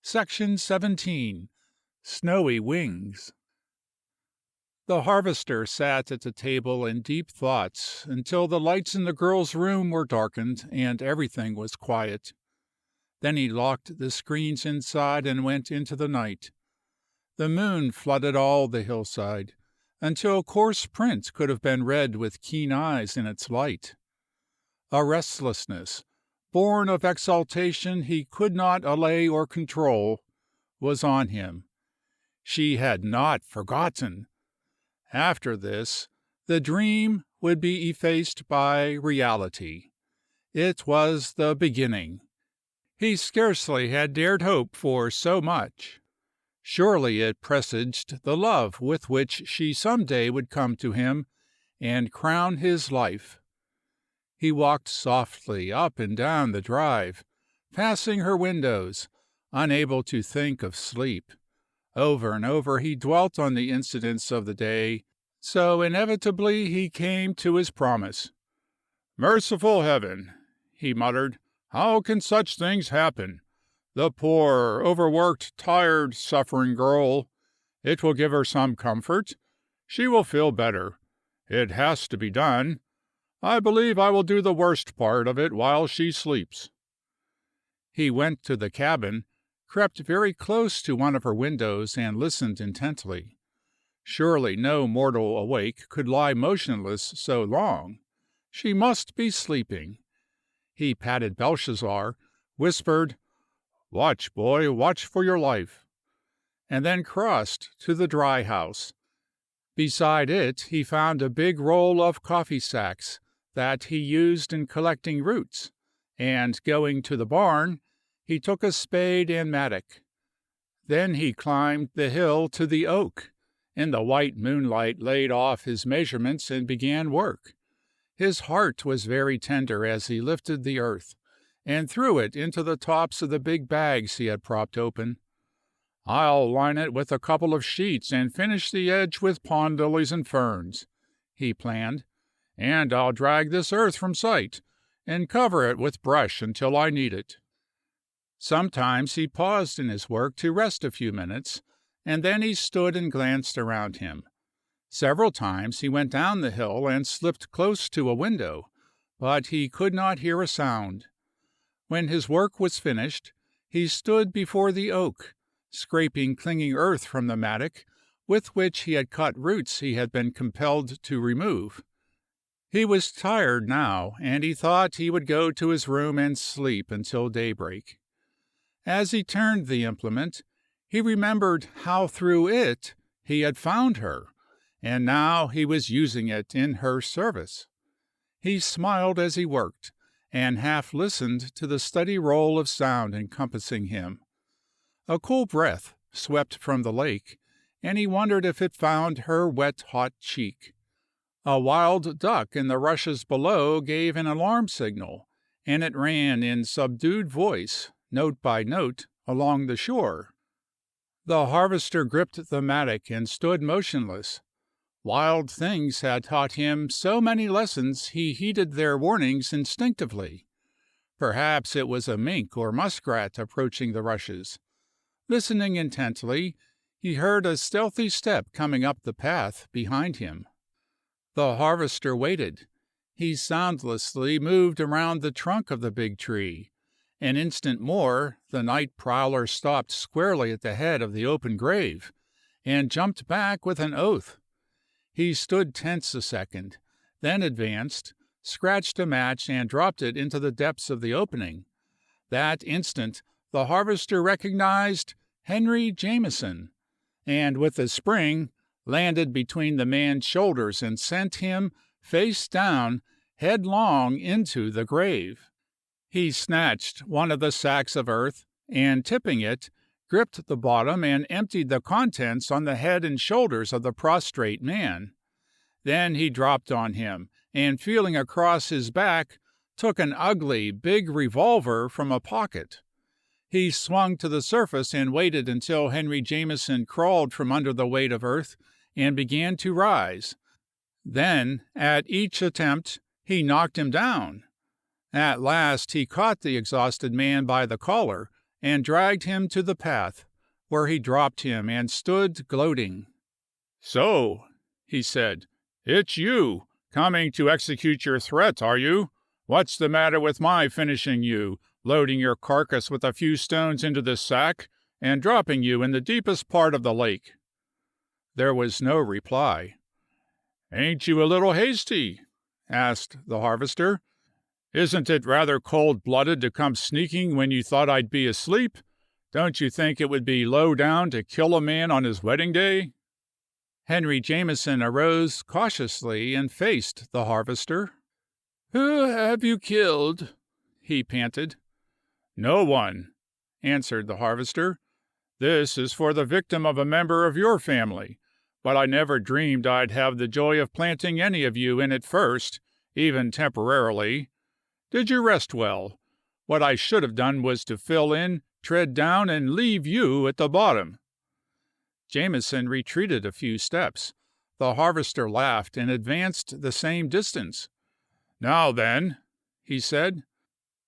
Section 17. Snowy Wings. The harvester sat at the table in deep thoughts until the lights in the girl's room were darkened and everything was quiet. Then he locked the screens inside and went into the night. The moon flooded all the hillside, until coarse print could have been read with keen eyes in its light. A restlessness, born of exaltation he could not allay or control, was on him. She had not forgotten. After this, the dream would be effaced by reality. It was the beginning. He scarcely had dared hope for so much. Surely it presaged the love with which she some day would come to him and crown his life. He walked softly up and down the drive, passing her windows, unable to think of sleep. Over and over he dwelt on the incidents of the day, so inevitably he came to his promise. "Merciful heaven!" he muttered. "How can such things happen? The poor, overworked, tired, suffering girl. It will give her some comfort. She will feel better. It has to be done. I believe I will do the worst part of it while she sleeps." He went to the cabin, crept very close to one of her windows, and listened intently. Surely no mortal awake could lie motionless so long. She must be sleeping. He patted Belshazzar, whispered, "Watch, boy, watch for your life," and then crossed to the dry house. Beside it he found a big roll of coffee sacks that he used in collecting roots, and going to the barn, he took a spade and mattock. Then he climbed the hill to the oak. In the white moonlight laid off his measurements and began work. His heart was very tender as he lifted the earth, and threw it into the tops of the big bags he had propped open. "I'll line it with a couple of sheets and finish the edge with pond lilies and ferns," he planned, "and I'll drag this earth from sight, and cover it with brush until I need it." Sometimes he paused in his work to rest a few minutes, and then he stood and glanced around him. Several times he went down the hill and slipped close to a window, but he could not hear a sound. When his work was finished, he stood before the oak, scraping clinging earth from the mattock with which he had cut roots he had been compelled to remove. He was tired now, and he thought he would go to his room and sleep until daybreak. As he turned the implement, he remembered how through it he had found her, and now he was using it in her service. He smiled as he worked, and half listened to the steady roll of sound encompassing him. A cool breath swept from the lake, and he wondered if it found her wet hot cheek. A wild duck in the rushes below gave an alarm signal, and it ran in subdued voice, note by note, along the shore. The harvester gripped the mattock and stood motionless. Wild things had taught him so many lessons he heeded their warnings instinctively. Perhaps it was a mink or muskrat approaching the rushes. Listening intently, he heard a stealthy step coming up the path behind him. The harvester waited. He soundlessly moved around the trunk of the big tree. An instant more, the night prowler stopped squarely at the head of the open grave, and jumped back with an oath. He stood tense a second, then advanced, scratched a match, and dropped it into the depths of the opening. That instant the harvester recognized Henry Jameson, and with a spring landed between the man's shoulders and sent him, face down, headlong into the grave. He snatched one of the sacks of earth, and tipping it, gripped the bottom and emptied the contents on the head and shoulders of the prostrate man. Then he dropped on him, and feeling across his back, took an ugly, big revolver from a pocket. He swung to the surface and waited until Henry Jameson crawled from under the weight of earth and began to rise. Then, at each attempt, he knocked him down. At last he caught the exhausted man by the collar and dragged him to the path, where he dropped him and stood gloating. "So," he said, "it's you, coming to execute your threat, are you? What's the matter with my finishing you, loading your carcass with a few stones into this sack, and dropping you in the deepest part of the lake?" There was no reply. "Ain't you a little hasty?" asked the harvester. "Isn't it rather cold-blooded to come sneaking when you thought I'd be asleep? Don't you think it would be low down to kill a man on his wedding day?" Henry Jameson arose cautiously and faced the harvester. "Who have you killed?" he panted. "No one," answered the harvester. "This is for the victim of a member of your family, but I never dreamed I'd have the joy of planting any of you in it first, even temporarily. Did you rest well? What I should have done was to fill in, tread down, and leave you at the bottom." Jameson retreated a few steps. The harvester laughed and advanced the same distance. "Now then," he said,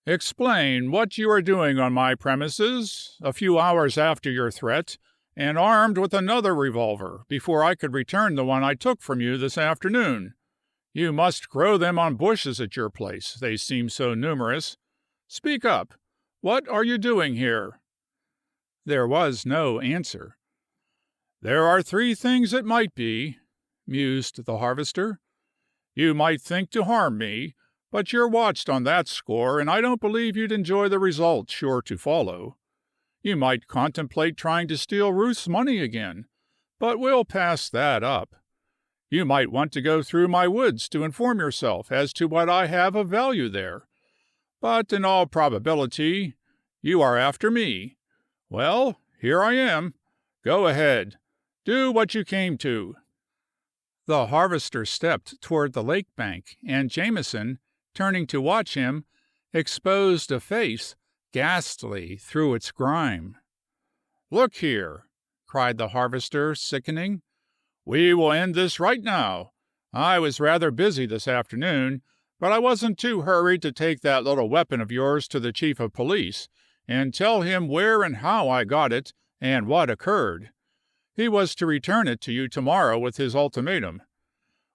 "explain what you are doing on my premises, a few hours after your threat, and armed with another revolver, before I could return the one I took from you this afternoon. You must grow them on bushes at your place, they seem so numerous. Speak up. What are you doing here?" There was no answer. "There are three things it might be," mused the harvester. "You might think to harm me, but you're watched on that score, and I don't believe you'd enjoy the result sure to follow. You might contemplate trying to steal Ruth's money again, but we'll pass that up. You might want to go through my woods to inform yourself as to what I have of value there, but in all probability you are after me. Well, here I am. Go ahead. Do what you came to." The harvester stepped toward the lake bank, and Jameson, turning to watch him, exposed a face ghastly through its grime. "Look here," cried the harvester, sickening. "We will end this right now. I was rather busy this afternoon, but I wasn't too hurried to take that little weapon of yours to the chief of police and tell him where and how I got it and what occurred. He was to return it to you tomorrow with his ultimatum.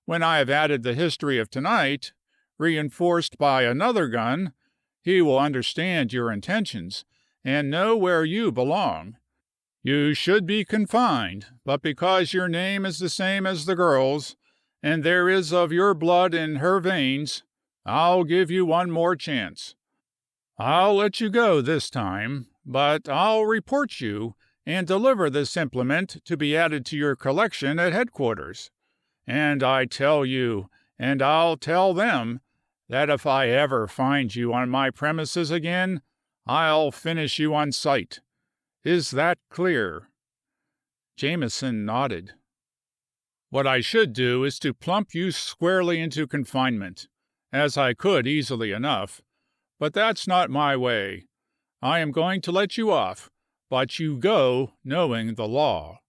When I have added the history of tonight, reinforced by another gun, he will understand your intentions and know where you belong. You should be confined, but because your name is the same as the girl's, and there is of your blood in her veins, I'll give you one more chance. I'll let you go this time, but I'll report you and deliver this implement to be added to your collection at headquarters. And I tell you, and I'll tell them, that if I ever find you on my premises again, I'll finish you on sight. Is that clear?" Jameson nodded. "What I should do is to plump you squarely into confinement, as I could easily enough, but that's not my way. I am going to let you off, but you go knowing the law.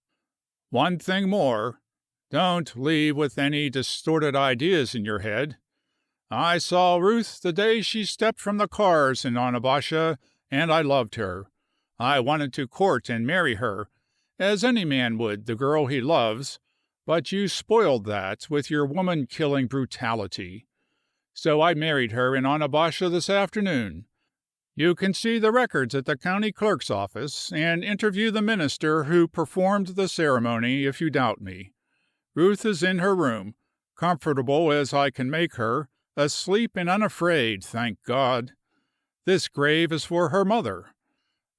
One thing more. Don't leave with any distorted ideas in your head. I saw Ruth the day she stepped from the cars in Onabasha, and I loved her. I wanted to court and marry her, as any man would the girl he loves, but you spoiled that with your woman-killing brutality. So I married her in Onabasha this afternoon. You can see the records at the county clerk's office and interview the minister who performed the ceremony if you doubt me. Ruth is in her room, comfortable as I can make her, asleep and unafraid, thank God. This grave is for her mother.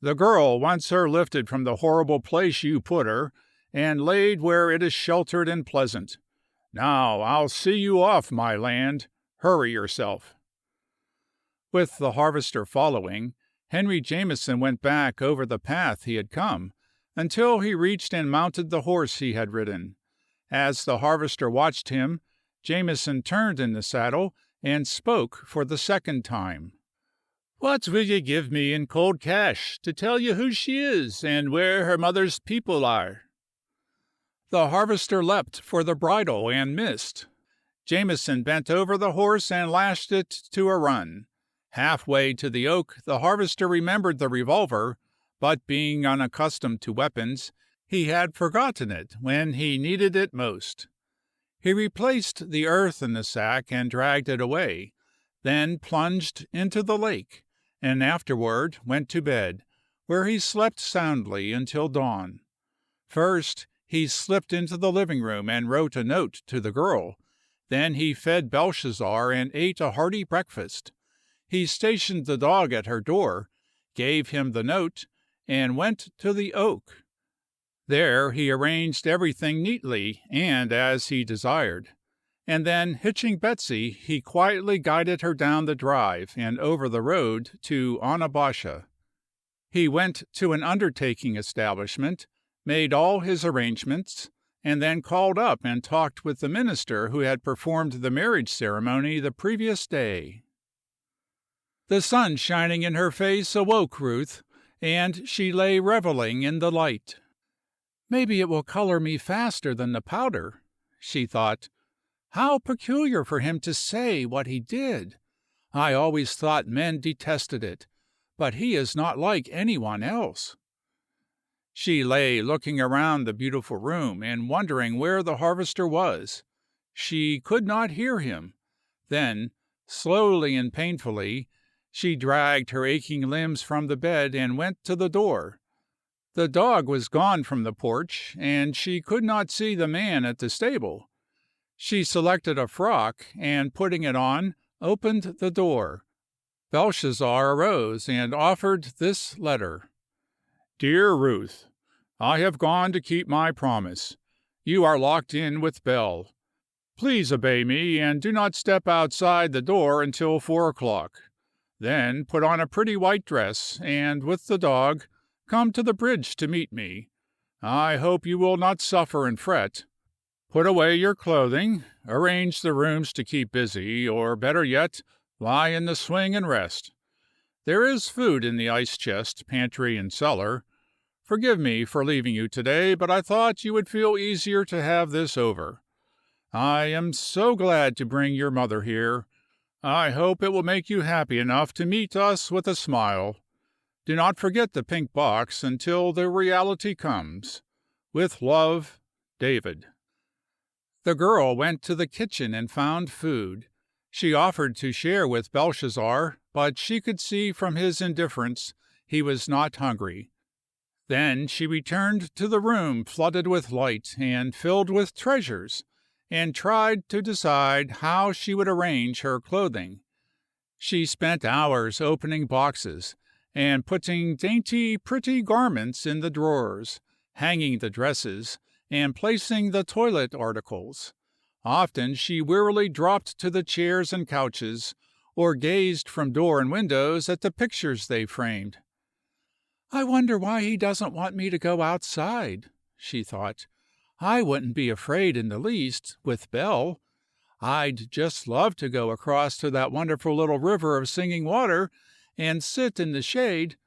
The girl wants her lifted from the horrible place you put her, and laid where it is sheltered and pleasant. Now I'll see you off, my land. Hurry yourself." With the harvester following, Henry Jameson went back over the path he had come, until he reached and mounted the horse he had ridden. As the harvester watched him, Jameson turned in the saddle and spoke for the second time. "What will ye give me in cold cash to tell you who she is and where her mother's people are?" The harvester leapt for the bridle and missed. Jameson bent over the horse and lashed it to a run. Halfway to the oak, the harvester remembered the revolver, but being unaccustomed to weapons, he had forgotten it when he needed it most. He replaced the earth in the sack and dragged it away, then plunged into the lake, and afterward went to bed, where he slept soundly until dawn. First, he slipped into the living room and wrote a note to the girl. Then he fed Belshazzar and ate a hearty breakfast. He stationed the dog at her door, gave him the note, and went to the oak. There he arranged everything neatly and as he desired, and then, hitching Betsy, he quietly guided her down the drive and over the road to Onabasha. He went to an undertaking establishment, made all his arrangements, and then called up and talked with the minister who had performed the marriage ceremony the previous day. The sun shining in her face awoke Ruth, and she lay reveling in the light. "Maybe it will color me faster than the powder," she thought. "How peculiar for him to say what he did! I always thought men detested it, but he is not like anyone else." She lay looking around the beautiful room and wondering where the harvester was. She could not hear him. Then, slowly and painfully, she dragged her aching limbs from the bed and went to the door. The dog was gone from the porch, and she could not see the man at the stable. She selected a frock, and putting it on, opened the door. Belshazzar arose and offered this letter. "Dear Ruth, I have gone to keep my promise. You are locked in with Belle. Please obey me, and do not step outside the door until 4 o'clock. Then put on a pretty white dress, and, with the dog, come to the bridge to meet me. I hope you will not suffer and fret. Put away your clothing, arrange the rooms to keep busy, or, better yet, lie in the swing and rest. There is food in the ice chest, pantry, and cellar. Forgive me for leaving you today, but I thought you would feel easier to have this over. I am so glad to bring your mother here. I hope it will make you happy enough to meet us with a smile. Do not forget the pink box until the reality comes. With love, David." The girl went to the kitchen and found food. She offered to share with Belshazzar, but she could see from his indifference he was not hungry. Then she returned to the room flooded with light and filled with treasures, and tried to decide how she would arrange her clothing. She spent hours opening boxes, and putting dainty, pretty garments in the drawers, hanging the dresses, and placing the toilet articles. Often she wearily dropped to the chairs and couches, or gazed from door and windows at the pictures they framed. "I wonder why he doesn't want me to go outside," she thought. "I wouldn't be afraid in the least, with Belle. I'd just love to go across to that wonderful little river of singing water and sit in the shade,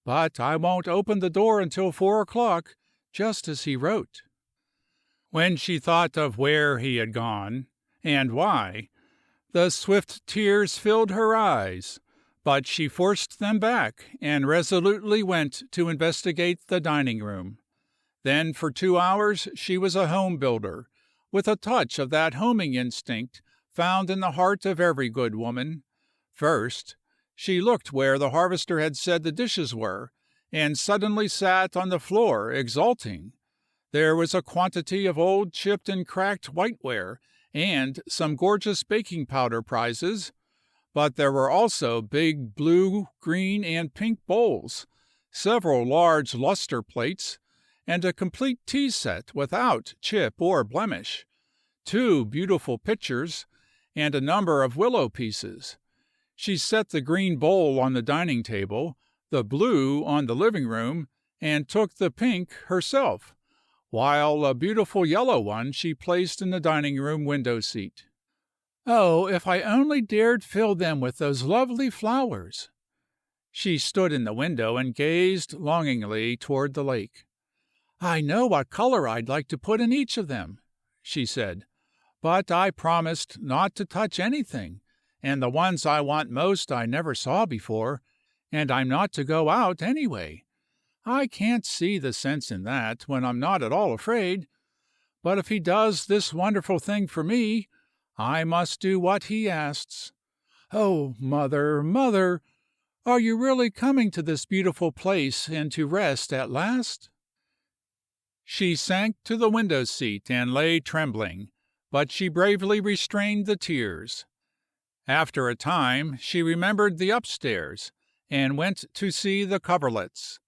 but I won't open the door until 4 o'clock, just as he wrote." When she thought of where he had gone, and why, the swift tears filled her eyes, but she forced them back and resolutely went to investigate the dining room. Then for 2 hours she was a home builder, with a touch of that homing instinct found in the heart of every good woman. First, she looked where the harvester had said the dishes were, and suddenly sat on the floor exulting. There was a quantity of old chipped and cracked whiteware, and some gorgeous baking powder prizes, but there were also big blue, green, and pink bowls, several large luster plates, and a complete tea set without chip or blemish, 2 beautiful pitchers, and a number of willow pieces. She set the green bowl on the dining table, the blue on the living room, and took the pink herself, while a beautiful yellow one she placed in the dining room window seat. "Oh, if I only dared fill them with those lovely flowers!" She stood in the window and gazed longingly toward the lake. "I know what color I'd like to put in each of them," she said, "but I promised not to touch anything, and the ones I want most I never saw before, and I'm not to go out anyway. I can't see the sense in that when I'm not at all afraid. But if he does this wonderful thing for me, I must do what he asks. Oh, mother, mother, are you really coming to this beautiful place and to rest at last?" She sank to the window seat and lay trembling, but she bravely restrained the tears. After a time she remembered the upstairs, and went to see the coverlets.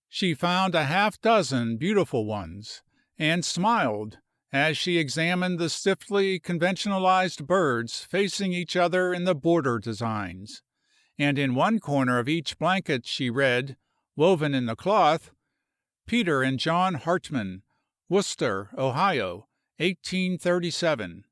She found a half dozen beautiful ones, and smiled as she examined the stiffly conventionalized birds facing each other in the border designs, and in one corner of each blanket she read, woven in the cloth, "Peter and John Hartman, Worcester, Ohio, 1837."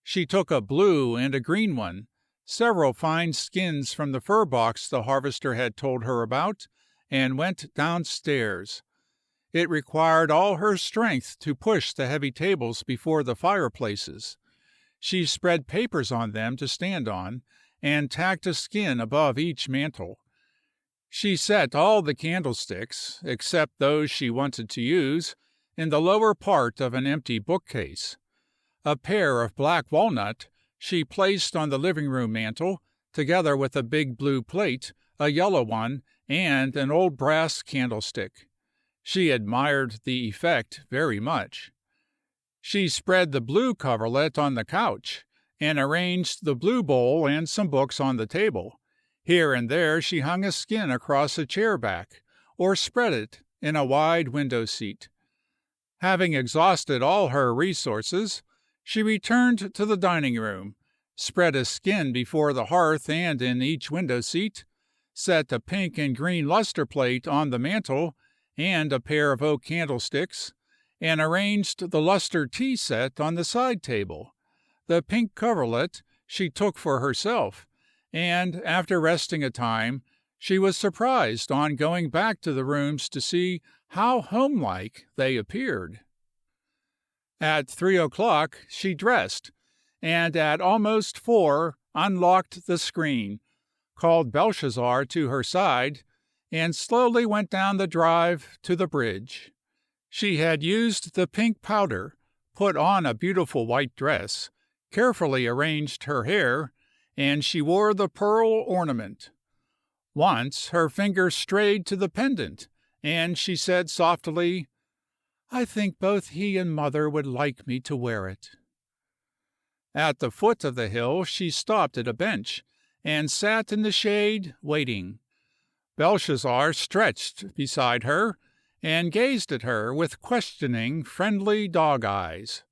She took a blue and a green one, several fine skins from the fur box the harvester had told her about, and went downstairs. It required all her strength to push the heavy tables before the fireplaces. She spread papers on them to stand on, and tacked a skin above each mantel. She set all the candlesticks, except those she wanted to use, in the lower part of an empty bookcase. A pair of black walnut she placed on the living room mantel, together with a big blue plate, a yellow one, and an old brass candlestick. She admired the effect very much. She spread the blue coverlet on the couch, and arranged the blue bowl and some books on the table. Here and there she hung a skin across a chair back, or spread it in a wide window seat. Having exhausted all her resources, she returned to the dining room, spread a skin before the hearth and in each window seat, set a pink and green lustre plate on the mantel and a pair of oak candlesticks, and arranged the lustre tea set on the side table. The pink coverlet she took for herself, and after resting a time, she was surprised on going back to the rooms to see how homelike they appeared. At 3 o'clock she dressed, and at almost 4 unlocked the screen, called Belshazzar to her side, and slowly went down the drive to the bridge. She had used the pink powder, put on a beautiful white dress, carefully arranged her hair, and she wore the pearl ornament. Once her finger strayed to the pendant, and she said softly, "I think both he and mother would like me to wear it." At the foot of the hill she stopped at a bench, and sat in the shade, waiting. Belshazzar stretched beside her, and gazed at her with questioning, friendly dog eyes.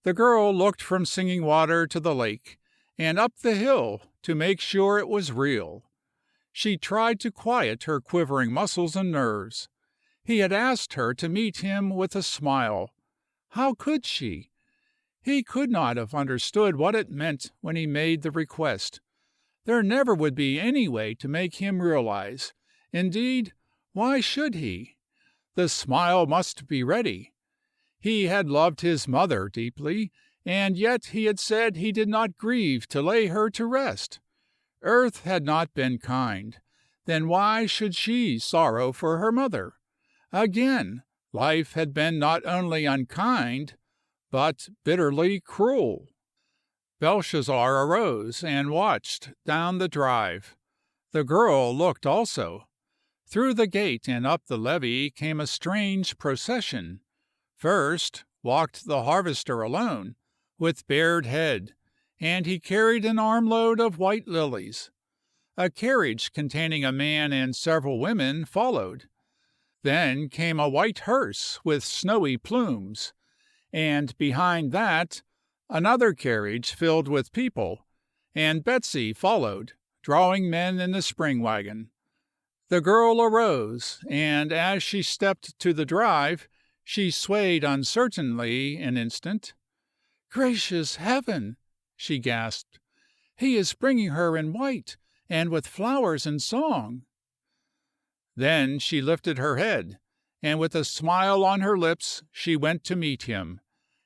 The girl looked from Singing Water to the lake, and up the hill, to make sure it was real. She tried to quiet her quivering muscles and nerves. He had asked her to meet him with a smile. How could she? He could not have understood what it meant when he made the request. There never would be any way to make him realize. Indeed, why should he? The smile must be ready. He had loved his mother deeply, and yet he had said he did not grieve to lay her to rest. Earth had not been kind. Then why should she sorrow for her mother? Again, life had been not only unkind, but bitterly cruel. Belshazzar arose and watched down the drive. The girl looked also. Through the gate and up the levee came a strange procession. First walked the harvester alone, with bared head, and he carried an armload of white lilies. A carriage containing a man and several women followed. Then came a white hearse with snowy plumes, and behind that another carriage filled with people, and Betsy followed, drawing men in the spring wagon. The girl arose, and as she stepped to the drive, she swayed uncertainly an instant. "Gracious heaven!" she gasped. "He is bringing her in white, and with flowers and song." Then she lifted her head, and with a smile on her lips she went to meet him.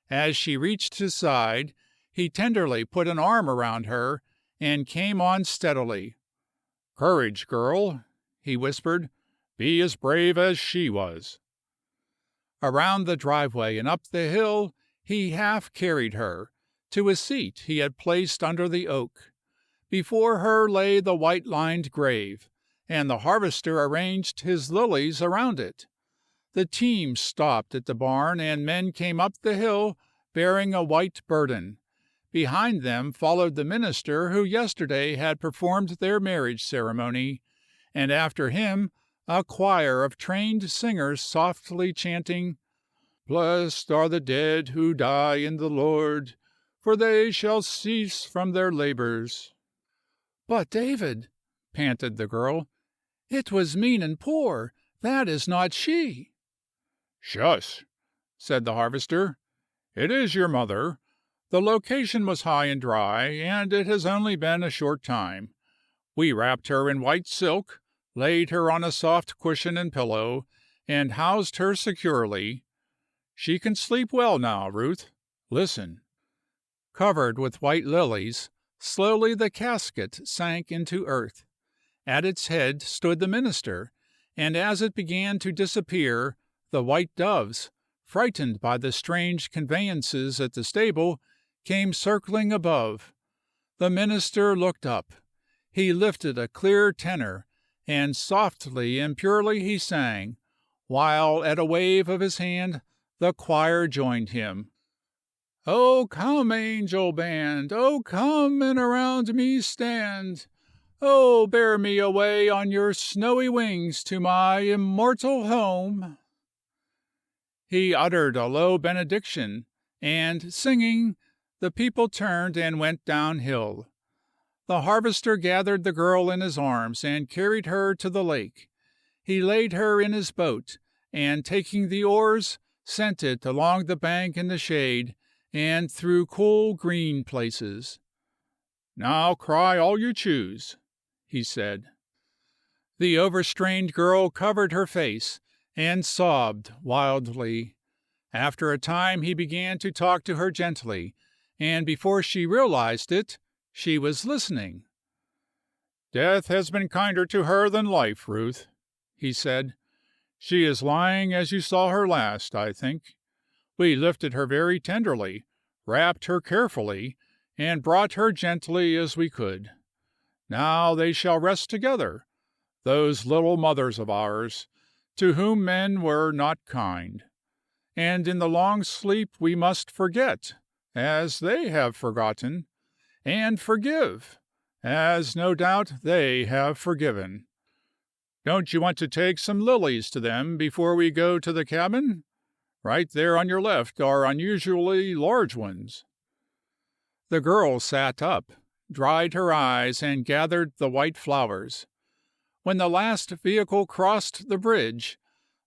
As she reached his side, he tenderly put an arm around her, and came on steadily. "Courage, girl," he whispered. Be as brave as she was." Around the driveway and up the hill he half carried her, to a seat he had placed under the oak. Before her lay the white-lined grave, and the harvester arranged his lilies around it. The team stopped at the barn, and men came up the hill bearing a white burden. Behind them followed the minister who yesterday had performed their marriage ceremony, and after him a choir of trained singers softly chanting, "Blessed are the dead who die in the Lord, for they shall cease from their labors." "But, David," panted the girl, "it was mean and poor. That is not she." "Shush!" said the harvester. "It is your mother. The location was high and dry, and it has only been a short time. We wrapped her in white silk, laid her on a soft cushion and pillow, and housed her securely. She can sleep well now, Ruth. Listen." Covered with white lilies, slowly the casket sank into earth. At its head stood the minister, and as it began to disappear, the white doves, frightened by the strange conveyances at the stable, came circling above. The minister looked up. He lifted a clear tenor, and softly and purely he sang, while at a wave of his hand the choir joined him. "Oh, come, angel band! Oh, come and around me stand! Oh, bear me away on your snowy wings to my immortal home!" He uttered a low benediction, and, singing, the people turned and went downhill. The harvester gathered the girl in his arms and carried her to the lake. He laid her in his boat, and taking the oars, sent it along the bank in the shade and through cool green places. "Now cry all you choose," he said. The overstrained girl covered her face and sobbed wildly. After a time he began to talk to her gently, and before she realized it, she was listening. "Death has been kinder to her than life, Ruth," he said. "She is lying as you saw her last, I think. We lifted her very tenderly, wrapped her carefully, and brought her gently as we could. Now they shall rest together, those little mothers of ours, to whom men were not kind. And in the long sleep we must forget, as they have forgotten, and forgive, as no doubt they have forgiven. Don't you want to take some lilies to them before we go to the cabin? Right there on your left are unusually large ones." The girl sat up, dried her eyes, and gathered the white flowers. When the last vehicle crossed the bridge,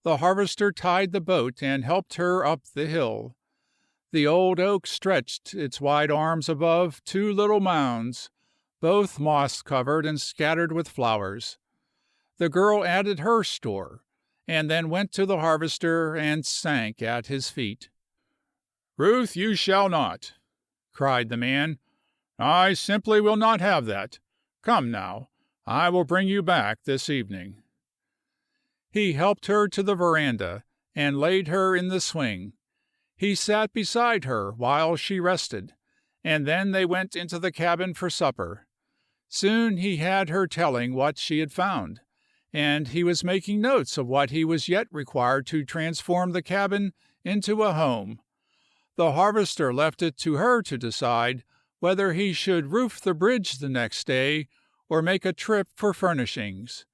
the harvester tied the boat and helped her up the hill. The old oak stretched its wide arms above two little mounds, both moss-covered and scattered with flowers. The girl added her store, and then went to the harvester and sank at his feet. "Ruth, you shall not!" cried the man. "I simply will not have that. Come now, I will bring you back this evening." He helped her to the veranda and laid her in the swing. He sat beside her while she rested, and then they went into the cabin for supper. Soon he had her telling what she had found, and he was making notes of what he was yet required to transform the cabin into a home. The harvester left it to her to decide whether he should roof the bridge the next day or make a trip for furnishings.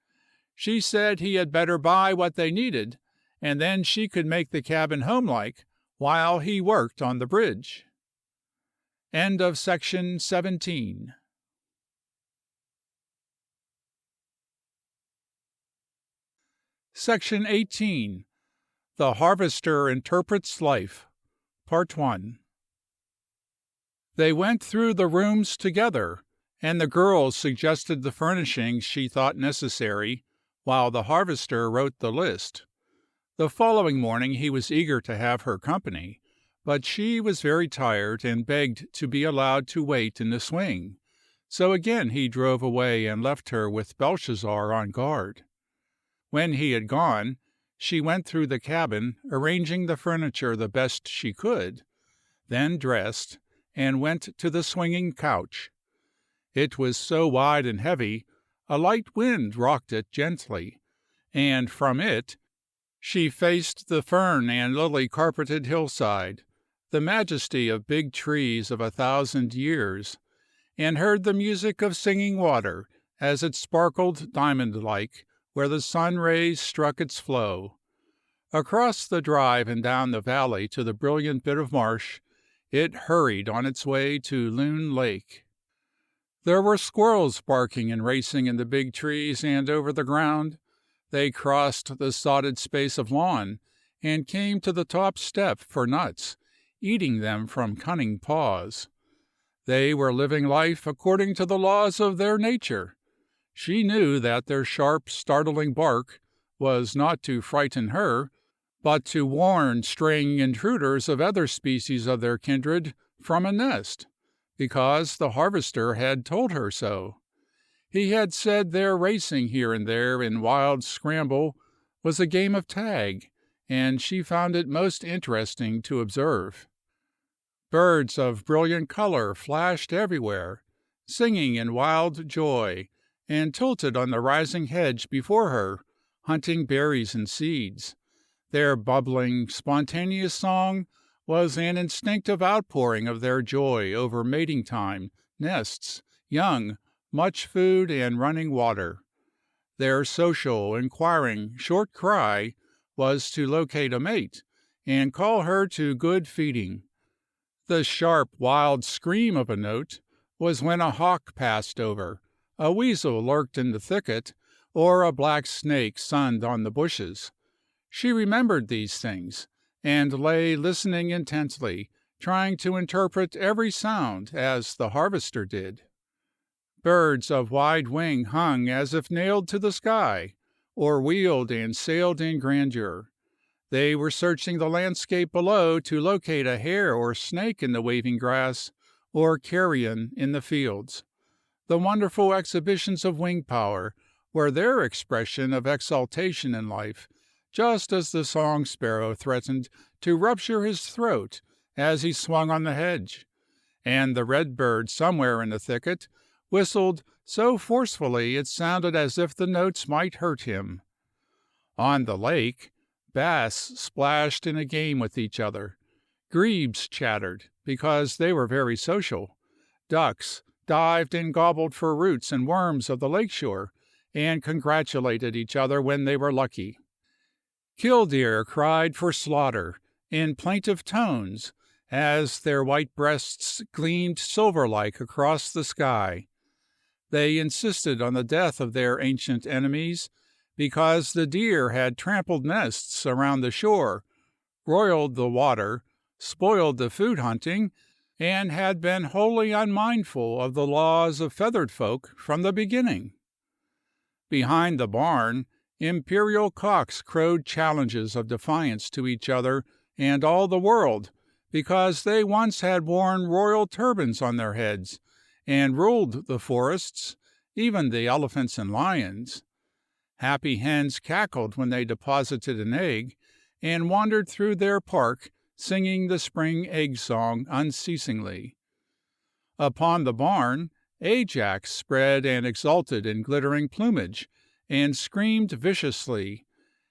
She said he had better buy what they needed, and then she could make the cabin homelike while he worked on the bridge. End of section 17. Section 18. The Harvester Interprets Life. Part 1. They went through the rooms together, and the girl suggested the furnishings she thought necessary, while the harvester wrote the list. The following morning he was eager to have her company, but she was very tired and begged to be allowed to wait in the swing, so again he drove away and left her with Belshazzar on guard. When he had gone, she went through the cabin, arranging the furniture the best she could, then dressed, and went to the swinging couch. It was so wide and heavy, a light wind rocked it gently, and from it she faced the fern and lily carpeted hillside, the majesty of big trees of 1,000 years, and heard the music of singing water as it sparkled diamond-like where the sun rays struck its flow. Across the drive and down the valley to the brilliant bit of marsh, it hurried on its way to Loon Lake. There were squirrels barking and racing in the big trees and over the ground. They crossed the sodded space of lawn and came to the top step for nuts, eating them from cunning paws. They were living life according to the laws of their nature. She knew that their sharp, startling bark was not to frighten her, but to warn straying intruders of other species of their kindred from a nest, because the harvester had told her so. He had said their racing here and there in wild scramble was a game of tag, and she found it most interesting to observe. Birds of brilliant color flashed everywhere, singing in wild joy, and tilted on the rising hedge before her, hunting berries and seeds. Their bubbling, spontaneous song was an instinctive outpouring of their joy over mating time, nests, young, much food, and running water. Their social, inquiring, short cry was to locate a mate and call her to good feeding. The sharp, wild scream of a note was when a hawk passed over, a weasel lurked in the thicket, or a black snake sunned on the bushes. She remembered these things, and lay listening intently, trying to interpret every sound as the harvester did. Birds of wide wing hung as if nailed to the sky, or wheeled and sailed in grandeur. They were searching the landscape below to locate a hare or snake in the waving grass, or carrion in the fields. The wonderful exhibitions of wing power were their expression of exultation in life, just as the song sparrow threatened to rupture his throat as he swung on the hedge, and the redbird somewhere in the thicket whistled so forcefully it sounded as if the notes might hurt him. On the lake, bass splashed in a game with each other. Grebes chattered, because they were very social. Ducks dived and gobbled for roots and worms of the lakeshore, and congratulated each other when they were lucky. Killdeer cried for slaughter in plaintive tones as their white breasts gleamed silver-like across the sky. They insisted on the death of their ancient enemies, because the deer had trampled nests around the shore, roiled the water, spoiled the food hunting, and had been wholly unmindful of the laws of feathered folk from the beginning. Behind the barn, imperial cocks crowed challenges of defiance to each other and all the world, because they once had worn royal turbans on their heads, and ruled the forests, even the elephants and lions. Happy hens cackled when they deposited an egg, and wandered through their park singing the spring egg song unceasingly. Upon the barn, Ajax spread and exulted in glittering plumage, and screamed viciously.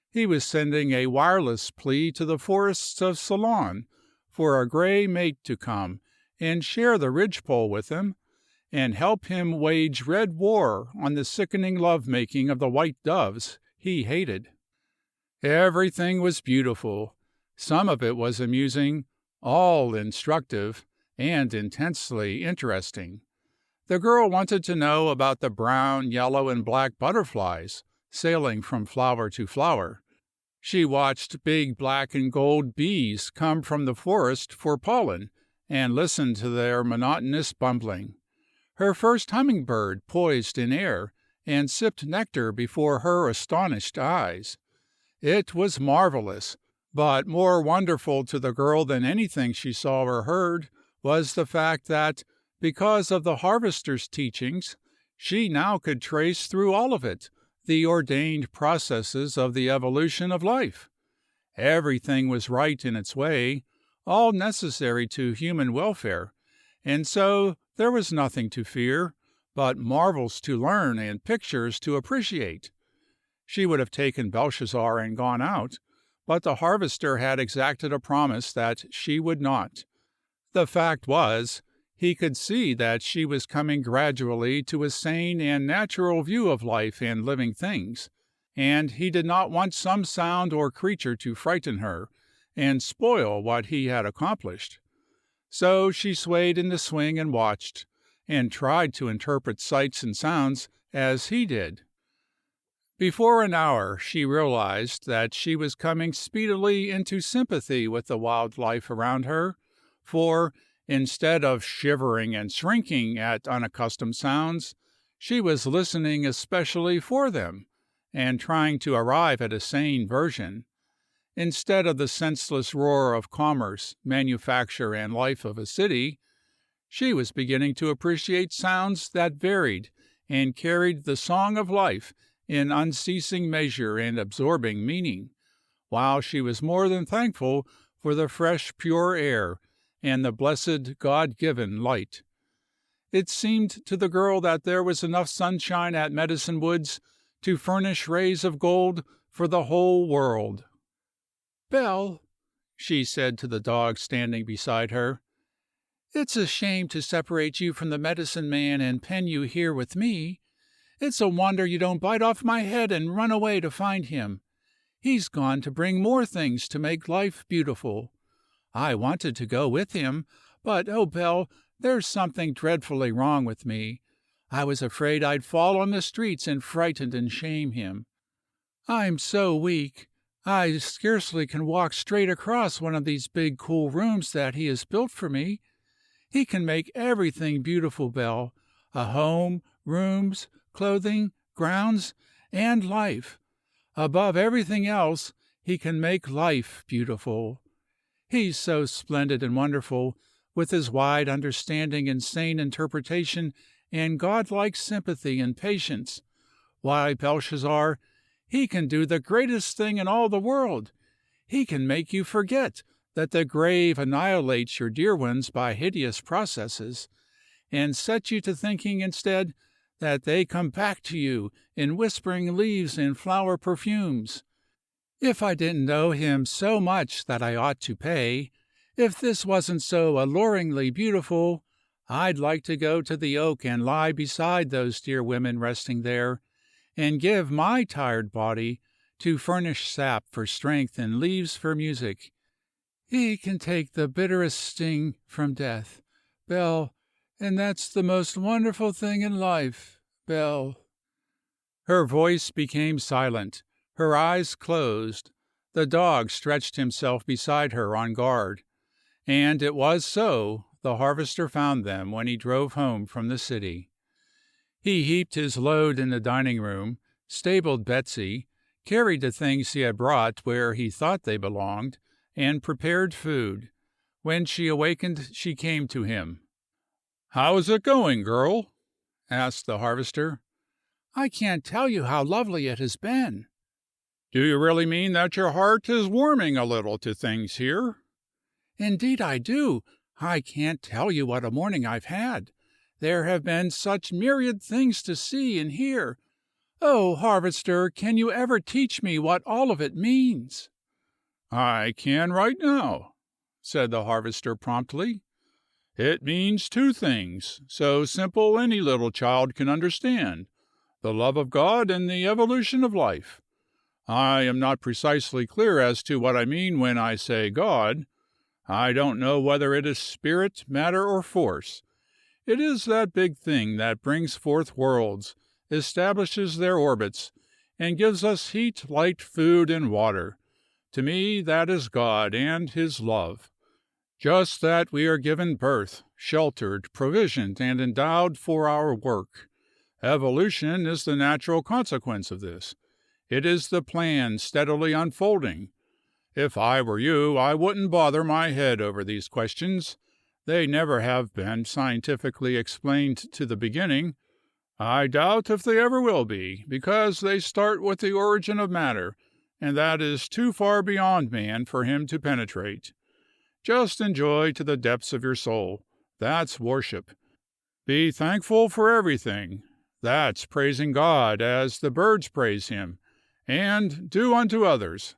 He was sending a wireless plea to the forests of Ceylon for a gray mate to come and share the ridgepole with him, and help him wage red war on the sickening love-making of the white doves he hated. Everything was beautiful. Some of it was amusing, all instructive, and intensely interesting. The girl wanted to know about the brown, yellow, and black butterflies sailing from flower to flower. She watched big black and gold bees come from the forest for pollen, and listened to their monotonous bumbling. Her first hummingbird poised in air and sipped nectar before her astonished eyes. It was marvelous, but more wonderful to the girl than anything she saw or heard was the fact that, because of the harvester's teachings, she now could trace through all of it the ordained processes of the evolution of life. Everything was right in its way, all necessary to human welfare, and so there was nothing to fear, but marvels to learn and pictures to appreciate. She would have taken Belshazzar and gone out, but the harvester had exacted a promise that she would not. The fact was, he could see that she was coming gradually to a sane and natural view of life and living things, and he did not want some sound or creature to frighten her and spoil what he had accomplished. So she swayed in the swing and watched, and tried to interpret sights and sounds as he did. Before an hour she realized that she was coming speedily into sympathy with the wild life around her, for, instead of shivering and shrinking at unaccustomed sounds, she was listening especially for them, and trying to arrive at a sane version. Instead of the senseless roar of commerce, manufacture, and life of a city, she was beginning to appreciate sounds that varied and carried the song of life in unceasing measure and absorbing meaning, while she was more than thankful for the fresh, pure air and the blessed God-given light. It seemed to the girl that there was enough sunshine at Medicine Woods to furnish rays of gold for the whole world. "Belle," she said to the dog standing beside her, "it's a shame to separate you from the medicine man and pen you here with me. It's a wonder you don't bite off my head and run away to find him. He's gone to bring more things to make life beautiful. I wanted to go with him, but, oh, Belle, there's something dreadfully wrong with me. I was afraid I'd fall on the streets and frighten and shame him. I'm so weak. I scarcely can walk straight across one of these big, cool rooms that he has built for me. He can make everything beautiful, Belle. A home, rooms, clothing, grounds, and life. Above everything else, he can make life beautiful. He's so splendid and wonderful, with his wide understanding and sane interpretation and godlike sympathy and patience. Why, Belshazzar, he can do the greatest thing in all the world. He can make you forget that the grave annihilates your dear ones by hideous processes, and set you to thinking instead that they come back to you in whispering leaves and flower perfumes. If I didn't know him so much that I ought to pay, if this wasn't so alluringly beautiful, I'd like to go to the oak and lie beside those dear women resting there, and give my tired body to furnish sap for strength and leaves for music. He can take the bitterest sting from death, Belle, and that's the most wonderful thing in life, Belle." Her voice became silent, her eyes closed. The dog stretched himself beside her on guard, and it was so the harvester found them when he drove home from the city. He heaped his load in the dining room, stabled Betsy, carried the things he had brought where he thought they belonged, and prepared food. When she awakened, she came to him. "How is it going, girl?" asked the harvester. "I can't tell you how lovely it has been." "Do you really mean that your heart is warming a little to things here?" "Indeed I do. I can't tell you what a morning I've had. There have been such myriad things to see and hear. Oh, harvester, can you ever teach me what all of it means?" "I can right now," said the harvester promptly. "It means two things, so simple any little child can understand: the love of God and the evolution of life. I am not precisely clear as to what I mean when I say God. I don't know whether it is spirit, matter, or force. It is that big thing that brings forth worlds, establishes their orbits, and gives us heat, light, food, and water. To me, that is God and his love. Just that we are given birth, sheltered, provisioned, and endowed for our work. Evolution is the natural consequence of this. It is the plan steadily unfolding. If I were you, I wouldn't bother my head over these questions. They never have been scientifically explained to the beginning. I doubt if they ever will be, because they start with the origin of matter, and that is too far beyond man for him to penetrate. Just enjoy to the depths of your soul. That's worship. Be thankful for everything. That's praising God as the birds praise him. And do unto others.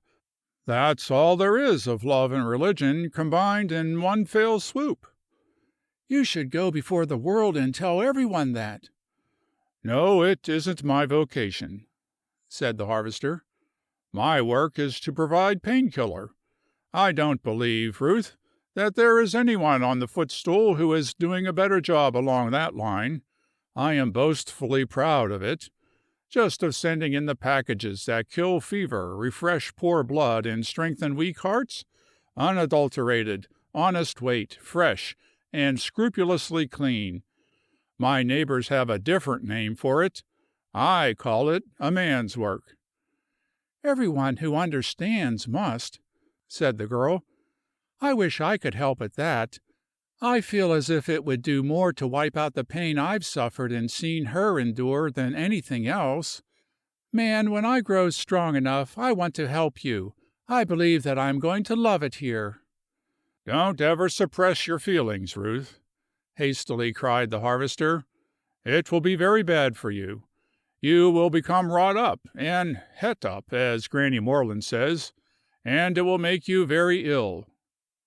That's all there is of love and religion combined in one fell swoop. You should go before the world and tell everyone that. No, it isn't my vocation, said the harvester. My work is to provide painkiller. I don't believe, Ruth, that there is anyone on the footstool who is doing a better job along that line. I am boastfully proud of it. Just of sending in the packages that kill fever, refresh poor blood, and strengthen weak hearts, unadulterated, honest weight, fresh, and scrupulously clean. My neighbors have a different name for it. I call it a man's work. Everyone who understands must, said the girl. I wish I could help at that. I feel as if it would do more to wipe out the pain I've suffered and seen her endure than anything else. Man, when I grow strong enough, I want to help you. I believe that I'm going to love it here. Don't ever suppress your feelings, Ruth, hastily cried the harvester. It will be very bad for you. You will become wrought up and het up, as Granny Moreland says, and it will make you very ill.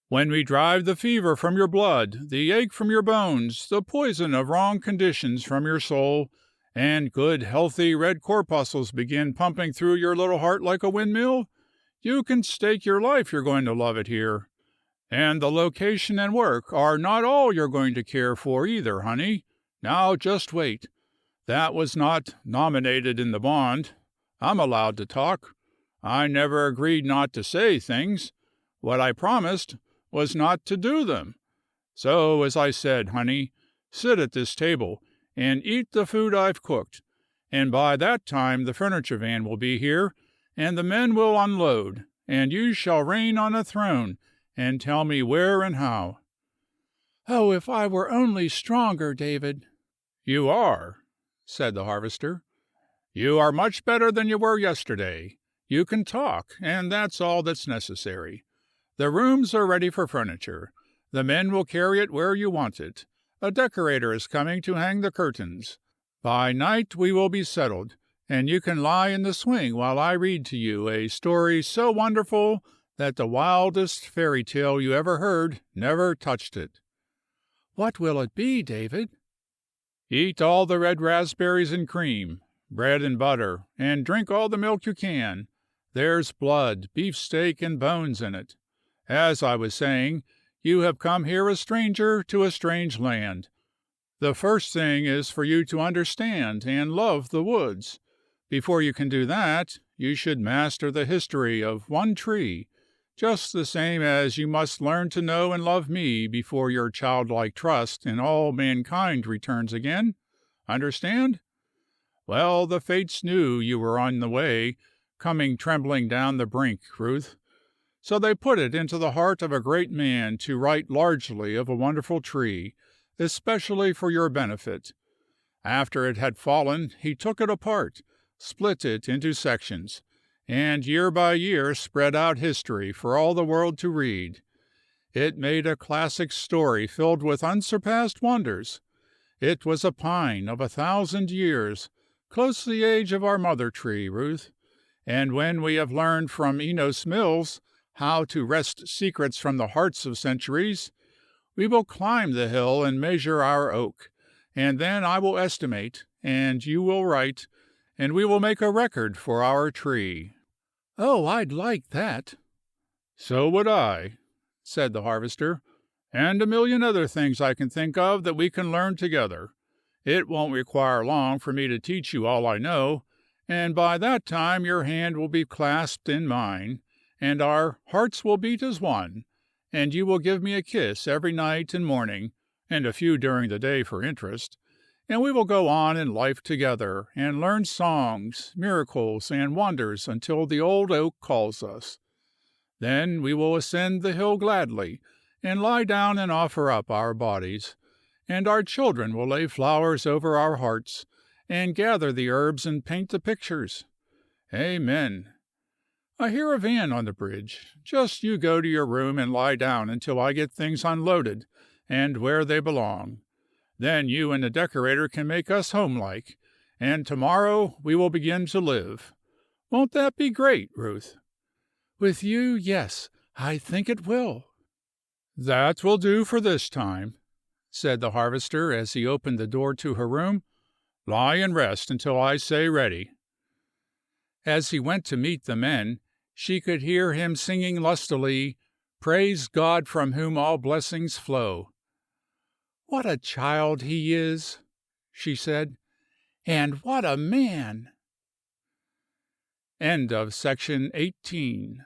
When we drive the fever from your blood, the ache from your bones, the poison of wrong conditions from your soul, and good, healthy red corpuscles begin pumping through your little heart like a windmill, you can stake your life you're going to love it here. And the location and work are not all you're going to care for either, honey. Now just wait. That was not nominated in the bond. I'm allowed to talk. I never agreed not to say things. What I promised was not to do them. So, as I said, honey, sit at this table and eat the food I've cooked, and by that time the furniture van will be here, and the men will unload, and you shall reign on a throne and tell me where and how. Oh, if I were only stronger, David. You are, said the harvester. You are much better than you were yesterday. You can talk, and that's all that's necessary. The rooms are ready for furniture. The men will carry it where you want it. A decorator is coming to hang the curtains. By night we will be settled, and you can lie in the swing while I read to you a story so wonderful that the wildest fairy tale you ever heard never touched it. What will it be, David? Eat all the red raspberries and cream, bread and butter, and drink all the milk you can. There's blood, beefsteak, and bones in it. As I was saying, you have come here a stranger to a strange land. The first thing is for you to understand and love the woods. Before you can do that, you should master the history of one tree, just the same as you must learn to know and love me before your childlike trust in all mankind returns again. Understand? Well, the fates knew you were on the way, coming trembling down the brink, Ruth. So they put it into the heart of a great man to write largely of a wonderful tree, especially for your benefit. After it had fallen, he took it apart, split it into sections, and year by year spread out history for all the world to read. It made a classic story filled with unsurpassed wonders. It was a pine of 1,000 years, close the age of our mother tree, Ruth. And when we have learned from Enos Mills how to wrest secrets from the hearts of centuries, we will climb the hill and measure our oak, and then I will estimate, and you will write, and we will make a record for our tree. Oh, I'd like that. So would I, said the harvester, and a million other things I can think of that we can learn together. It won't require long for me to teach you all I know, and by that time your hand will be clasped in mine, and our hearts will beat as one, and you will give me a kiss every night and morning, and a few during the day for interest, and we will go on in life together, and learn songs, miracles, and wonders until the old oak calls us. Then we will ascend the hill gladly, and lie down and offer up our bodies, and our children will lay flowers over our hearts, and gather the herbs and paint the pictures. Amen. I hear a van on the bridge. Just you go to your room and lie down until I get things unloaded and where they belong. Then you and the decorator can make us homelike, and tomorrow we will begin to live. Won't that be great, Ruth?" "With you, yes, I think it will." "That will do for this time," said the harvester as he opened the door to her room. "Lie and rest until I say ready." As he went to meet the men, she could hear him singing lustily, "Praise God from whom all blessings flow." "What a child he is," she said, "and what a man!" End of section 18.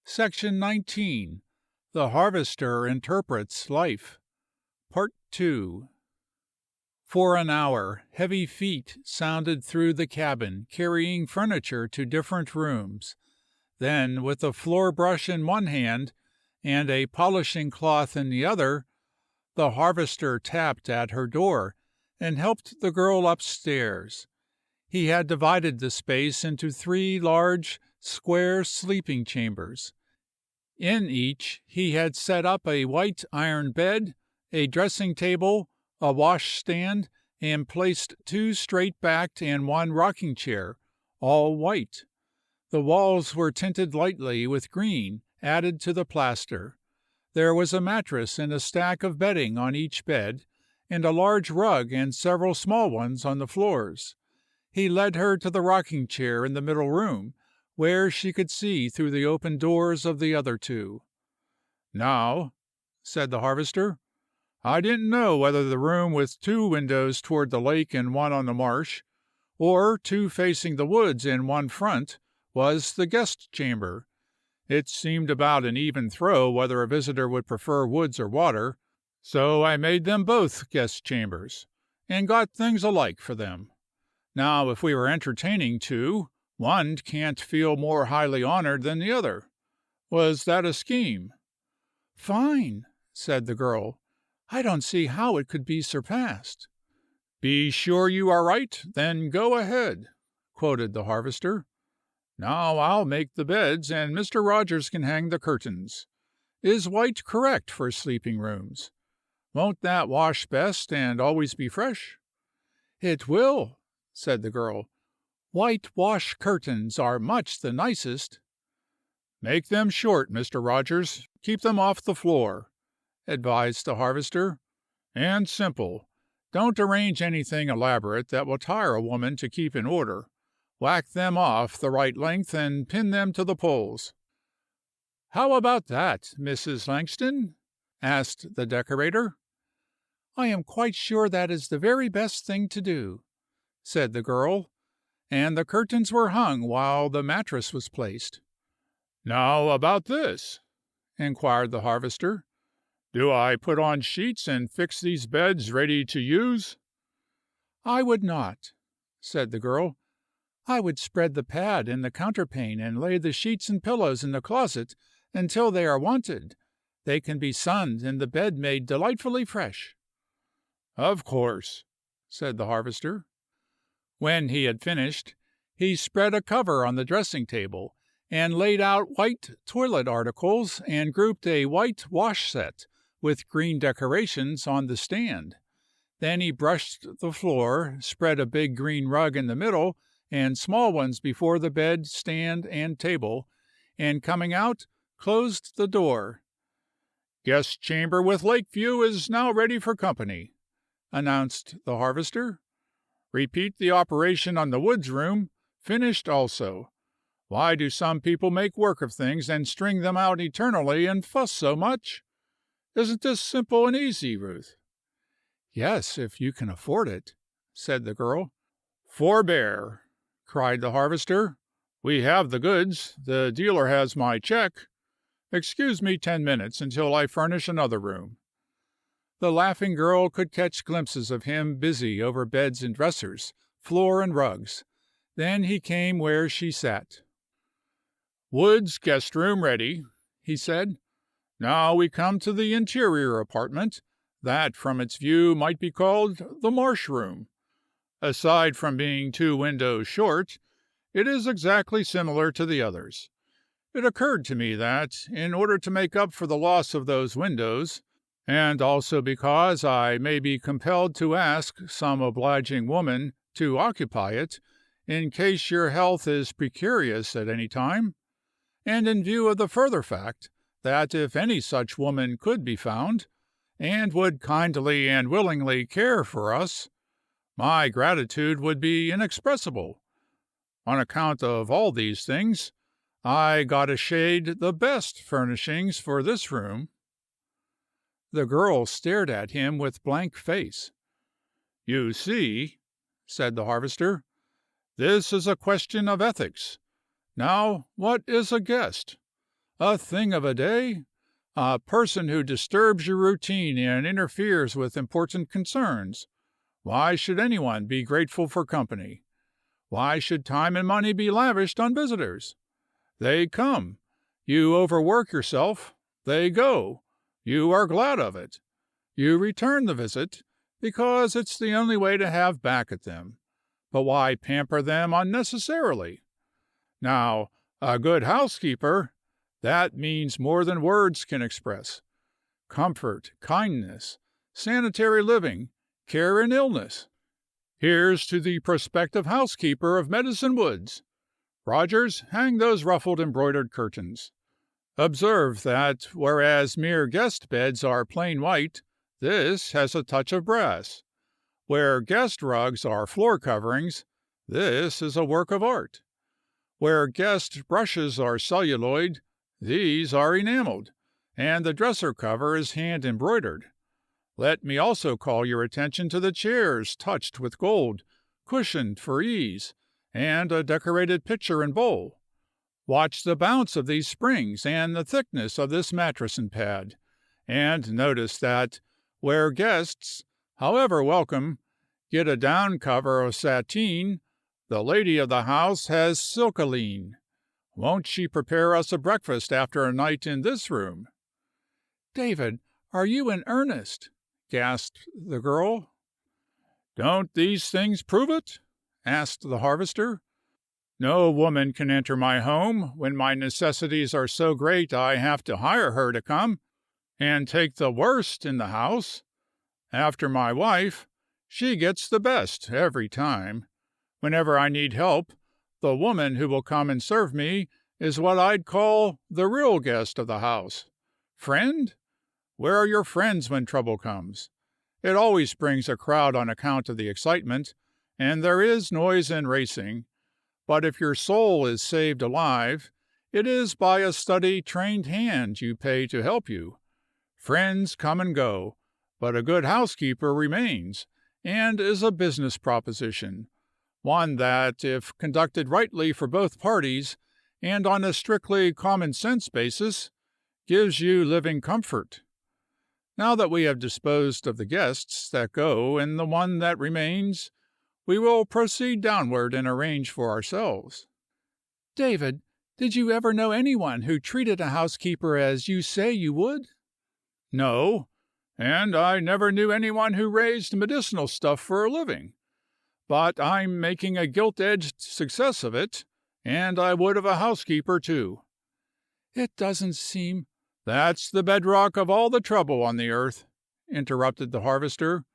Section 19. The Harvester Interprets Life. Part 2. For an hour, heavy feet sounded through the cabin, carrying furniture to different rooms. Then, with a floor brush in one hand and a polishing cloth in the other, the harvester tapped at her door and helped the girl upstairs. He had divided the space into 3 large, square sleeping chambers. In each he had set up a white iron bed, a dressing table, a wash-stand, and placed 2 straight-backed and 1 rocking chair, all white. The walls were tinted lightly with green, added to the plaster. There was a mattress and a stack of bedding on each bed, and a large rug and several small ones on the floors. He led her to the rocking chair in the middle room, where she could see through the open doors of the other 2. "Now," said the harvester, "I didn't know whether the room with 2 windows toward the lake and 1 on the marsh, or 2 facing the woods and 1 front, was the guest chamber. It seemed about an even throw whether a visitor would prefer woods or water, so I made them both guest chambers, and got things alike for them. Now, if we were entertaining 2, one can't feel more highly honored than the other. Was that a scheme?" "Fine," said the girl. "I don't see how it could be surpassed." "Be sure you are right, then go ahead," quoted the harvester. "Now I'll make the beds, and Mr. Rogers can hang the curtains. Is white correct for sleeping rooms? Won't that wash best and always be fresh?" "It will," said the girl. "White wash curtains are much the nicest." "Make them short, Mr. Rogers. Keep them off the floor," advised the harvester. "And simple. Don't arrange anything elaborate that will tire a woman to keep in order. Whack them off the right length and pin them to the poles." "How about that, Mrs. Langston?" asked the decorator. "I am quite sure that is the very best thing to do," said the girl, and the curtains were hung while the mattress was placed. "Now about this," inquired the harvester. "Do I put on sheets and fix these beds ready to use?" "I would not," said the girl. "I would spread the pad in the counterpane and lay the sheets and pillows in the closet until they are wanted. They can be sunned and the bed made delightfully fresh." "Of course," said the harvester. When he had finished, he spread a cover on the dressing table and laid out white toilet articles and grouped a white wash set with green decorations on the stand. Then he brushed the floor, spread a big green rug in the middle and small ones before the bed, stand, and table, and coming out, closed the door. "Guest chamber with lake view is now ready for company," announced the harvester. "Repeat the operation on the woods room, finished also. Why do some people make work of things and string them out eternally and fuss so much? Isn't this simple and easy, Ruth?" "Yes, if you can afford it," said the girl. "Forbear!" cried the harvester. "We have the goods. The dealer has my check. Excuse me 10 minutes until I furnish another room." The laughing girl could catch glimpses of him busy over beds and dressers, floor and rugs. Then he came where she sat. "Wood's guest room ready," he said. Now we come to the interior apartment, that from its view might be called the marsh room. Aside from being 2 windows short, it is exactly similar to the others. It occurred to me that, in order to make up for the loss of those windows, and also because I may be compelled to ask some obliging woman to occupy it, in case your health is precarious at any time, and in view of the further fact that if any such woman could be found, and would kindly and willingly care for us, my gratitude would be inexpressible. On account of all these things, I got a shade the best furnishings for this room." The girl stared at him with blank face. "You see," said the harvester, "this is a question of ethics. Now, what is a guest? A thing of a day? A person who disturbs your routine and interferes with important concerns. Why should anyone be grateful for company? Why should time and money be lavished on visitors? They come. You overwork yourself. They go. You are glad of it. You return the visit, because it's the only way to have back at them. But why pamper them unnecessarily? Now, a good housekeeper, that means more than words can express. Comfort, kindness, sanitary living, care in illness. Here's to the prospective housekeeper of Medicine Woods. Rogers, hang those ruffled embroidered curtains. Observe that, whereas mere guest beds are plain white, this has a touch of brass. Where guest rugs are floor coverings, this is a work of art. Where guest brushes are celluloid, these are enameled, and the dresser cover is hand embroidered. Let me also call your attention to the chairs touched with gold, cushioned for ease, and a decorated pitcher and bowl. Watch the bounce of these springs and the thickness of this mattress and pad, and notice that, where guests, however welcome, get a down cover of sateen, the lady of the house has silkaline. Won't she prepare us a breakfast after a night in this room?" "David, are you in earnest?" gasped the girl. "Don't these things prove it?" asked the harvester. "No woman can enter my home when my necessities are so great I have to hire her to come and take the worst in the house. After my wife, she gets the best every time. Whenever I need help, the woman who will come and serve me is what I'd call the real guest of the house. Friend? Where are your friends when trouble comes? It always brings a crowd on account of the excitement, and there is noise and racing. But if your soul is saved alive, it is by a steady, trained hand you pay to help you. Friends come and go, but a good housekeeper remains, and is a business proposition, one that, if conducted rightly for both parties, and on a strictly common-sense basis, gives you living comfort. Now that we have disposed of the guests that go and the one that remains, we will proceed downward and arrange for ourselves." "David, did you ever know anyone who treated a housekeeper as you say you would?" "No, and I never knew anyone who raised medicinal stuff for a living. But I'm making a gilt-edged success of it, and I would of a housekeeper, too." "It doesn't seem—" "That's the bedrock of all the trouble on the earth," interrupted the harvester.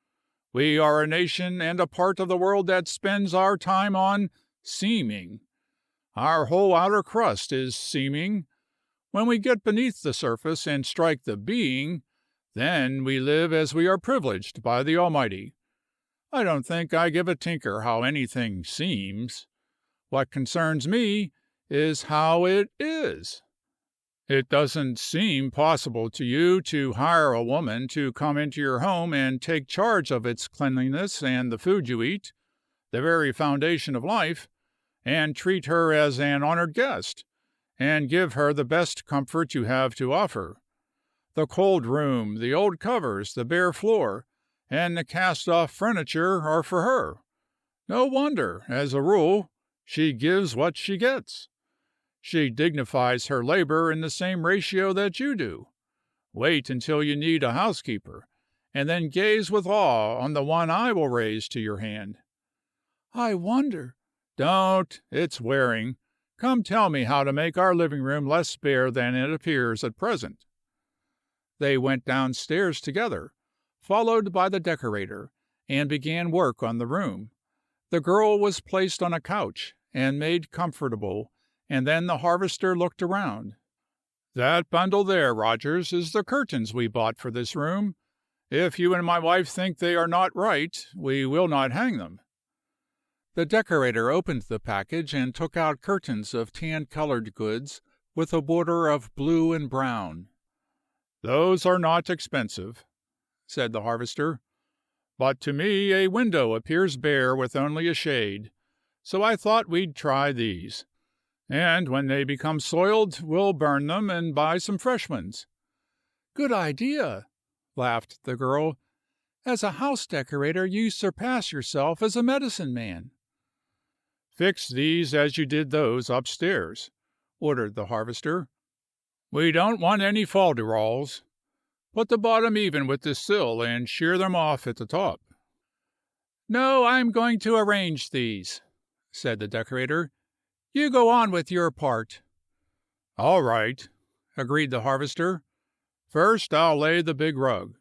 "We are a nation and a part of the world that spends our time on seeming. Our whole outer crust is seeming. When we get beneath the surface and strike the being, then we live as we are privileged by the Almighty. I don't think I give a tinker how anything seems. What concerns me is how it is. It doesn't seem possible to you to hire a woman to come into your home and take charge of its cleanliness and the food you eat, the very foundation of life, and treat her as an honored guest, and give her the best comfort you have to offer. The cold room, the old covers, the bare floor, and the cast-off furniture are for her. No wonder, as a rule, she gives what she gets. She dignifies her labor in the same ratio that you do. Wait until you need a housekeeper, and then gaze with awe on the one I will raise to your hand." "I wonder—" "Don't. It's wearing. Come tell me how to make our living room less bare than it appears at present." They went downstairs together, followed by the decorator, and began work on the room. The girl was placed on a couch and made comfortable, and then the harvester looked around. "That bundle there, Rogers, is the curtains we bought for this room. If you and my wife think they are not right, we will not hang them." The decorator opened the package and took out curtains of tan-colored goods with a border of blue and brown. "Those are not expensive," said the harvester, "but to me a window appears bare with only a shade, so I thought we'd try these. And when they become soiled, we'll burn them and buy some fresh ones." "Good idea," laughed the girl. "As a house decorator you surpass yourself as a medicine man." "Fix these as you did those upstairs," ordered the harvester. "We don't want any fol-de-rols. Put the bottom even with the sill and shear them off at the top." "No, I'm going to arrange these," said the decorator. "You go on with your part." "All right," agreed the harvester. "First I'll lay the big rug."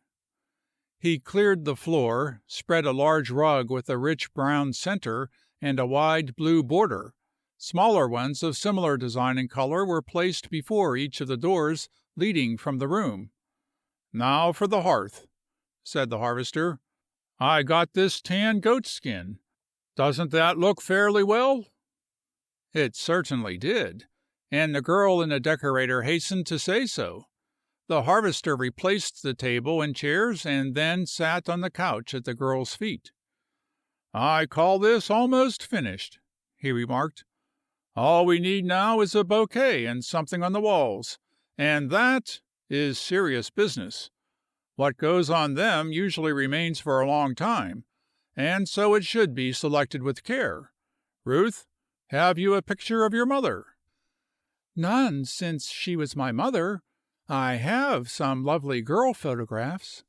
He cleared the floor, spread a large rug with a rich brown center and a wide blue border. Smaller ones of similar design and color were placed before each of the doors leading from the room. "Now for the hearth," said the harvester. "I got this tan goat skin. Doesn't that look fairly well?" It certainly did, and the girl and the decorator hastened to say so. The harvester replaced the table and chairs and then sat on the couch at the girl's feet. "I call this almost finished," he remarked. "All we need now is a bouquet and something on the walls, and that is serious business. What goes on them usually remains for a long time, and so it should be selected with care. Ruth, have you a picture of your mother?" "None, since she was my mother. I have some lovely girl photographs."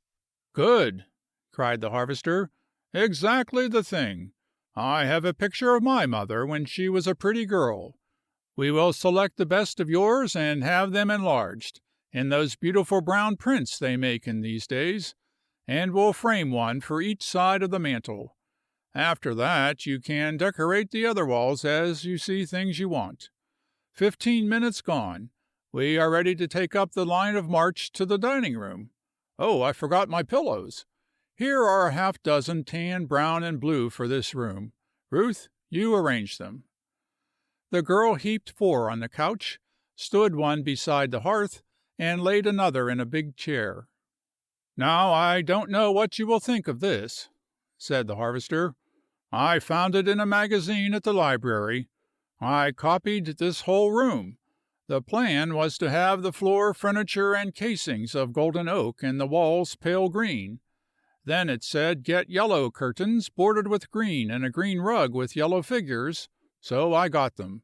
"Good!" cried the harvester. "Exactly the thing. I have a picture of my mother when she was a pretty girl. We will select the best of yours and have them enlarged, in those beautiful brown prints they make in these days, and we'll frame one for each side of the mantel. After that you can decorate the other walls as you see things you want. 15 minutes gone. We are ready to take up the line of march to the dining room. Oh, I forgot my pillows. Here are a half-dozen tan, brown, and blue for this room. Ruth, you arrange them." The girl heaped 4 on the couch, stood one beside the hearth, and laid another in a big chair. "Now I don't know what you will think of this," said the harvester. "I found it in a magazine at the library. I copied this whole room. The plan was to have the floor, furniture, and casings of golden oak and the walls pale green. Then it said get yellow curtains bordered with green and a green rug with yellow figures, so I got them.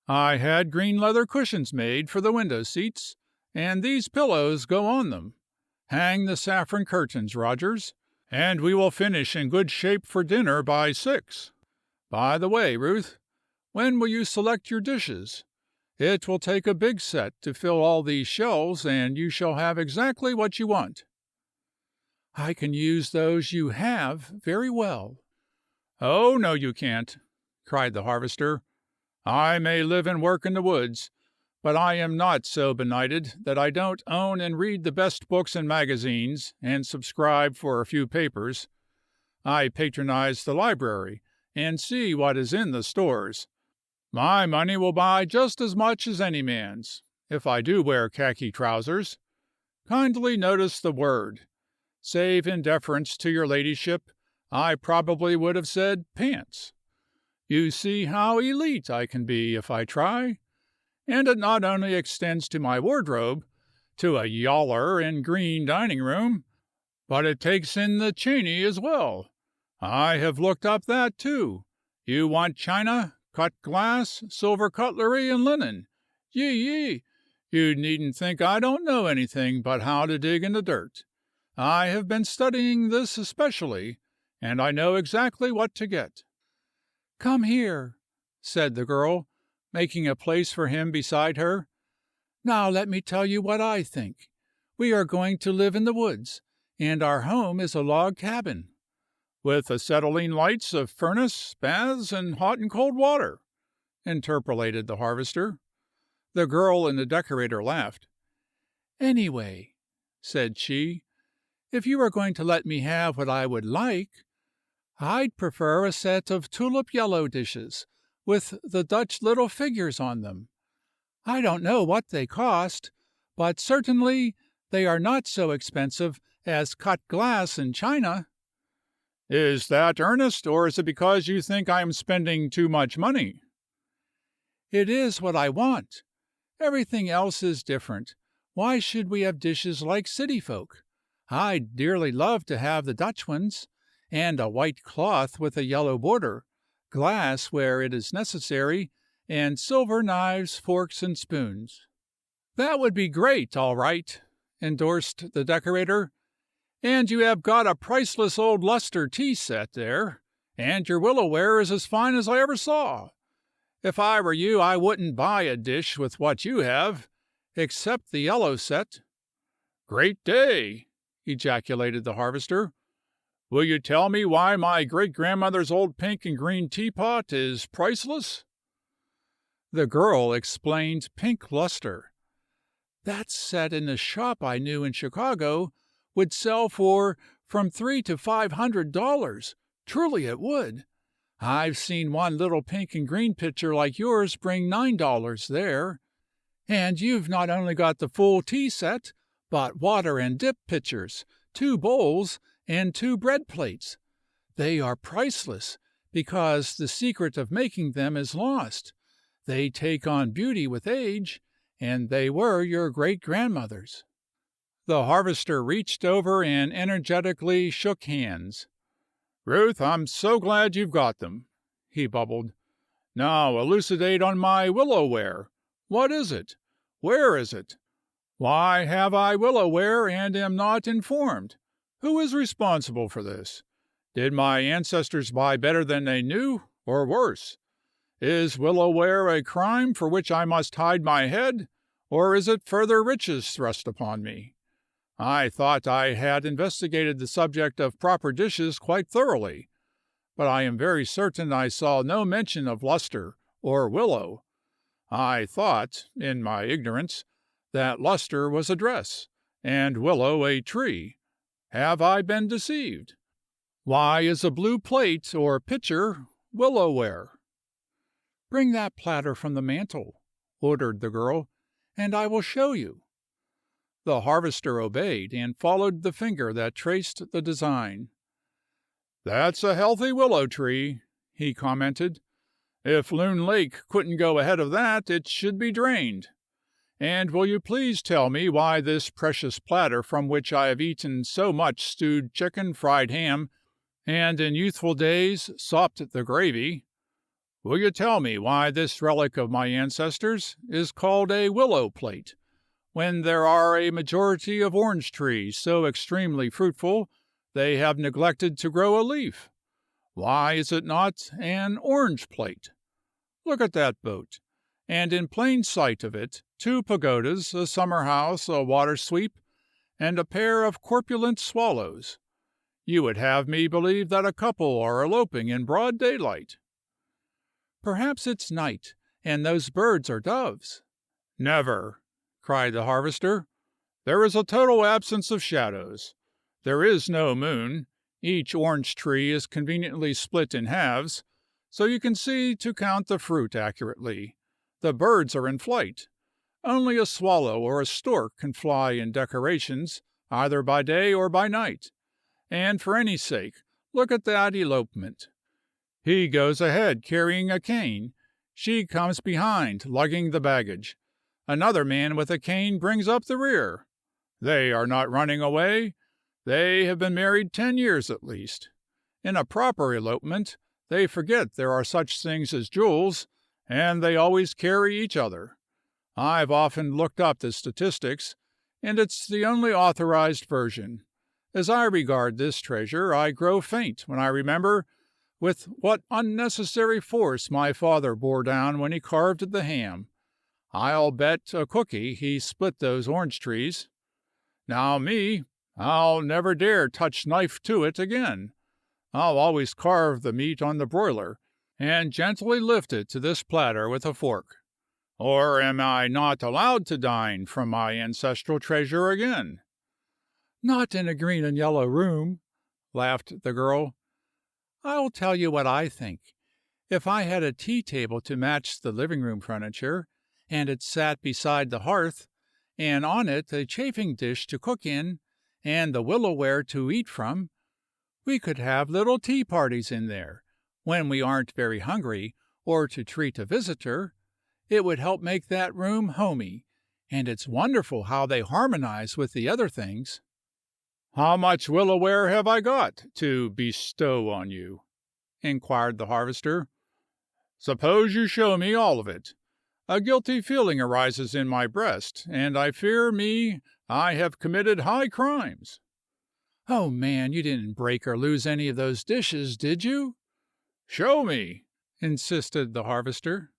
I had green leather cushions made for the window seats, and these pillows go on them. Hang the saffron curtains, Rogers, and we will finish in good shape for dinner by 6. By the way, Ruth, when will you select your dishes? It will take a big set to fill all these shelves, and you shall have exactly what you want." "I can use those you have very well." "Oh, no, you can't," cried the harvester. "I may live and work in the woods, but I am not so benighted that I don't own and read the best books and magazines and subscribe for a few papers. I patronize the library and see what is in the stores. My money will buy just as much as any man's, if I do wear khaki trousers. Kindly notice the word. Save in deference to your ladyship, I probably would have said pants. You see how elite I can be if I try. And it not only extends to my wardrobe, to a yaller and green dining room, but it takes in the Cheney as well. I have looked up that, too. You want china, cut glass, silver cutlery, and linen. Yee! You needn't think I don't know anything but how to dig in the dirt. I have been studying this especially, and I know exactly what to get." "Come here," said the girl, making a place for him beside her. "Now let me tell you what I think. We are going to live in the woods, and our home is a log cabin." "With acetylene lights, a furnace, baths, and hot and cold water," interpolated the harvester. The girl and the decorator laughed. "Anyway," said she, "if you are going to let me have what I would like, I'd prefer a set of tulip yellow dishes with the Dutch little figures on them. I don't know what they cost, but certainly they are not so expensive as cut glass and china." "Is that earnest, or is it because you think I am spending too much money?" "It is what I want. Everything else is different. Why should we have dishes like city folk? I'd dearly love to have the Dutch ones, and a white cloth with a yellow border, glass where it is necessary, and silver knives, forks, and spoons." "That would be great, all right," endorsed the decorator. "And you have got a priceless old lustre tea set there, and your willowware is as fine as I ever saw. If I were you, I wouldn't buy a dish with what you have, except the yellow set." "Great day!" ejaculated the harvester. "Will you tell me why my great-grandmother's old pink and green teapot is priceless?" The girl explained pink luster. "That set in a shop I knew in Chicago would sell for from $300 to $500. Truly it would. I've seen one little pink and green pitcher like yours bring $9 there. And you've not only got the full tea set, but water and dip pitchers, 2 bowls, and 2 bread plates. They are priceless, because the secret of making them is lost. They take on beauty with age, and they were your great-grandmother's." The harvester reached over and energetically shook hands. "Ruth, I'm so glad you've got them," he bubbled. "Now elucidate on my willowware. What is it? Where is it? Why have I willowware and am not informed? Who is responsible for this? Did my ancestors buy better than they knew, or worse? Is willowware a crime for which I must hide my head, or is it further riches thrust upon me? I thought I had investigated the subject of proper dishes quite thoroughly, but I am very certain I saw no mention of lustre or willow. I thought, in my ignorance, that lustre was a dress, and willow a tree. Have I been deceived? Why is a blue plate or pitcher willowware?" "Bring that platter from the mantel," ordered the girl, "and I will show you." The harvester obeyed, and followed the finger that traced the design. "That's a healthy willow tree," he commented. "If Loon Lake couldn't go ahead of that, it should be drained. And will you please tell me why this precious platter from which I have eaten so much stewed chicken, fried ham, and in youthful days sopped the gravy, will you tell me why this relic of my ancestors is called a willow plate, when there are a majority of orange trees so extremely fruitful they have neglected to grow a leaf? Why is it not an orange plate? Look at that boat, and in plain sight of it 2 pagodas, a summer house, a water sweep, and a pair of corpulent swallows. You would have me believe that a couple are eloping in broad daylight." "Perhaps it's night, and those birds are doves." "Never!" cried the harvester. "There is a total absence of shadows. There is no moon. Each orange tree is conveniently split in halves, so you can see to count the fruit accurately. The birds are in flight. Only a swallow or a stork can fly in decorations, either by day or by night. And for any sake, look at that elopement. He goes ahead carrying a cane. She comes behind, lugging the baggage. Another man with a cane brings up the rear. They are not running away. They have been married 10 years at least. In a proper elopement, they forget there are such things as jewels, and they always carry each other. I've often looked up the statistics, and it's the only authorized version. As I regard this treasure, I grow faint when I remember with what unnecessary force my father bore down when he carved the ham. I'll bet a cookie he split those orange trees. Now me, I'll never dare touch knife to it again. I'll always carve the meat on the broiler, and gently lift it to this platter with a fork. Or am I not allowed to dine from my ancestral treasure again?" "Not in a green and yellow room," laughed the girl. "I'll tell you what I think. If I had a tea table to match the living room furniture, and it sat beside the hearth, and on it a chafing dish to cook in, and the willowware to eat from, we could have little tea parties in there, when we aren't very hungry, or to treat a visitor. It would help make that room homey, and it's wonderful how they harmonize with the other things." "How much willowware have I got to bestow on you?" inquired the harvester. "Suppose you show me all of it. A guilty feeling arises in my breast, and I fear me I have committed high crimes." "Oh, man, you didn't break or lose any of those dishes, did you?" "Show me," insisted the harvester.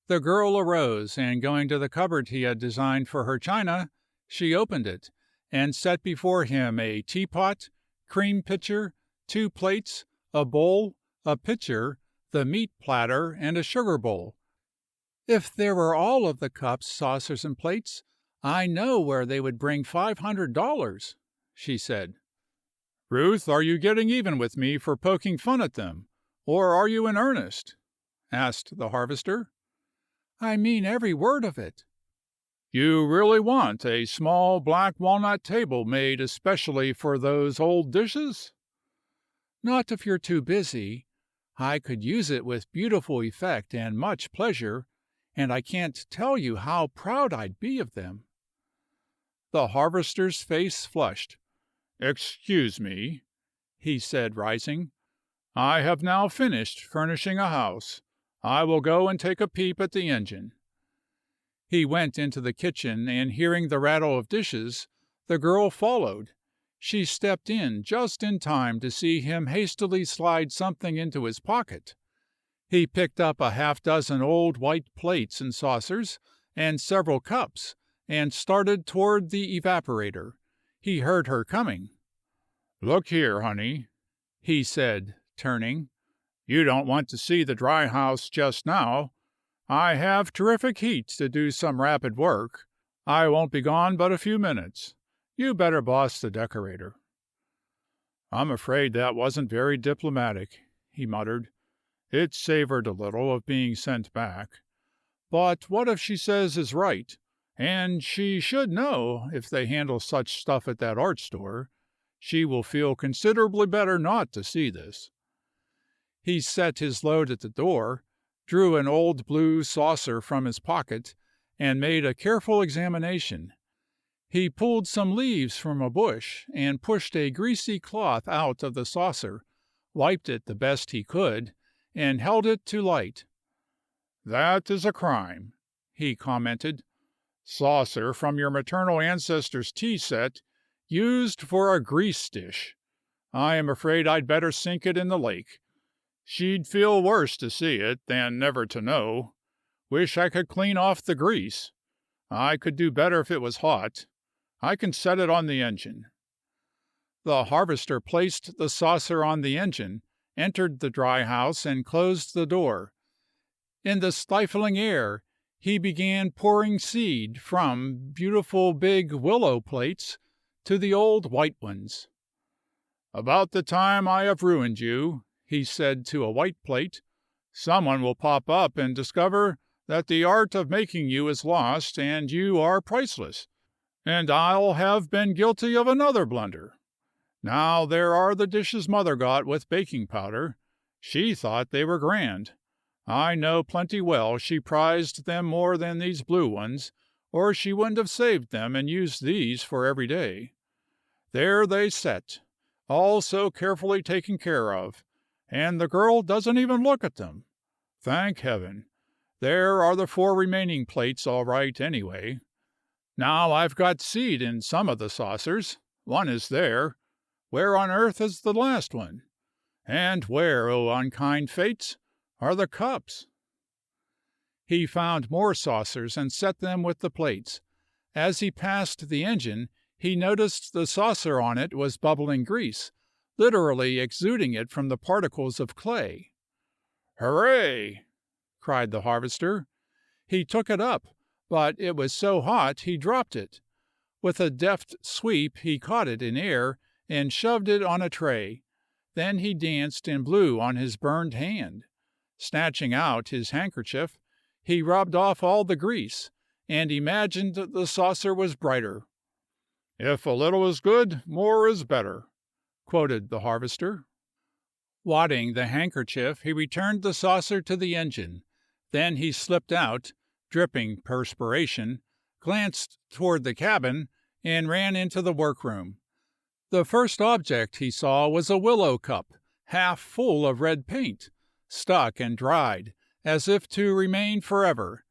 The girl arose, and going to the cupboard he had designed for her china, she opened it, and set before him a teapot, cream pitcher, 2 plates, a bowl, a pitcher, the meat platter, and a sugar bowl. "If there were all of the cups, saucers, and plates, I know where they would bring $500, she said. "Ruth, are you getting even with me for poking fun at them, or are you in earnest?" asked the harvester. "I mean every word of it." "You really want a small black walnut table made especially for those old dishes?" "Not if you're too busy. I could use it with beautiful effect and much pleasure, and I can't tell you how proud I'd be of them." The harvester's face flushed. "Excuse me," he said, rising. "I have now finished furnishing a house. I will go and take a peep at the engine." He went into the kitchen, and hearing the rattle of dishes, the girl followed. She stepped in just in time to see him hastily slide something into his pocket. He picked up a half-dozen old white plates and saucers, and several cups, and started toward the evaporator. He heard her coming. "Look here, honey," he said, turning. "You don't want to see the dry house just now. I have terrific heat to do some rapid work. I won't be gone but a few minutes. You better boss the decorator." "I'm afraid that wasn't very diplomatic," he muttered. "It savored a little of being sent back. But what if she says is right? And she should know, if they handle such stuff at that art store. She will feel considerably better not to see this." He set his load at the door, drew an old blue saucer from his pocket, and made a careful examination. He pulled some leaves from a bush, and pushed a greasy cloth out of the saucer, wiped it the best he could, and held it to light. "That is a crime," he commented. "Saucer from your maternal ancestor's tea set, used for a grease dish. I am afraid I'd better sink it in the lake. She'd feel worse to see it than never to know. Wish I could clean off the grease. I could do better if it was hot. I can set it on the engine." The harvester placed the saucer on the engine, entered the dry house, and closed the door. In the stifling air, he began pouring seed from beautiful big willow plates to the old white ones. "About the time I have ruined you," he said to a white plate, "someone will pop up and discover that the art of making you is lost and you are priceless, and I'll have been guilty of another blunder. Now there are the dishes mother got with baking powder. She thought they were grand. I know plenty well she prized them more than these blue ones, or she wouldn't have saved them and used these for every day. There they set, all so carefully taken care of, and the girl doesn't even look at them. Thank heaven! There are the 4 remaining plates all right, anyway. Now I've got seed in some of the saucers. One is there. Where on earth is the last one? And where, O unkind fates, are the cups?" He found more saucers and set them with the plates. As he passed the engine, he noticed the saucer on it was bubbling grease, literally exuding it from the particles of clay. "Hooray!" cried the harvester. He took it up, but it was so hot he dropped it. With a deft sweep he caught it in air and shoved it on a tray. Then he danced and blew on his burned hand. Snatching out his handkerchief, he rubbed off all the grease, and imagined the saucer was brighter. "If a little is good, more is better," quoted the harvester. Wadding the handkerchief, he returned the saucer to the engine. Then he slipped out, dripping perspiration, glanced toward the cabin, and ran into the workroom. The first object he saw was a willow cup, half full of red paint, stuck and dried, as if to remain forever.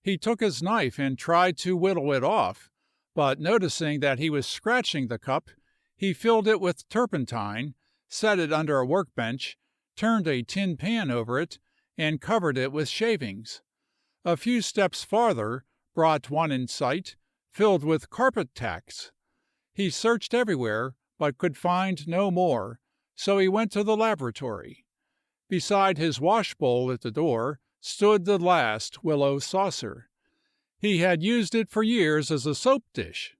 He took his knife and tried to whittle it off, but noticing that he was scratching the cup, he filled it with turpentine, set it under a workbench, turned a tin pan over it, and covered it with shavings. A few steps farther brought one in sight, filled with carpet tacks. He searched everywhere, but could find no more, so he went to the laboratory. Beside his washbowl at the door stood the last willow saucer. He had used it for years as a soap dish.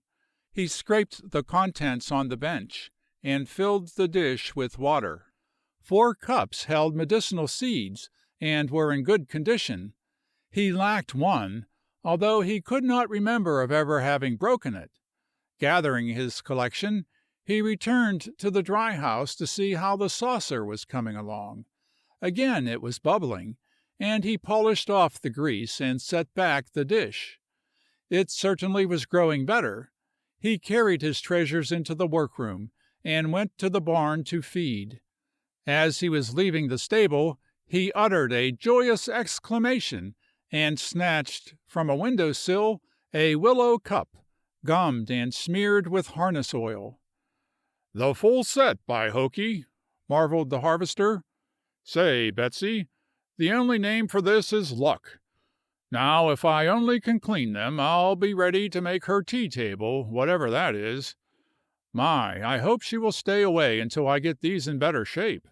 He scraped the contents on the bench and filled the dish with water. 4 cups held medicinal seeds and were in good condition. He lacked one, although he could not remember of ever having broken it. Gathering his collection, he returned to the dry house to see how the saucer was coming along. Again it was bubbling, and he polished off the grease and set back the dish. It certainly was growing better. He carried his treasures into the workroom and went to the barn to feed. As he was leaving the stable, he uttered a joyous exclamation and snatched from a window sill a willow cup, gummed and smeared with harness oil. "The full set, by hokey!" marveled the harvester. "Say, Betsy, the only name for this is luck. Now, if I only can clean them, I'll be ready to make her tea table, whatever that is. My, I hope she will stay away until I get these in better shape."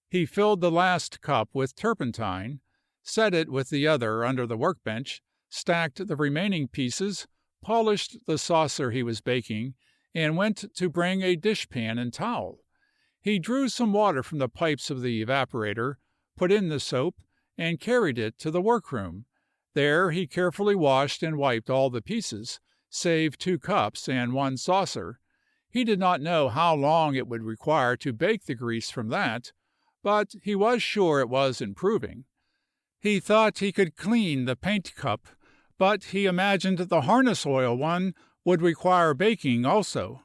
He filled the last cup with turpentine, set it with the other under the workbench, stacked the remaining pieces, polished the saucer he was baking, and went to bring a dishpan and towel. He drew some water from the pipes of the evaporator, put in the soap, and carried it to the workroom. There he carefully washed and wiped all the pieces, save 2 cups and 1 saucer. He did not know how long it would require to bake the grease from that, but he was sure it was improving. He thought he could clean the paint cup, but he imagined the harness oil one would require baking also.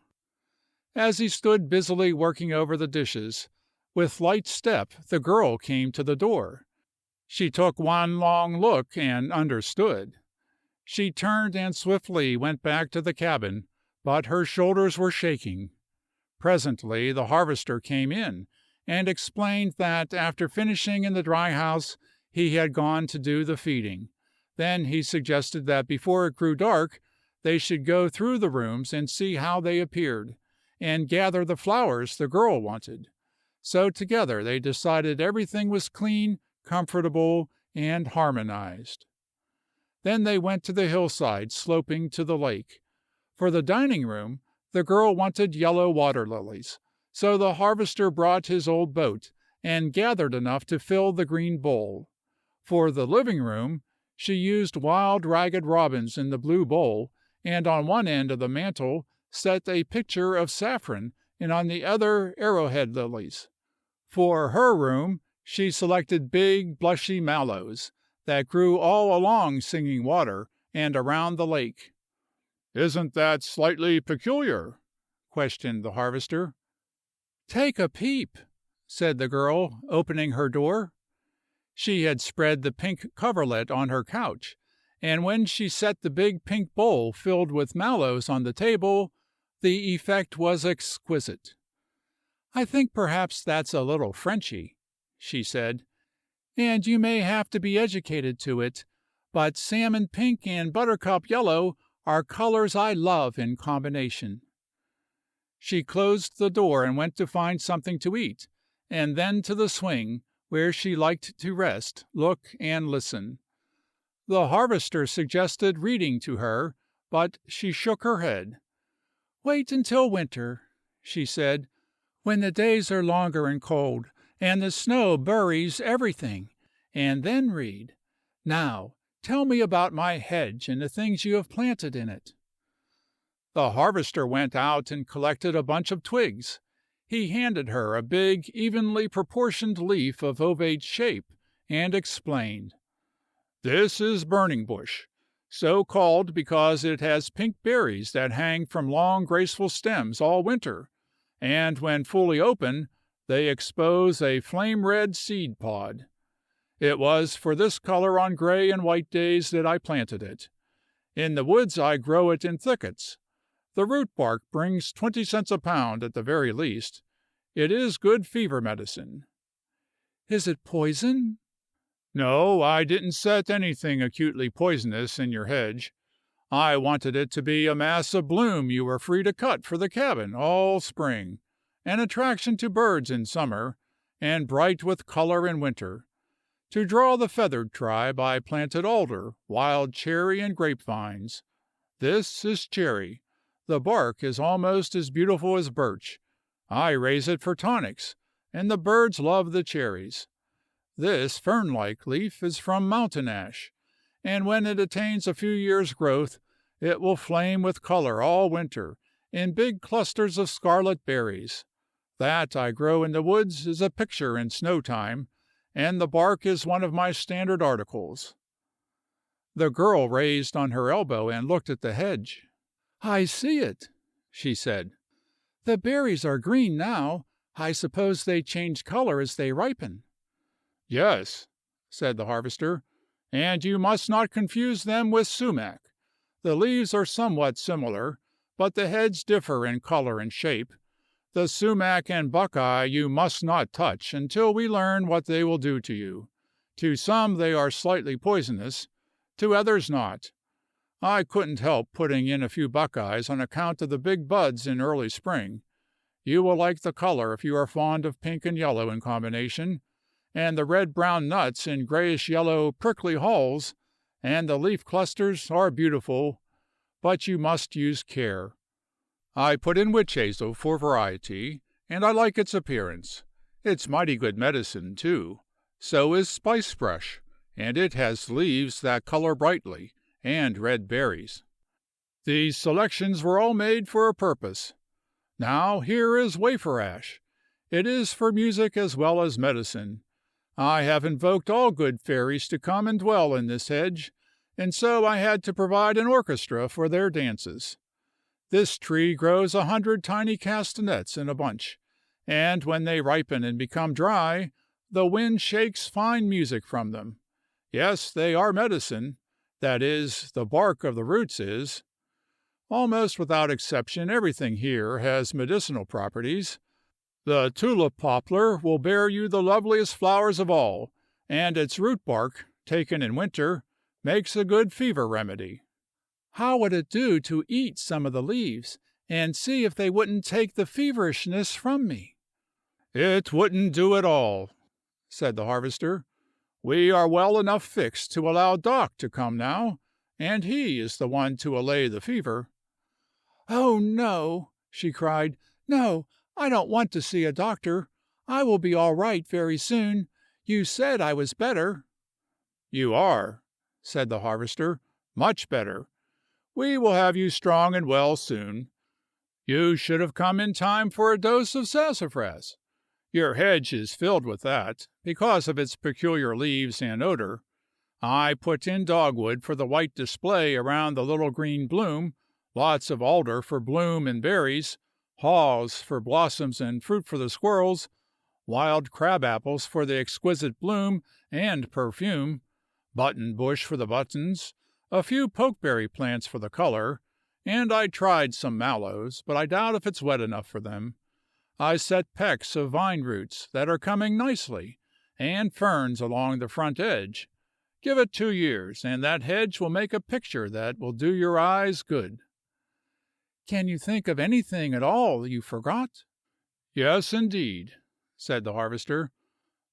As he stood busily working over the dishes, with light step the girl came to the door. She took one long look and understood. She turned and swiftly went back to the cabin, but her shoulders were shaking. Presently the harvester came in and explained that after finishing in the dry house he had gone to do the feeding. Then he suggested that before it grew dark they should go through the rooms and see how they appeared, and gather the flowers the girl wanted. So together they decided everything was clean, comfortable, and harmonized. Then they went to the hillside sloping to the lake. For the dining room, the girl wanted yellow water lilies, so the harvester brought his old boat and gathered enough to fill the green bowl. For the living room, she used wild ragged robins in the blue bowl, and on one end of the mantel set a picture of saffron, and on the other arrowhead lilies. For her room, she selected big, blushy mallows that grew all along Singing Water and around the lake. "Isn't that slightly peculiar?" questioned the harvester. "Take a peep," said the girl, opening her door. She had spread the pink coverlet on her couch, and when she set the big pink bowl filled with mallows on the table, the effect was exquisite. "I think perhaps that's a little Frenchy," she said, "and you may have to be educated to it, but salmon pink and buttercup yellow are colors I love in combination." She closed the door and went to find something to eat, and then to the swing, where she liked to rest, look, and listen. The harvester suggested reading to her, but she shook her head. "Wait until winter," she said, "when the days are longer and cold, and the snow buries everything, and then read. Now, tell me about my hedge and the things you have planted in it." The harvester went out and collected a bunch of twigs. He handed her a big, evenly proportioned leaf of ovate shape, and explained. "This is burning bush, so called because it has pink berries that hang from long graceful stems all winter, and when fully open they expose a flame-red seed pod. It was for this color on gray and white days that I planted it. In the woods I grow it in thickets. The root bark brings 20 cents a pound at the very least. It is good fever medicine." "Is it poison?" "No, I didn't set anything acutely poisonous in your hedge. I wanted it to be a mass of bloom you were free to cut for the cabin all spring, an attraction to birds in summer, and bright with color in winter. To draw the feathered tribe I planted alder, wild cherry, and grapevines. This is cherry. The bark is almost as beautiful as birch. I raise it for tonics, and the birds love the cherries. This fern-like leaf is from mountain ash, and when it attains a few years' growth, it will flame with color all winter, in big clusters of scarlet berries. That I grow in the woods is a picture in snow time, and the bark is one of my standard articles." The girl raised on her elbow and looked at the hedge. "I see it," she said. "The berries are green now. I suppose they change color as they ripen." "Yes," said the harvester, "and you must not confuse them with sumac. The leaves are somewhat similar, but the heads differ in color and shape. The sumac and buckeye you must not touch until we learn what they will do to you. To some they are slightly poisonous, to others not. I couldn't help putting in a few buckeyes on account of the big buds in early spring. You will like the color if you are fond of pink and yellow in combination, and the red-brown nuts in grayish-yellow prickly hulls, and the leaf clusters are beautiful, but you must use care. I put in witch hazel for variety, and I like its appearance. It's mighty good medicine, too. So is spicebrush, and it has leaves that color brightly, and red berries. These selections were all made for a purpose. Now here is wafer ash. It is for music as well as medicine. I have invoked all good fairies to come and dwell in this hedge, and so I had to provide an orchestra for their dances. This tree grows 100 tiny castanets in a bunch, and when they ripen and become dry, the wind shakes fine music from them. Yes, they are medicine. That is, the bark of the roots is. Almost without exception, everything here has medicinal properties. The tulip poplar will bear you the loveliest flowers of all, and its root bark, taken in winter, makes a good fever remedy." "How would it do to eat some of the leaves, and see if they wouldn't take the feverishness from me?" "It wouldn't do at all," said the harvester. "We are well enough fixed to allow Doc to come now, and he is the one to allay the fever." "Oh, no!" she cried. "No, I don't want to see a doctor. I will be all right very soon. You said I was better." "You are," said the harvester, "much better. We will have you strong and well soon. You should have come in time for a dose of sassafras. Your hedge is filled with that, because of its peculiar leaves and odor. I put in dogwood for the white display around the little green bloom, lots of alder for bloom and berries, haws for blossoms and fruit for the squirrels, wild crab apples for the exquisite bloom and perfume, button bush for the buttons, a few pokeberry plants for the color, and I tried some mallows, but I doubt if it's wet enough for them. I set pecks of vine roots that are coming nicely, and ferns along the front edge. Give it 2 years, and that hedge will make a picture that will do your eyes good." "Can you think of anything at all you forgot?" "Yes, indeed," said the harvester.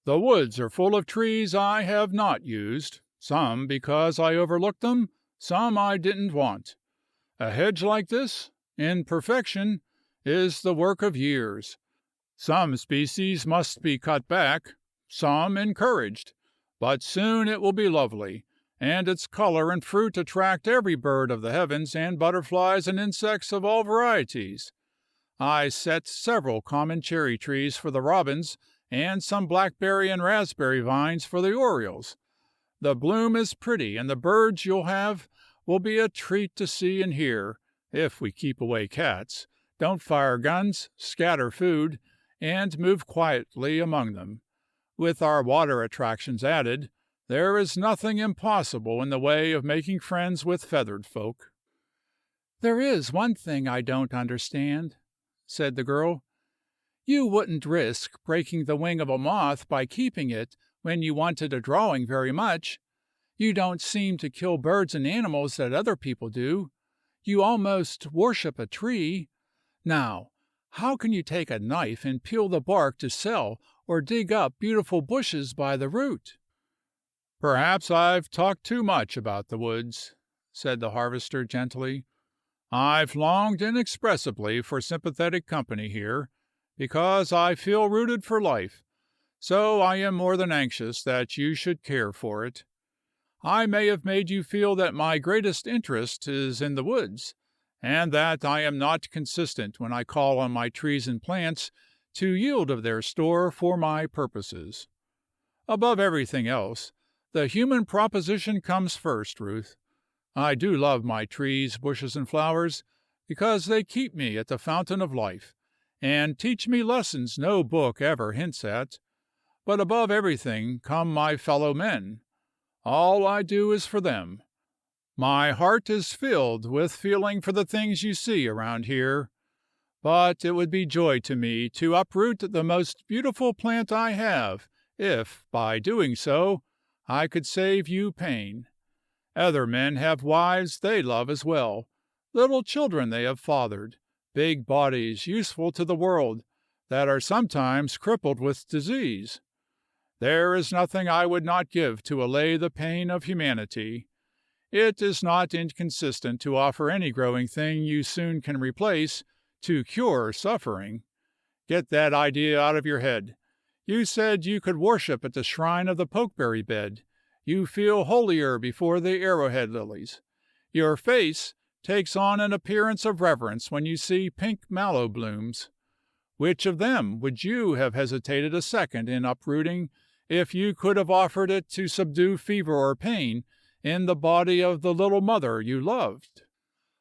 "The woods are full of trees I have not used, some because I overlooked them, some I didn't want. A hedge like this, in perfection, is the work of years. Some species must be cut back, some encouraged, but soon it will be lovely, and its color and fruit attract every bird of the heavens and butterflies and insects of all varieties. I set several common cherry trees for the robins, and some blackberry and raspberry vines for the orioles. The bloom is pretty, and the birds you'll have will be a treat to see and hear, if we keep away cats, don't fire guns, scatter food, and move quietly among them. With our water attractions added, there is nothing impossible in the way of making friends with feathered folk." "There is one thing I don't understand," said the girl. "You wouldn't risk breaking the wing of a moth by keeping it when you wanted a drawing very much. You don't seem to kill birds and animals that other people do. You almost worship a tree. Now, how can you take a knife and peel the bark to sell or dig up beautiful bushes by the root?" "Perhaps I've talked too much about the woods," said the harvester gently. "I've longed inexpressibly for sympathetic company here, because I feel rooted for life, so I am more than anxious that you should care for it. I may have made you feel that my greatest interest is in the woods, and that I am not consistent when I call on my trees and plants to yield of their store for my purposes. Above everything else, the human proposition comes first, Ruth. I do love my trees, bushes, and flowers, because they keep me at the fountain of life, and teach me lessons no book ever hints at. But above everything come my fellow men. All I do is for them. My heart is filled with feeling for the things you see around here, but it would be joy to me to uproot the most beautiful plant I have, if, by doing so, I could save you pain. Other men have wives they love as well, little children they have fathered, big bodies useful to the world, that are sometimes crippled with disease. There is nothing I would not give to allay the pain of humanity. It is not inconsistent to offer any growing thing you soon can replace to cure suffering. Get that idea out of your head. You said you could worship at the shrine of the pokeberry bed. You feel holier before the arrowhead lilies. Your face takes on an appearance of reverence when you see pink mallow blooms. Which of them would you have hesitated a second in uprooting if you could have offered it to subdue fever or pain in the body of the little mother you loved?"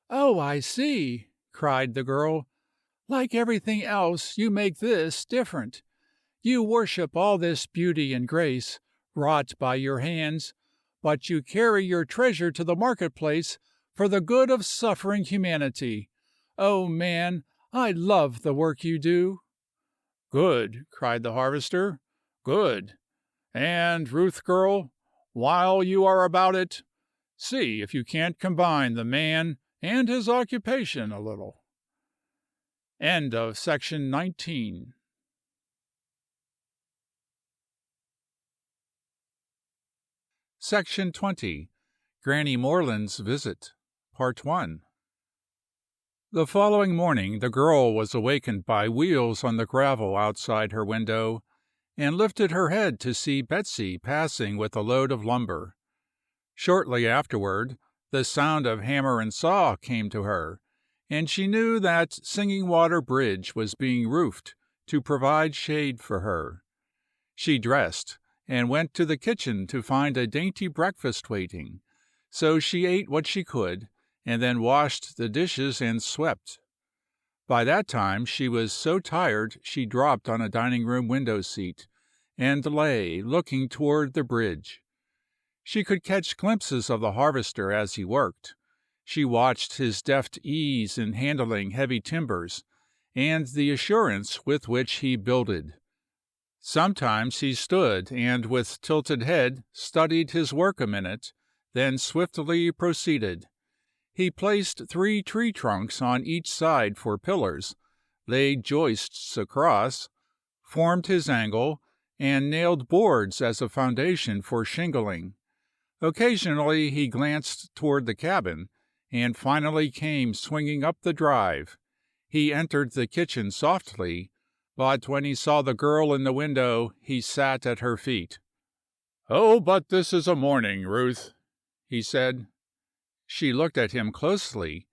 "Oh, I see," cried the girl. "Like everything else, you make this different. You worship all this beauty and grace, wrought by your hands, but you carry your treasure to the marketplace for the good of suffering humanity. Oh, man, I love the work you do." "Good," cried the harvester, "good. And, Ruth girl, while you are about it, see if you can't combine the man and his occupation a little." End of section 19. Section 20. Granny Morland's Visit. Part 1. The following morning the girl was awakened by wheels on the gravel outside her window, and lifted her head to see Betsy passing with a load of lumber. Shortly afterward, the sound of hammer and saw came to her, and she knew that Singing Water Bridge was being roofed to provide shade for her. She dressed, and went to the kitchen to find a dainty breakfast waiting, so she ate what she could, and then washed the dishes and swept. By that time she was so tired she dropped on a dining-room window-seat, and lay looking toward the bridge. She could catch glimpses of the harvester as he worked. She watched his deft ease in handling heavy timbers, and the assurance with which he builded. Sometimes he stood and with tilted head studied his work a minute, then swiftly proceeded. He placed 3 tree trunks on each side for pillars, laid joists across, formed his angle, and nailed boards as a foundation for shingling. Occasionally he glanced toward the cabin, and finally came swinging up the drive. He entered the kitchen softly, but when he saw the girl in the window he sat at her feet. "Oh, but this is a morning, Ruth," he said. She looked at him closely.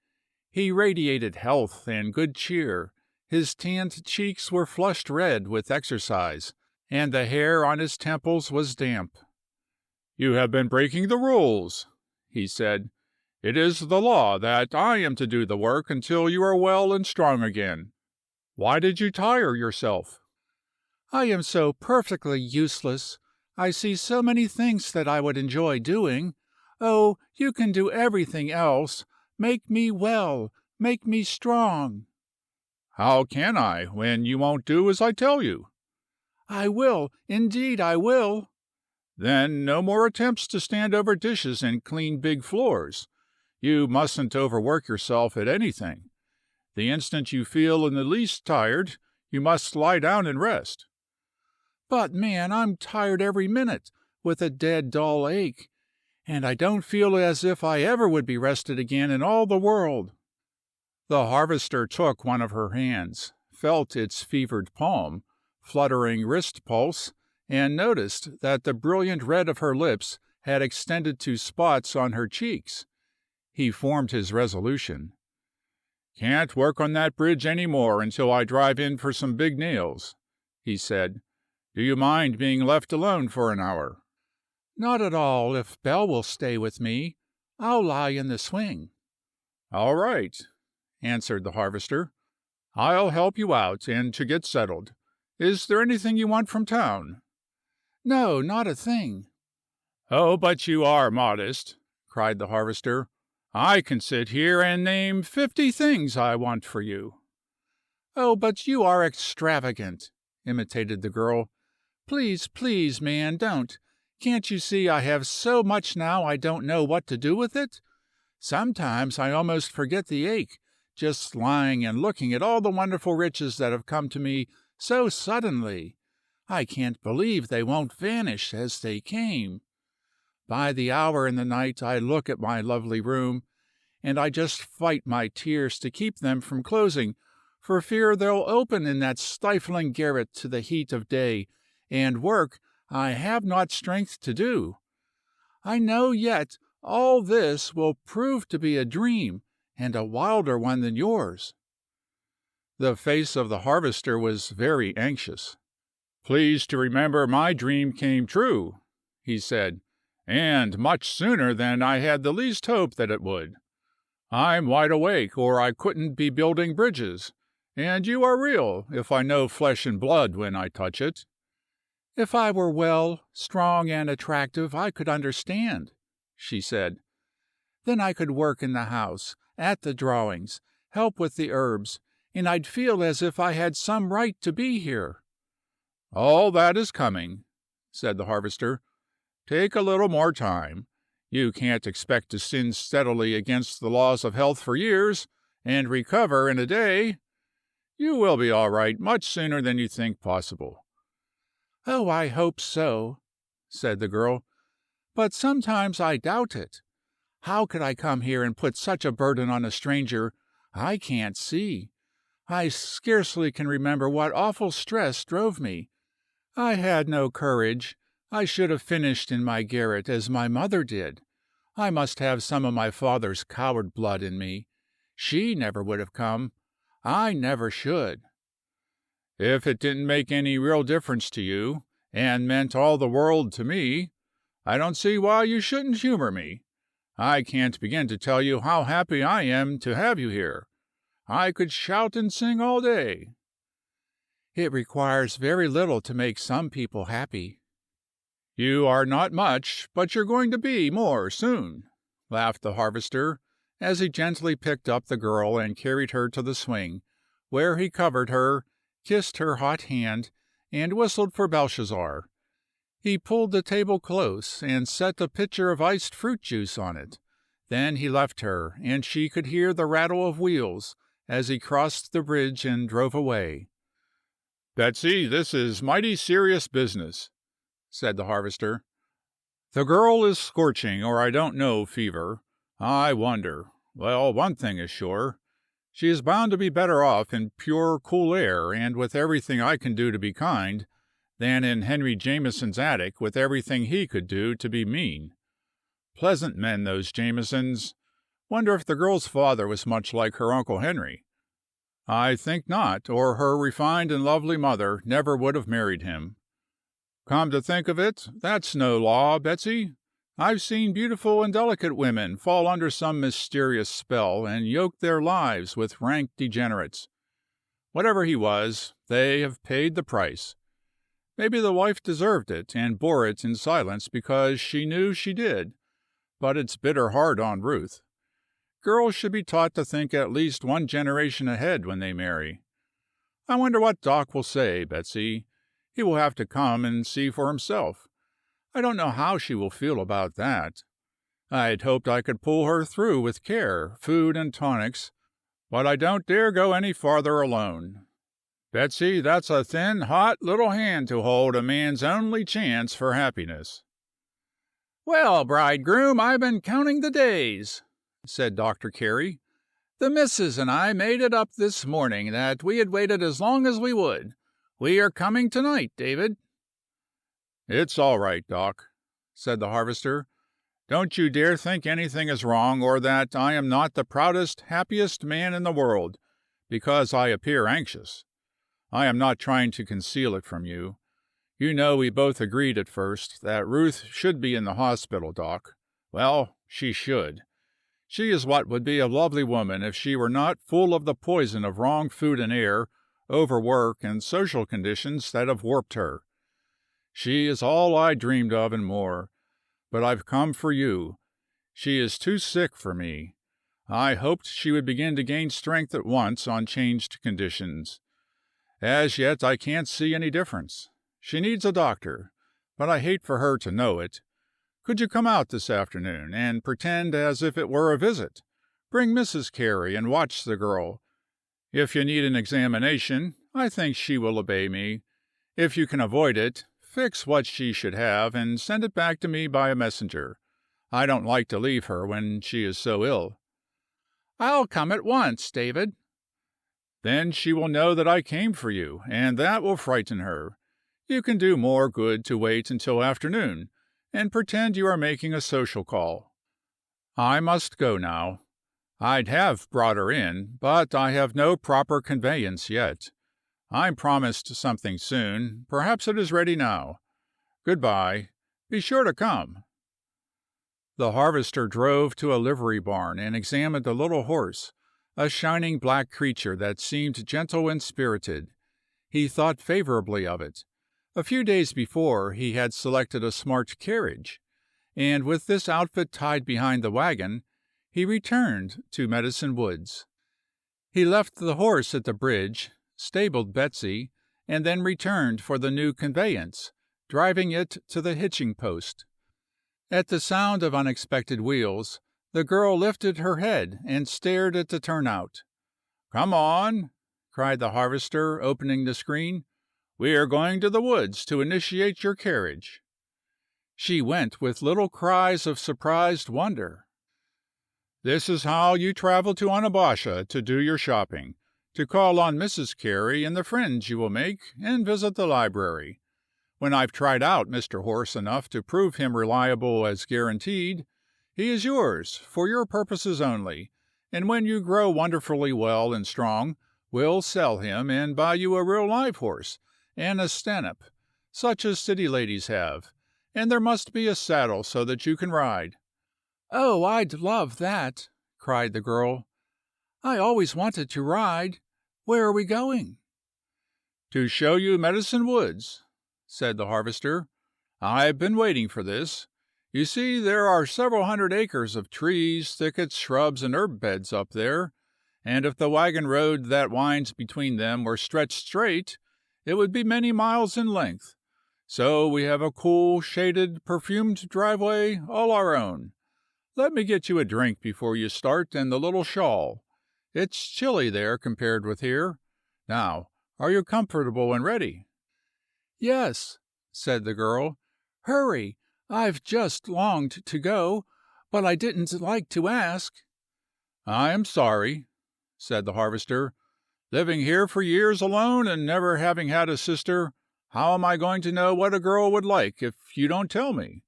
He radiated health and good cheer. His tanned cheeks were flushed red with exercise, and the hair on his temples was damp. "You have been breaking the rules," he said. "It is the law that I am to do the work until you are well and strong again. Why did you tire yourself?" "I am so perfectly useless. I see so many things that I would enjoy doing. Oh, you can do everything else. Make me well. Make me strong." "How can I, when you won't do as I tell you?" "I will. Indeed, I will." "Then no more attempts to stand over dishes and clean big floors. You mustn't overwork yourself at anything. The instant you feel in the least tired, you must lie down and rest." "But, man, I'm tired every minute, with a dead dull ache, and I don't feel as if I ever would be rested again in all the world." The harvester took one of her hands, felt its fevered palm, fluttering wrist pulse, and noticed that the brilliant red of her lips had extended to spots on her cheeks. He formed his resolution. "Can't work on that bridge any more until I drive in for some big nails," he said. "Do you mind being left alone for an hour?" "Not at all, if Belle will stay with me. I'll lie in the swing." "All right," answered the harvester. "I'll help you out and to get settled. Is there anything you want from town?" "No, not a thing." "Oh, but you are modest," cried the harvester. "I can sit here and name 50 things I want for you." "Oh, but you are extravagant," imitated the girl. "Please, please, man, don't. Can't you see I have so much now I don't know what to do with it? Sometimes I almost forget the ache, just lying and looking at all the wonderful riches that have come to me so suddenly. I can't believe they won't vanish as they came. By the hour in the night I look at my lovely room, and I just fight my tears to keep them from closing, for fear they'll open in that stifling garret to the heat of day, and work I have not strength to do. I know yet all this will prove to be a dream, and a wilder one than yours." The face of the harvester was very anxious. "Please to remember my dream came true," he said, "and much sooner than I had the least hope that it would. I'm wide awake, or I couldn't be building bridges, and you are real, if I know flesh and blood when I touch it." "If I were well, strong, and attractive, I could understand," she said. "Then I could work in the house, at the drawings, help with the herbs, and I'd feel as if I had some right to be here." "All that is coming," said the harvester. "Take a little more time. You can't expect to sin steadily against the laws of health for years, and recover in a day. You will be all right much sooner than you think possible." "Oh, I hope so," said the girl. "But sometimes I doubt it. How could I come here and put such a burden on a stranger I can't see? I scarcely can remember what awful stress drove me. I had no courage. I should have finished in my garret as my mother did. I must have some of my father's coward blood in me. She never would have come. I never should." "If it didn't make any real difference to you, and meant all the world to me, I don't see why you shouldn't humor me. I can't begin to tell you how happy I am to have you here. I could shout and sing all day." "It requires very little to make some people happy." "You are not much, but you're going to be more soon," laughed the harvester, as he gently picked up the girl and carried her to the swing, where he covered her, kissed her hot hand, and whistled for Belshazzar. He pulled the table close and set a pitcher of iced fruit juice on it. Then he left her, and she could hear the rattle of wheels as he crossed the bridge and drove away. "Betsy, this is mighty serious business," said the harvester. "The girl is scorching, or I don't know fever. I wonder. Well, one thing is sure. She is bound to be better off in pure, cool air, and with everything I can do to be kind, than in Henry Jameson's attic with everything he could do to be mean. Pleasant men, those Jamesons. Wonder if the girl's father was much like her Uncle Henry. I think not, or her refined and lovely mother never would have married him. Come to think of it, that's no law, Betsy. I've seen beautiful and delicate women fall under some mysterious spell and yoke their lives with rank degenerates. Whatever he was, they have paid the price. Maybe the wife deserved it and bore it in silence because she knew she did, but it's bitter hard on Ruth. Girls should be taught to think at least one generation ahead when they marry. I wonder what Doc will say, Betsy. He will have to come and see for himself. I don't know how she will feel about that. I'd hoped I could pull her through with care, food, and tonics, but I don't dare go any farther alone. Betsy, that's a thin, hot little hand to hold a man's only chance for happiness." "Well, bridegroom, I've been counting the days," said Dr. Carey. "The missus and I made it up this morning that we had waited as long as we would. We are coming tonight, David." "It's all right, Doc," said the harvester. "Don't you dare think anything is wrong, or that I am not the proudest, happiest man in the world, because I appear anxious. I am not trying to conceal it from you. You know we both agreed at first that Ruth should be in the hospital, Doc. Well, she should. She is what would be a lovely woman if she were not full of the poison of wrong food and air, overwork, and social conditions that have warped her. She is all I dreamed of and more. But I've come for you. She is too sick for me. I hoped she would begin to gain strength at once on changed conditions. As yet I can't see any difference. She needs a doctor, but I hate for her to know it. Could you come out this afternoon, and pretend as if it were a visit? Bring Mrs. Carey and watch the girl. If you need an examination, I think she will obey me. If you can avoid it, fix what she should have and send it back to me by a messenger. I don't like to leave her when she is so ill." "I'll come at once, David." "Then she will know that I came for you, and that will frighten her. You can do more good to wait until afternoon, and pretend you are making a social call. I must go now. I'd have brought her in, but I have no proper conveyance yet. I'm promised something soon. Perhaps it is ready now. Good-bye. Be sure to come." The harvester drove to a livery barn and examined a little horse, a shining black creature that seemed gentle and spirited. He thought favorably of it. A few days before he had selected a smart carriage, and with this outfit tied behind the wagon, he returned to Medicine Woods. He left the horse at the bridge, stabled Betsy, and then returned for the new conveyance, driving it to the hitching post. At the sound of unexpected wheels, the girl lifted her head and stared at the turnout. "Come on," cried the harvester, opening the screen. "We are going to the woods to initiate your carriage." She went with little cries of surprised wonder. "This is how you travel to Onabasha to do your shopping, to call on Mrs. Carey and the friends you will make, and visit the library. When I've tried out Mr. Horse enough to prove him reliable as guaranteed, he is yours for your purposes only, and when you grow wonderfully well and strong, we'll sell him and buy you a real live horse and a stanop, such as city ladies have, and there must be a saddle so that you can ride." "Oh, I'd love that!" cried the girl. I always wanted to ride. Where are we going?" "To show you Medicine Woods," said the harvester. "I've been waiting for this. You see, there are several hundred acres of trees, thickets, shrubs, and herb beds up there, and if the wagon road that winds between them were stretched straight, it would be many miles in length. So we have a cool, shaded, perfumed driveway all our own. Let me get you a drink before you start and the little shawl. It's chilly there compared with here. Now, are you comfortable and ready?" "Yes," said the girl. "Hurry. I've just longed to go, but I didn't like to ask." "I am sorry," said the harvester. "Living here for years alone and never having had a sister, how am I going to know what a girl would like if you don't tell me?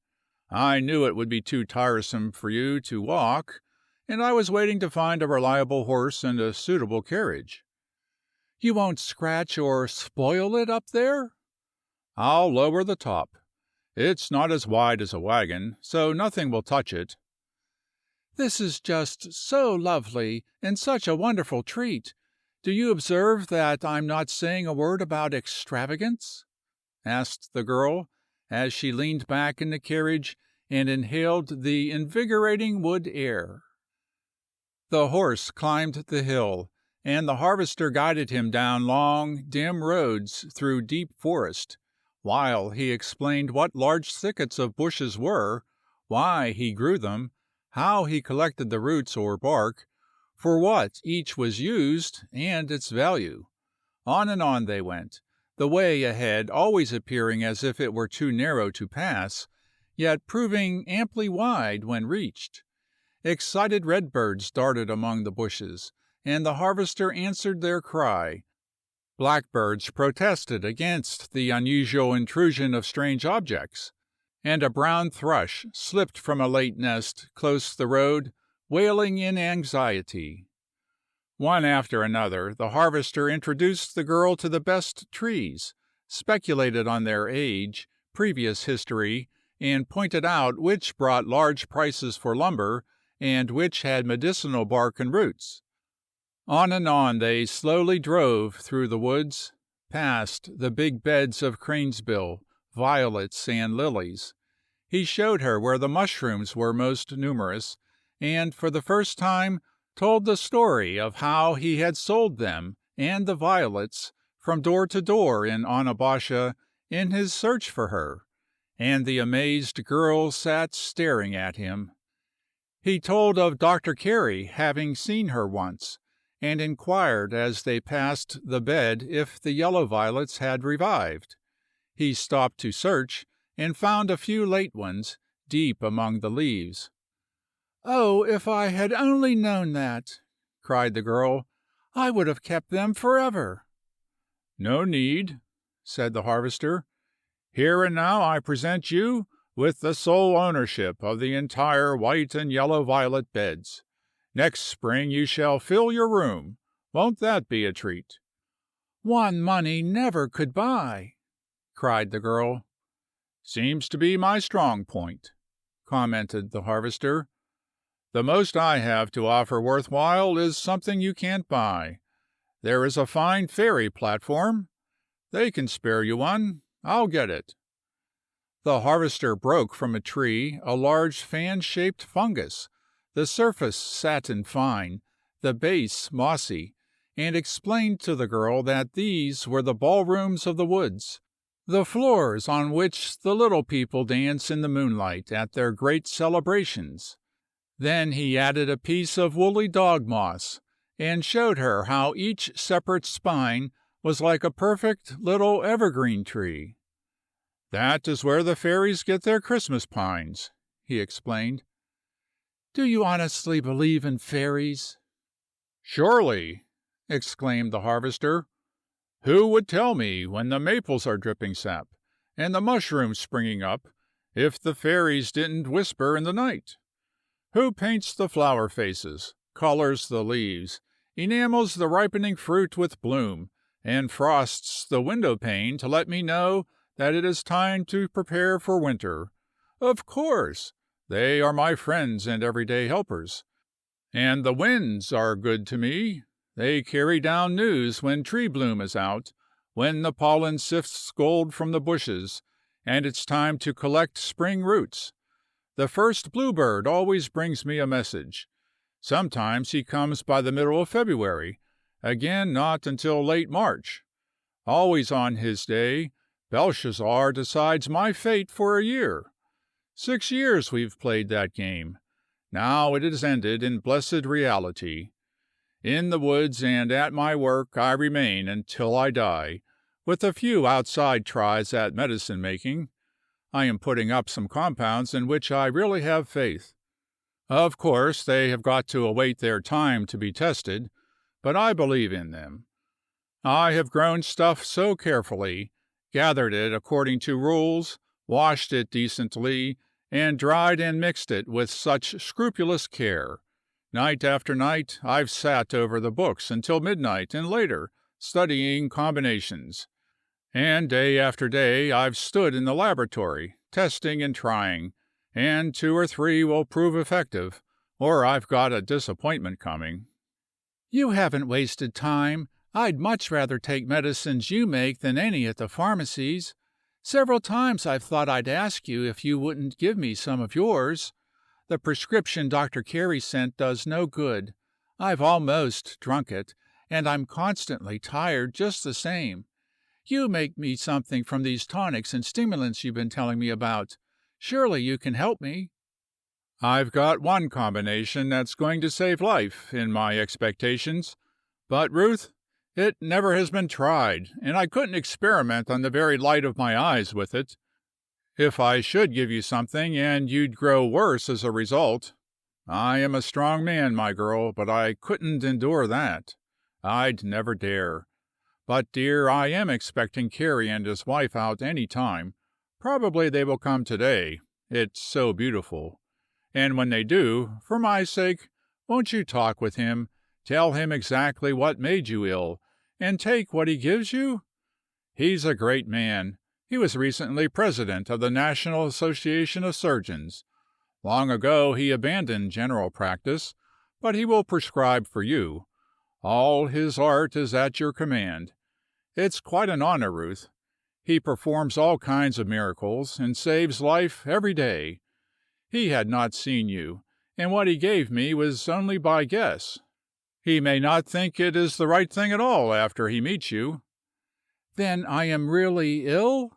I knew it would be too tiresome for you to walk, and I was waiting to find a reliable horse and a suitable carriage." "You won't scratch or spoil it up there?" "I'll lower the top. It's not as wide as a wagon, so nothing will touch it." "This is just so lovely, and such a wonderful treat. Do you observe that I'm not saying a word about extravagance?" asked the girl, as she leaned back in the carriage and inhaled the invigorating wood air. The horse climbed the hill, and the harvester guided him down long, dim roads through deep forest, while he explained what large thickets of bushes were, why he grew them, how he collected the roots or bark, for what each was used, and its value. On and on they went, the way ahead always appearing as if it were too narrow to pass, yet proving amply wide when reached. Excited redbirds darted among the bushes, and the harvester answered their cry. Blackbirds protested against the unusual intrusion of strange objects, and a brown thrush slipped from a late nest close the road, wailing in anxiety. One after another, the harvester introduced the girl to the best trees, speculated on their age, previous history, and pointed out which brought large prices for lumber and which had medicinal bark and roots. On and on they slowly drove through the woods, past the big beds of cranesbill, violets, and lilies. He showed her where the mushrooms were most numerous, and for the first time told the story of how he had sold them and the violets from door to door in Onabasha in his search for her, and the amazed girl sat staring at him. He told of Dr. Carey having seen her once, and inquired as they passed the bed if the yellow violets had revived. He stopped to search, and found a few late ones deep among the leaves. "Oh, if I had only known that!" cried the girl. "I would have kept them forever." "No need," said the harvester. "Here and now I present you with the sole ownership of the entire white and yellow violet beds. Next spring you shall fill your room. Won't that be a treat?" "One money never could buy!" cried the girl. "Seems to be my strong point," commented the harvester. "The most I have to offer worthwhile is something you can't buy. There is a fine fairy platform. They can spare you one. I'll get it." The harvester broke from a tree a large fan-shaped fungus, the surface satin fine, the base mossy, and explained to the girl that these were the ballrooms of the woods, the floors on which the little people dance in the moonlight at their great celebrations. Then he added a piece of woolly dog moss, and showed her how each separate spine was like a perfect little evergreen tree. "That is where the fairies get their Christmas pines," he explained. "Do you honestly believe in fairies?" "Surely!" exclaimed the harvester. "Who would tell me, when the maples are dripping sap, and the mushrooms springing up, if the fairies didn't whisper in the night? Who paints the flower faces, colors the leaves, enamels the ripening fruit with bloom, and frosts the window pane to let me know that it is time to prepare for winter? Of course! They are my friends and everyday helpers. And the winds are good to me. They carry down news when tree bloom is out, when the pollen sifts gold from the bushes, and it's time to collect spring roots. The first bluebird always brings me a message. Sometimes he comes by the middle of February, again not until late March. Always on his day, Belshazzar decides my fate for a year. 6 years we've played that game. Now it is ended in blessed reality. In the woods and at my work I remain until I die, with a few outside tries at medicine making. I am putting up some compounds in which I really have faith. Of course, they have got to await their time to be tested, but I believe in them. I have grown stuff so carefully, gathered it according to rules, washed it decently, and dried and mixed it with such scrupulous care. Night after night I've sat over the books until midnight and later, studying combinations. And day after day I've stood in the laboratory, testing and trying, and 2 or 3 will prove effective, or I've got a disappointment coming. You haven't wasted time. I'd much rather take medicines you make than any at the pharmacies. Several times I've thought I'd ask you if you wouldn't give me some of yours. The prescription Dr. Carey sent does no good. I've almost drunk it, and I'm constantly tired just the same. You make me something from these tonics and stimulants you've been telling me about. Surely you can help me. I've got one combination that's going to save life, in my expectations. But, Ruth, it never has been tried, and I couldn't experiment on the very light of my eyes with it. If I should give you something and you'd grow worse as a result, I am a strong man, my girl, but I couldn't endure that. I'd never dare. But, dear, I am expecting Carey and his wife out any time. Probably they will come today. It's so beautiful. And when they do, for my sake, won't you talk with him, tell him exactly what made you ill, and take what he gives you? He's a great man. He was recently president of the National Association of Surgeons. Long ago he abandoned general practice, but he will prescribe for you. All his art is at your command. It's quite an honor, Ruth. He performs all kinds of miracles, and saves life every day. He had not seen you, and what he gave me was only by guess. He may not think it is the right thing at all after he meets you. Then I am really ill?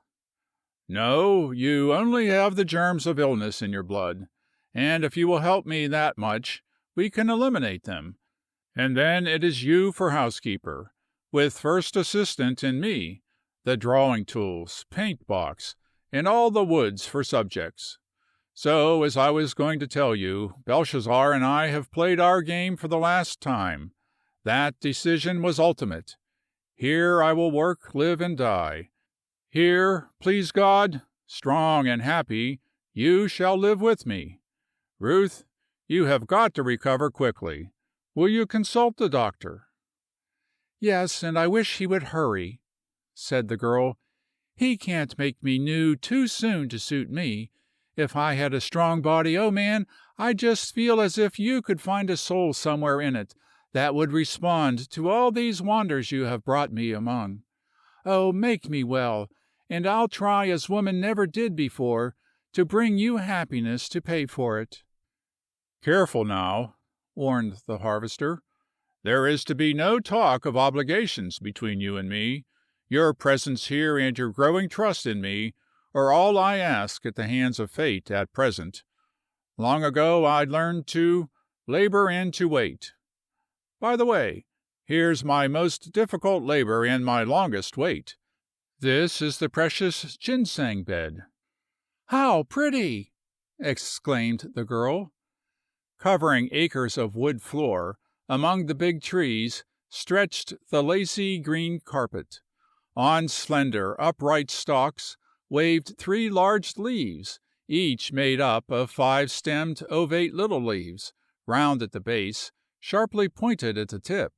No, you only have the germs of illness in your blood, and if you will help me that much, we can eliminate them. And then it is you for housekeeper, with first assistant in me, the drawing tools, paint box, and all the woods for subjects. So, as I was going to tell you, Belshazzar and I have played our game for the last time. That decision was ultimate. Here I will work, live, and die. Here, please God, strong and happy, you shall live with me. Ruth, you have got to recover quickly. Will you consult the doctor? Yes, and I wish he would hurry, said the girl. He can't make me new too soon to suit me. If I had a strong body, oh man, I just feel as if you could find a soul somewhere in it that would respond to all these wonders you have brought me among. Oh, make me well, and I'll try as woman never did before to bring you happiness to pay for it. Careful now, warned the harvester. There is to be no talk of obligations between you and me. Your presence here and your growing trust in me are all I ask at the hands of fate at present. Long ago I learned to labor and to wait. By the way, here's my most difficult labor and my longest wait. This is the precious ginseng bed. How pretty! Exclaimed the girl. Covering acres of wood floor, among the big trees, stretched the lacy green carpet. On slender, upright stalks waved 3 large leaves, each made up of 5-stemmed ovate little leaves, round at the base, sharply pointed at the tip.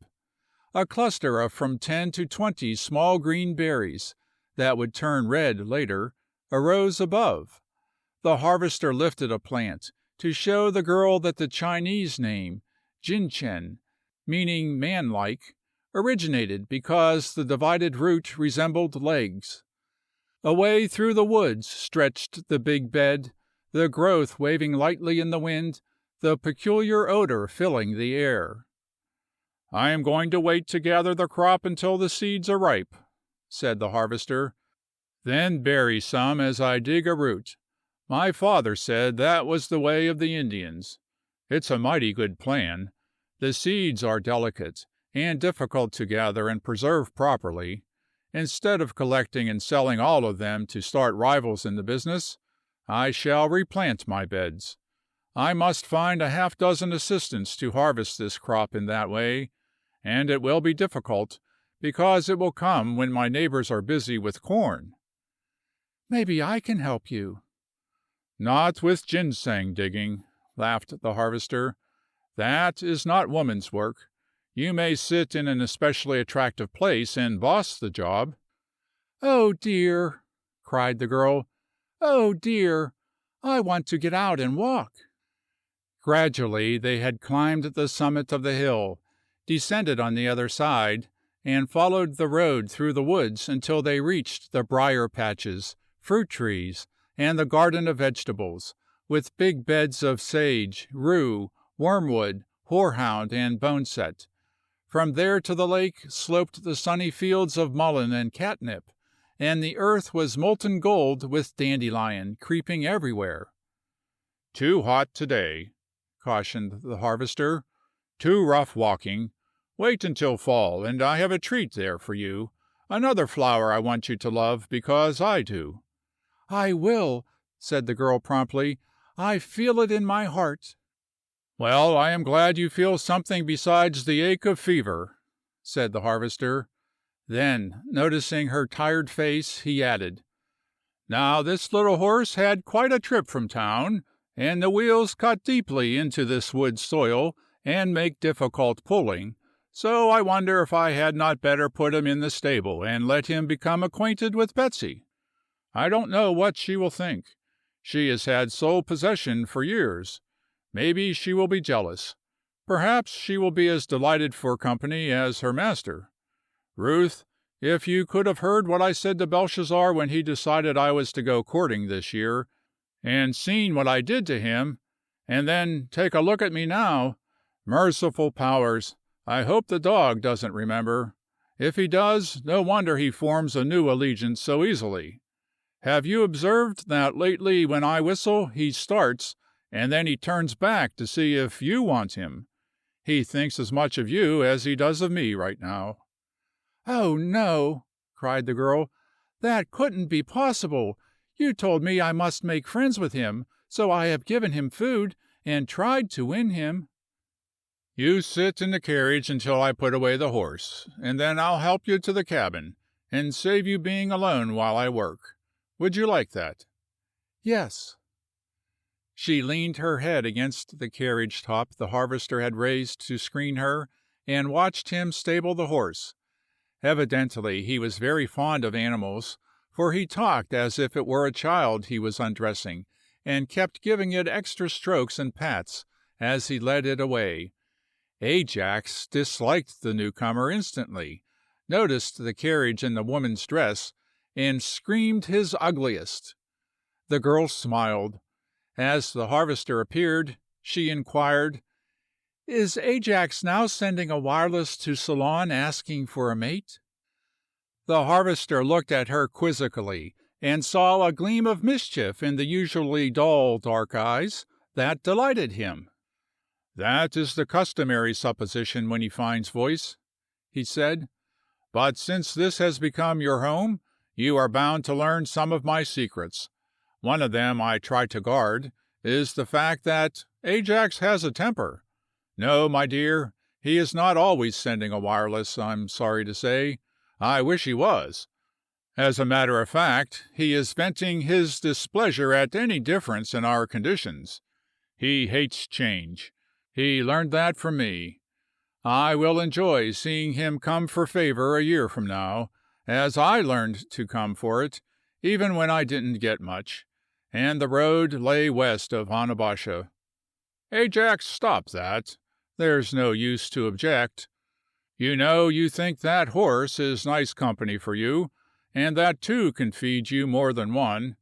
A cluster of from 10 to 20 small green berries, that would turn red later, arose above. The harvester lifted a plant, to show the girl that the Chinese name, Jinchen, meaning man-like, originated because the divided root resembled legs. Away through the woods stretched the big bed, the growth waving lightly in the wind, the peculiar odor filling the air. "I am going to wait to gather the crop until the seeds are ripe," said the harvester, "then bury some as I dig a root. My father said that was the way of the Indians. It's a mighty good plan. The seeds are delicate, and difficult to gather and preserve properly. Instead of collecting and selling all of them to start rivals in the business, I shall replant my beds. I must find a half dozen assistants to harvest this crop in that way, and it will be difficult, because it will come when my neighbors are busy with corn." "Maybe I can help you." "Not with ginseng digging," laughed the harvester. "That is not woman's work. You may sit in an especially attractive place and boss the job." "Oh, dear!" cried the girl. "Oh, dear! I want to get out and walk." Gradually they had climbed the summit of the hill, descended on the other side, and followed the road through the woods until they reached the briar patches, fruit trees, and the garden of vegetables, with big beds of sage, rue, wormwood, horehound, and boneset. From there to the lake sloped the sunny fields of mullein and catnip, and the earth was molten gold with dandelion creeping everywhere. "Too hot today," cautioned the harvester. "Too rough walking. Wait until fall, and I have a treat there for you, another flower I want you to love because I do." "I will," said the girl promptly. "I feel it in my heart." "Well, I am glad you feel something besides the ache of fever," said the harvester. Then, noticing her tired face, he added, "Now this little horse had quite a trip from town, and the wheels cut deeply into this wood soil and make difficult pulling, so I wonder if I had not better put him in the stable and let him become acquainted with Betsy. I don't know what she will think. She has had sole possession for years. Maybe she will be jealous. Perhaps she will be as delighted for company as her master. Ruth, if you could have heard what I said to Belshazzar when he decided I was to go courting this year, and seen what I did to him, and then take a look at me now. Merciful powers, I hope the dog doesn't remember. If he does, no wonder he forms a new allegiance so easily. Have you observed that lately when I whistle he starts, and then he turns back to see if you want him? He thinks as much of you as he does of me right now." "Oh, no!" cried the girl. "That couldn't be possible. You told me I must make friends with him, so I have given him food, and tried to win him." "You sit in the carriage until I put away the horse, and then I'll help you to the cabin, and save you being alone while I work. Would you like that?" "Yes." She leaned her head against the carriage top the harvester had raised to screen her, and watched him stable the horse. Evidently he was very fond of animals, for he talked as if it were a child he was undressing, and kept giving it extra strokes and pats as he led it away. Ajax disliked the newcomer instantly, noticed the carriage and the woman's dress, and screamed his ugliest. The girl smiled. As the harvester appeared, she inquired, "Is Ajax now sending a wireless to Ceylon asking for a mate?" The harvester looked at her quizzically, and saw a gleam of mischief in the usually dull dark eyes that delighted him. "That is the customary supposition when he finds voice," he said. "But since this has become your home, you are bound to learn some of my secrets. One of them I try to guard is the fact that Ajax has a temper. No, my dear, he is not always sending a wireless, I'm sorry to say. I wish he was. As a matter of fact, he is venting his displeasure at any difference in our conditions. He hates change. He learned that from me. I will enjoy seeing him come for favor a year from now, as I learned to come for it, even when I didn't get much, and the road lay west of Onabasha. Ajax, stop that. There's no use to object. You know you think that horse is nice company for you, and that two can feed you more than one.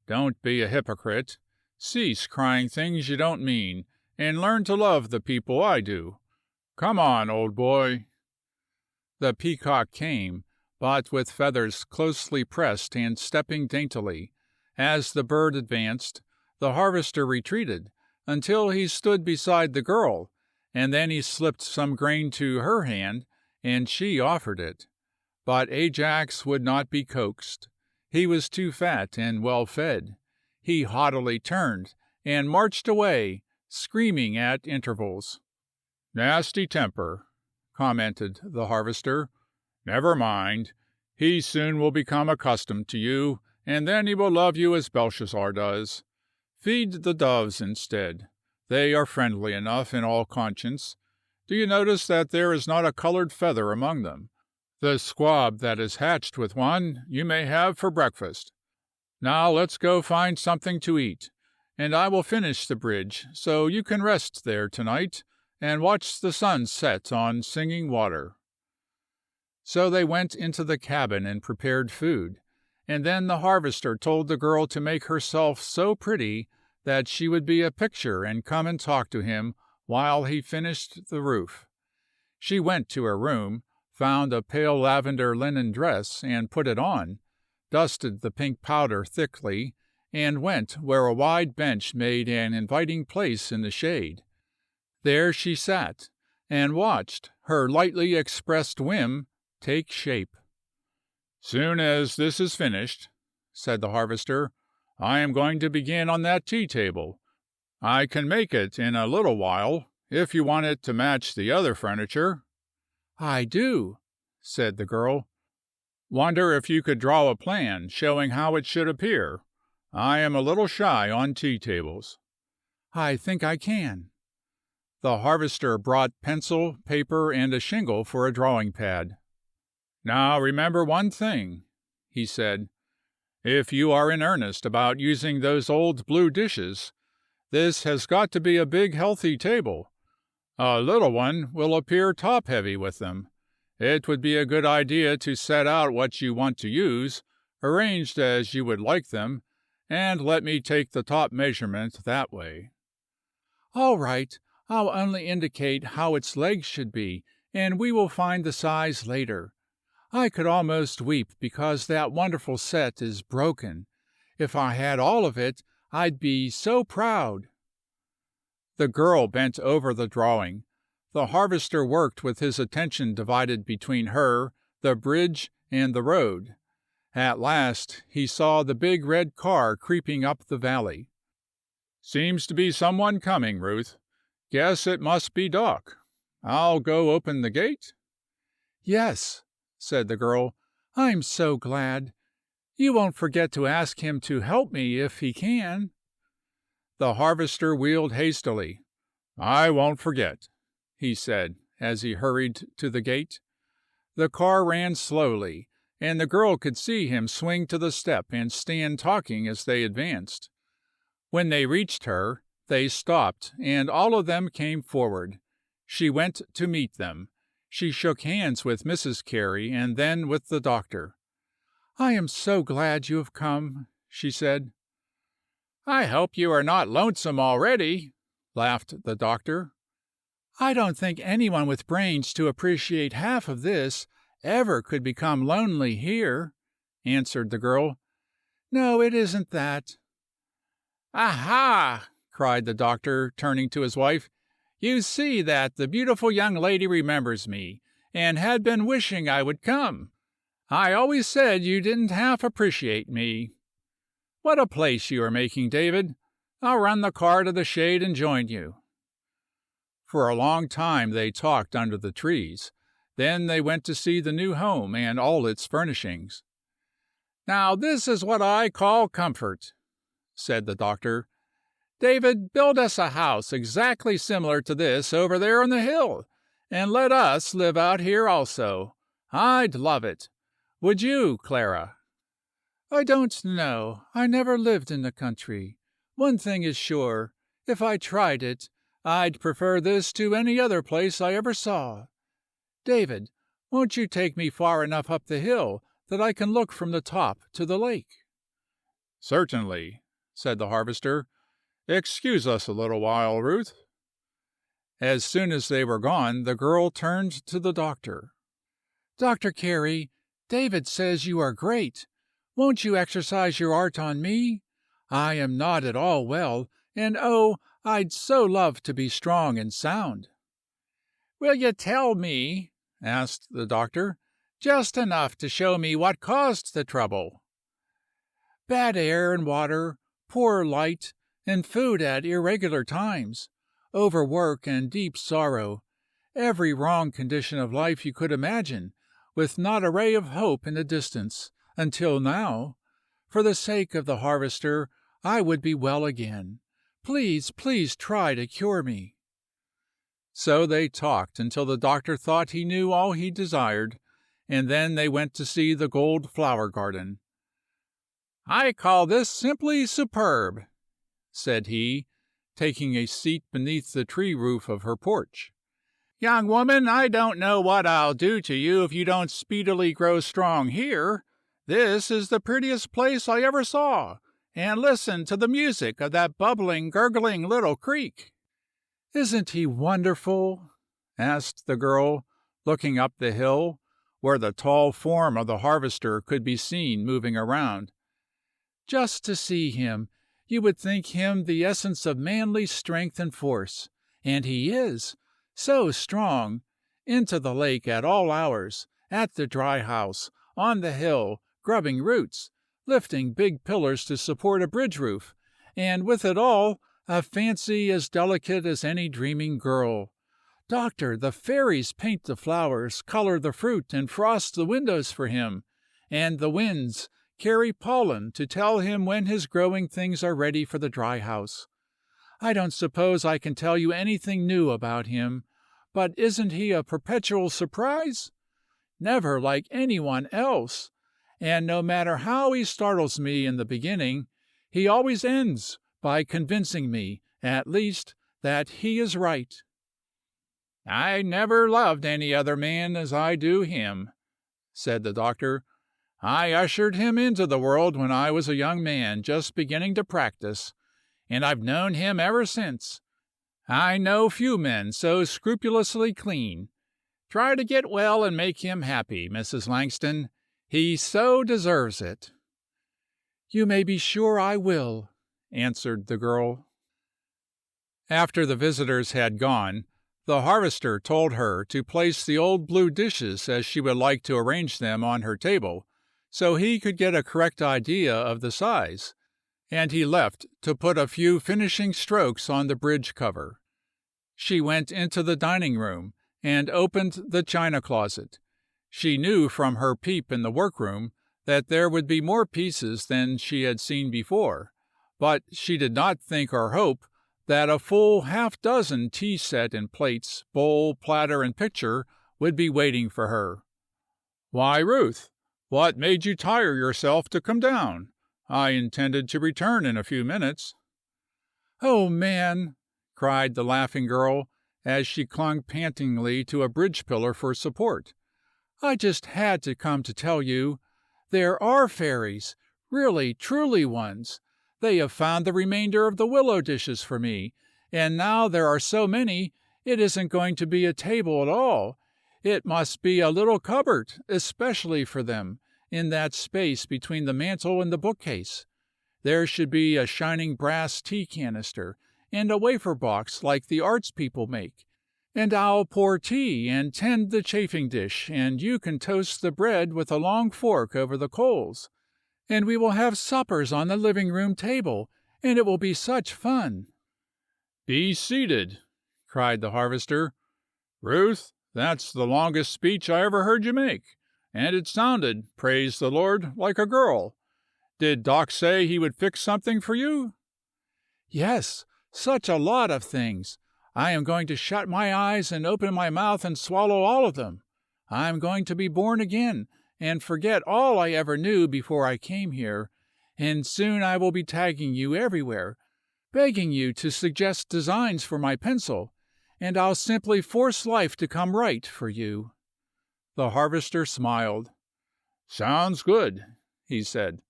Don't be a hypocrite. Cease crying things you don't mean, and learn to love the people I do. Come on, old boy." The peacock came, but with feathers closely pressed and stepping daintily. As the bird advanced, the harvester retreated until he stood beside the girl, and then he slipped some grain to her hand, and she offered it. But Ajax would not be coaxed. He was too fat and well fed. He haughtily turned and marched away, screaming at intervals. "Nasty temper," commented the harvester. "Never mind. He soon will become accustomed to you, and then he will love you as Belshazzar does. Feed the doves instead. They are friendly enough in all conscience. Do you notice that there is not a colored feather among them? The squab that is hatched with one you may have for breakfast. Now let's go find something to eat, and I will finish the bridge so you can rest there tonight and watch the sun set on Singing Water." So they went into the cabin and prepared food, and then the harvester told the girl to make herself so pretty that she would be a picture and come and talk to him while he finished the roof. She went to her room, found a pale lavender linen dress and put it on, dusted the pink powder thickly, and went where a wide bench made an inviting place in the shade. There she sat, and watched her lightly expressed whim take shape. "Soon as this is finished," said the harvester, "I am going to begin on that tea table. I can make it in a little while, if you want it to match the other furniture." "I do," said the girl. "Wonder if you could draw a plan showing how it should appear. I am a little shy on tea tables." "I think I can." The harvester brought pencil, paper, and a shingle for a drawing pad. "Now remember one thing," he said. "If you are in earnest about using those old blue dishes, this has got to be a big healthy table. A little one will appear top-heavy with them. It would be a good idea to set out what you want to use, arranged as you would like them, and let me take the top measurement that way." "All right. I'll only indicate how its legs should be, and we will find the size later. I could almost weep because that wonderful set is broken. If I had all of it, I'd be so proud." The girl bent over the drawing. The harvester worked with his attention divided between her, the bridge, and the road. At last he saw the big red car creeping up the valley. "Seems to be someone coming, Ruth. Guess it must be Doc. I'll go open the gate?" "Yes," said the girl. "I'm so glad. You won't forget to ask him to help me if he can." The harvester wheeled hastily. "I won't forget," he said, as he hurried to the gate. The car ran slowly, and the girl could see him swing to the step and stand talking as they advanced. When they reached her, they stopped, and all of them came forward. She went to meet them. She shook hands with Mrs. Carey and then with the doctor. "I am so glad you have come," she said. "I hope you are not lonesome already," laughed the doctor. "I don't think anyone with brains to appreciate half of this ever could become lonely here," answered the girl. "No, it isn't that." "Aha!" cried the doctor, turning to his wife. "You see that the beautiful young lady remembers me, and had been wishing I would come. I always said you didn't half appreciate me. What a place you are making, David! I'll run the car to the shade and join you." For a long time they talked under the trees. Then they went to see the new home and all its furnishings. "Now this is what I call comfort," said the doctor. "David, build us a house exactly similar to this over there on the hill, and let us live out here also. I'd love it. Would you, Clara?" "I don't know. I never lived in the country. One thing is sure, if I tried it, I'd prefer this to any other place I ever saw. David, won't you take me far enough up the hill that I can look from the top to the lake?" "Certainly," said the harvester. "Excuse us a little while, Ruth." As soon as they were gone, the girl turned to the doctor. "Dr. Carey, David says you are great. Won't you exercise your art on me? I am not at all well, and oh, I'd so love to be strong and sound." "Will you tell me," asked the doctor, "just enough to show me what caused the trouble?" "Bad air and water, poor light, and food at irregular times, overwork and deep sorrow, every wrong condition of life you could imagine, with not a ray of hope in the distance, until now. For the sake of the harvester, I would be well again. Please, please try to cure me." So they talked until the doctor thought he knew all he desired, and then they went to see the gold flower garden. "I call this simply superb," said he, taking a seat beneath the tree roof of her porch. "Young woman, I don't know what I'll do to you if you don't speedily grow strong here. This is the prettiest place I ever saw, and listen to the music of that bubbling, gurgling little creek." "Isn't he wonderful?" asked the girl, looking up the hill, where the tall form of the harvester could be seen moving around. "Just to see him, you would think him the essence of manly strength and force. And he is so strong. Into the lake at all hours, at the dry house, on the hill, grubbing roots, lifting big pillars to support a bridge roof, and with it all a fancy as delicate as any dreaming girl. Doctor, the fairies paint the flowers, color the fruit, and frost the windows for him, and the winds carry pollen to tell him when his growing things are ready for the dry house. I don't suppose I can tell you anything new about him, but isn't he a perpetual surprise? Never like anyone else, and no matter how he startles me in the beginning, he always ends by convincing me, at least, that he is right." "I never loved any other man as I do him," said the doctor. "I ushered him into the world when I was a young man just beginning to practice, and I've known him ever since. I know few men so scrupulously clean. Try to get well and make him happy, Mrs. Langston. He so deserves it." "You may be sure I will," answered the girl. After the visitors had gone, the harvester told her to place the old blue dishes as she would like to arrange them on her table, so he could get a correct idea of the size, and he left to put a few finishing strokes on the bridge cover. She went into the dining room and opened the china closet. She knew from her peep in the workroom that there would be more pieces than she had seen before, but she did not think or hope that a full half-dozen tea set and plates, bowl, platter, and pitcher would be waiting for her. "Why, Ruth, what made you tire yourself to come down? I intended to return in a few minutes." "Oh, man!" cried the laughing girl, as she clung pantingly to a bridge pillar for support. "I just had to come to tell you. There are fairies, really, truly ones. They have found the remainder of the willow dishes for me, and now there are so many, it isn't going to be a table at all. It must be a little cupboard, especially for them, in that space between the mantel and the bookcase. There should be a shining brass tea canister, and a wafer box like the arts people make, and I'll pour tea and tend the chafing dish, and you can toast the bread with a long fork over the coals. And we will have suppers on the living room table, and it will be such fun." "Be seated," cried the harvester. "Ruth, that's the longest speech I ever heard you make, and it sounded, praise the Lord, like a girl. Did Doc say he would fix something for you?" "Yes, such a lot of things. I am going to shut my eyes and open my mouth and swallow all of them. I am going to be born again, and forget all I ever knew before I came here, and soon I will be tagging you everywhere. begging you to suggest designs for my pencil, and I'll simply force life to come right for you." The harvester smiled. "Sounds good," he said.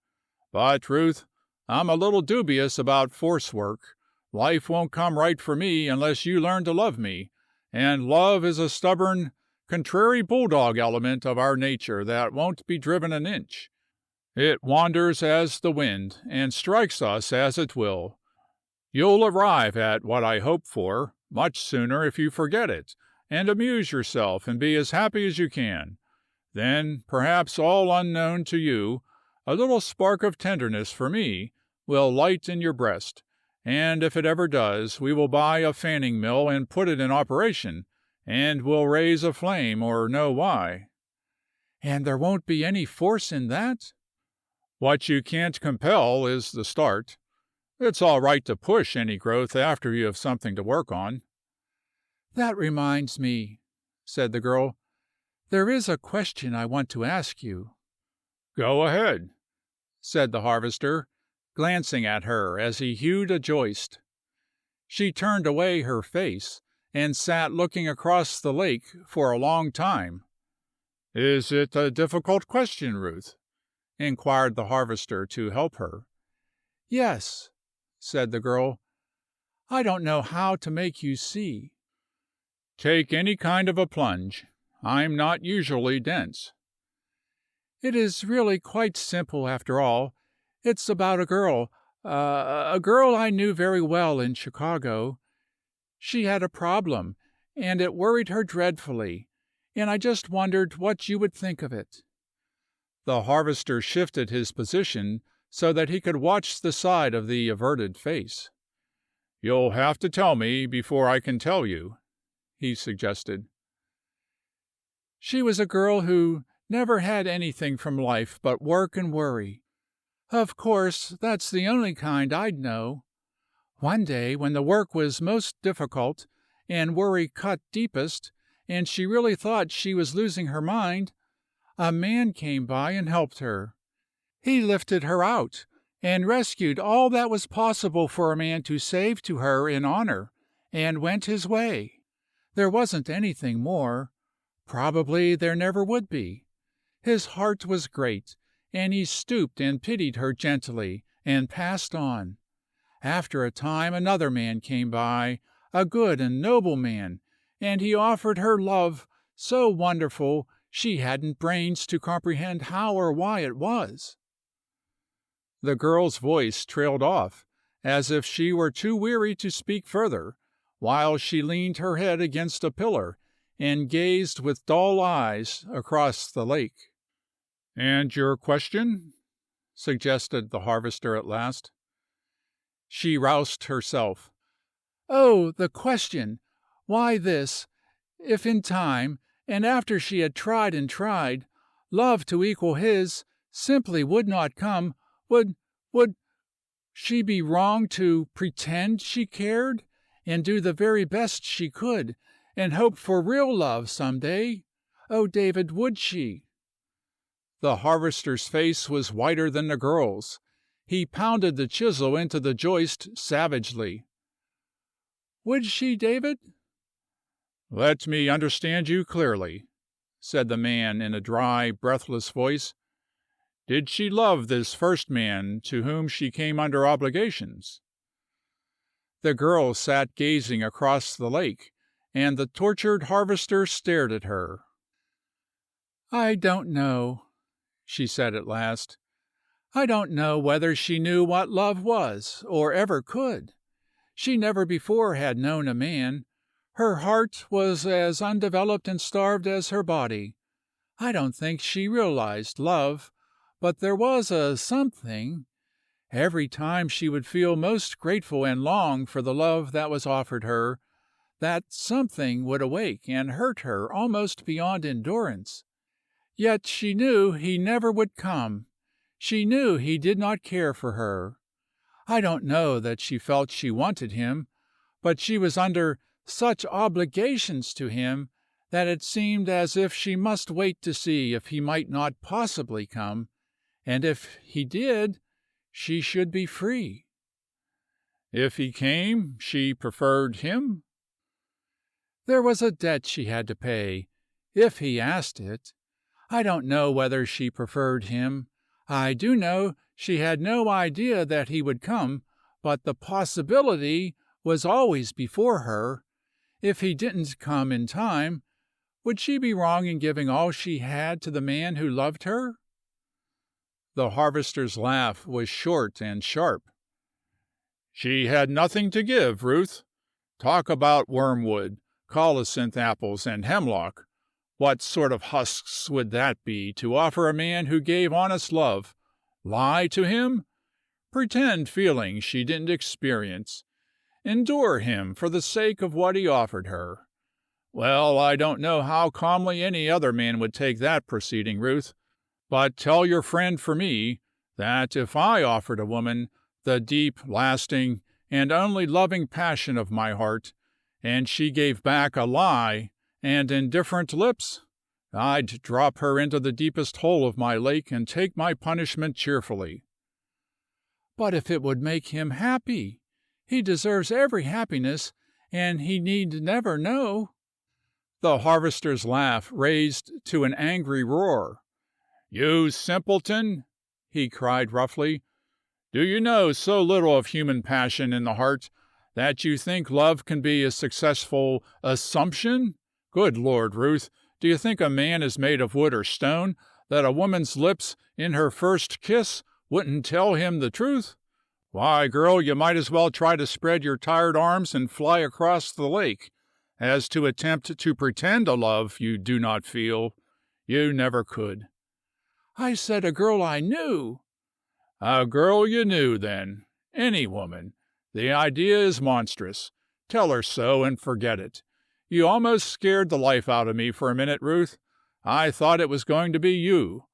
"But, Ruth, I'm a little dubious about force work. Life won't come right for me unless you learn to love me, and love is a stubborn, contrary bulldog element of our nature that won't be driven an inch. It wanders as the wind, and strikes us as it will. You'll arrive at what I hope for much sooner if you forget it, and amuse yourself and be as happy as you can. Then, perhaps all unknown to you, a little spark of tenderness for me will light in your breast, and if it ever does, we will buy a fanning mill and put it in operation, and we'll raise a flame or know why." "And there won't be any force in that?" "What you can't compel is the start. It's all right to push any growth after you have something to work on." "That reminds me," said the girl. "There is a question I want to ask you." "Go ahead," said the harvester, glancing at her as he hewed a joist. She turned away her face, and sat looking across the lake for a long time. "Is it a difficult question, Ruth?" inquired the harvester to help her. "Yes," said the girl. "I don't know how to make you see." "Take any kind of a plunge. I'm not usually dense." "It is really quite simple after all. It's about a girl, a girl I knew very well in Chicago. She had a problem, and it worried her dreadfully, and I just wondered what you would think of it." The harvester shifted his position so that he could watch the side of the averted face. "You'll have to tell me before I can tell you," he suggested. "She was a girl who never had anything from life but work and worry. Of course, that's the only kind I'd know. One day, when the work was most difficult, and worry cut deepest, and she really thought she was losing her mind, a man came by and helped her. He lifted her out, and rescued all that was possible for a man to save to her in honor, and went his way. There wasn't anything more. Probably there never would be. His heart was great, and he stooped and pitied her gently, and passed on. After a time another man came by, a good and noble man, and he offered her love so wonderful she hadn't brains to comprehend how or why it was." The girl's voice trailed off, as if she were too weary to speak further, while she leaned her head against a pillar and gazed with dull eyes across the lake. "And your question?" suggested the harvester at last. She roused herself. "Oh, the question! Why this: if in time, and after she had tried and tried, love to equal his simply would not come, would she be wrong to pretend she cared, and do the very best she could, and hope for real love some day? Oh, David, would she?" The harvester's face was whiter than the girl's. He pounded the chisel into the joist savagely. "Would she, David?" "Let me understand you clearly," said the man in a dry, breathless voice. "Did she love this first man to whom she came under obligations?" The girl sat gazing across the lake, and the tortured harvester stared at her. "I don't know," she said at last. "I don't know whether she knew what love was, or ever could. She never before had known a man. Her heart was as undeveloped and starved as her body. I don't think she realized love, but there was a something. Every time she would feel most grateful and long for the love that was offered her, that something would awake and hurt her almost beyond endurance. Yet she knew he never would come. She knew he did not care for her. I don't know that she felt she wanted him, but she was under such obligations to him that it seemed as if she must wait to see if he might not possibly come, and if he did, she should be free." If he came, she preferred him? There was a debt she had to pay, if he asked it. I don't know whether she preferred him. I do know she had no idea that he would come, but the possibility was always before her. If he didn't come in time, would she be wrong in giving all she had to the man who loved her?" The harvester's laugh was short and sharp. "She had nothing to give, Ruth. Talk about wormwood, colocynth apples, and hemlock. What sort of husks would that be to offer a man who gave honest love? Lie to him? Pretend feelings she didn't experience? Endure him for the sake of what he offered her? Well, I don't know how calmly any other man would take that proceeding, Ruth, but tell your friend for me that if I offered a woman the deep, lasting, and only loving passion of my heart, and she gave back a lie and indifferent lips, I'd drop her into the deepest hole of my lake and take my punishment cheerfully." "But if it would make him happy? He deserves every happiness, and he need never know." The harvester's laugh raised to an angry roar. "You simpleton!" he cried roughly. "Do you know so little of human passion in the heart that you think love can be a successful assumption? Good Lord, Ruth, do you think a man is made of wood or stone, that a woman's lips in her first kiss wouldn't tell him the truth? Why, girl, you might as well try to spread your tired arms and fly across the lake as to attempt to pretend a love you do not feel. You never could." "I said a girl I knew." "A girl you knew, then. Any woman. The idea is monstrous. Tell her so and forget it. You almost scared the life out of me for a minute, Ruth. I thought it was going to be you.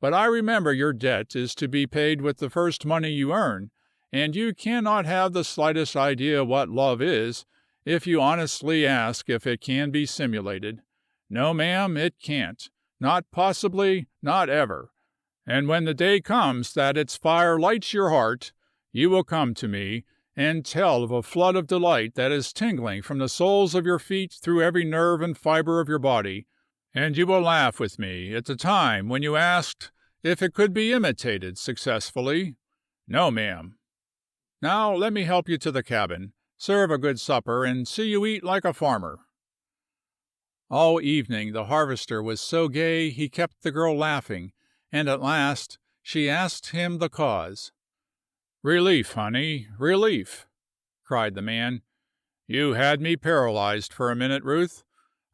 But I remember your debt is to be paid with the first money you earn, and you cannot have the slightest idea what love is if you honestly ask if it can be simulated. No, ma'am, it can't. Not possibly, not ever. And when the day comes that its fire lights your heart, you will come to me and tell of a flood of delight that is tingling from the soles of your feet through every nerve and fiber of your body, and you will laugh with me at the time when you asked if it could be imitated successfully. No, ma'am. Now let me help you to the cabin, serve a good supper, and see you eat like a farmer." All evening the harvester was so gay he kept the girl laughing, and at last she asked him the cause. "Relief, honey, relief," cried the man. "You had me paralyzed for a minute, Ruth.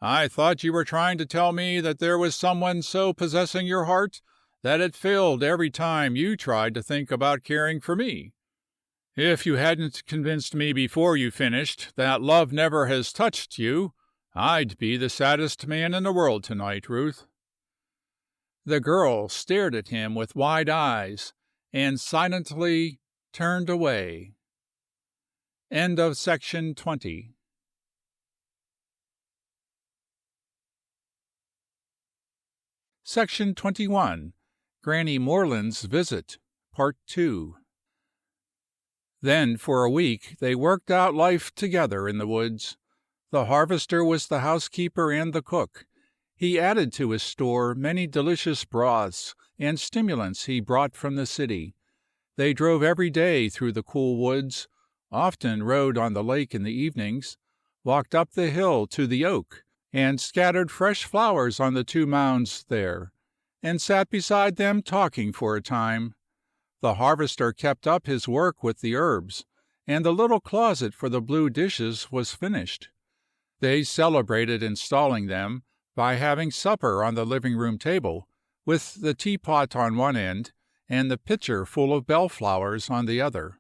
I thought you were trying to tell me that there was someone so possessing your heart that it failed every time you tried to think about caring for me. If you hadn't convinced me before you finished that love never has touched you, I'd be the saddest man in the world tonight, Ruth." The girl stared at him with wide eyes and silently turned away. End of section 20. Section 21. Granny Morland's Visit, Part 2. Then for a week they worked out life together in the woods. The harvester was the housekeeper and the cook. He added to his store many delicious broths and stimulants he brought from the city. They drove every day through the cool woods, often rode on the lake in the evenings, walked up the hill to the oak, and scattered fresh flowers on the 2 mounds there, and sat beside them talking for a time. The harvester kept up his work with the herbs, and the little closet for the blue dishes was finished. They celebrated installing them by having supper on the living-room table, with the teapot on one end and the pitcher full of bellflowers on the other.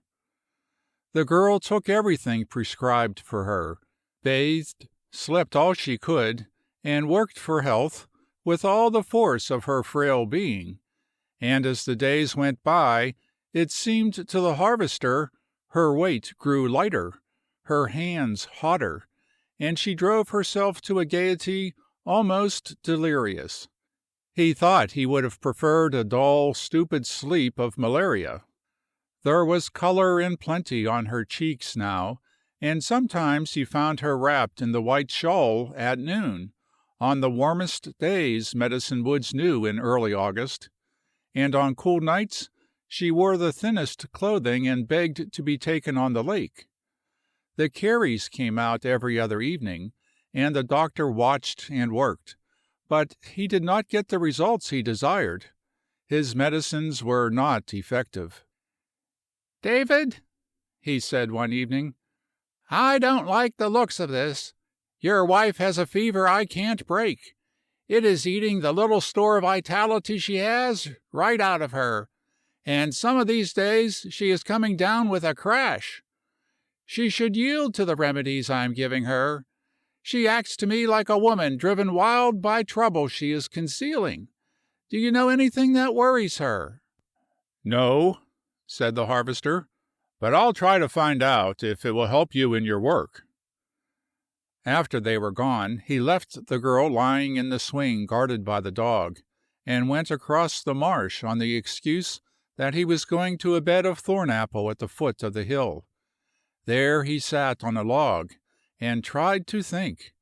The girl took everything prescribed for her, bathed, slept all she could, and worked for health with all the force of her frail being. And as the days went by, it seemed to the harvester her weight grew lighter, her hands hotter, and she drove herself to a gaiety almost delirious. He thought he would have preferred a dull, stupid sleep of malaria. There was color in plenty on her cheeks now, and sometimes he found her wrapped in the white shawl at noon, on the warmest days Medicine Woods knew in early August, and on cool nights she wore the thinnest clothing and begged to be taken on the lake. The Careys came out every other evening, and the doctor watched and worked, but he did not get the results he desired. His medicines were not effective. "David," he said one evening, "I don't like the looks of this. Your wife has a fever I can't break. It is eating the little store of vitality she has right out of her, and some of these days she is coming down with a crash. She should yield to the remedies I am giving her. She acts to me like a woman driven wild by trouble she is concealing. Do you know anything that worries her?" "No," said the harvester, "but I'll try to find out if it will help you in your work." After they were gone, he left the girl lying in the swing guarded by the dog, and went across the marsh on the excuse that he was going to a bed of thorn-apple at the foot of the hill. There he sat on a log, and tried to think.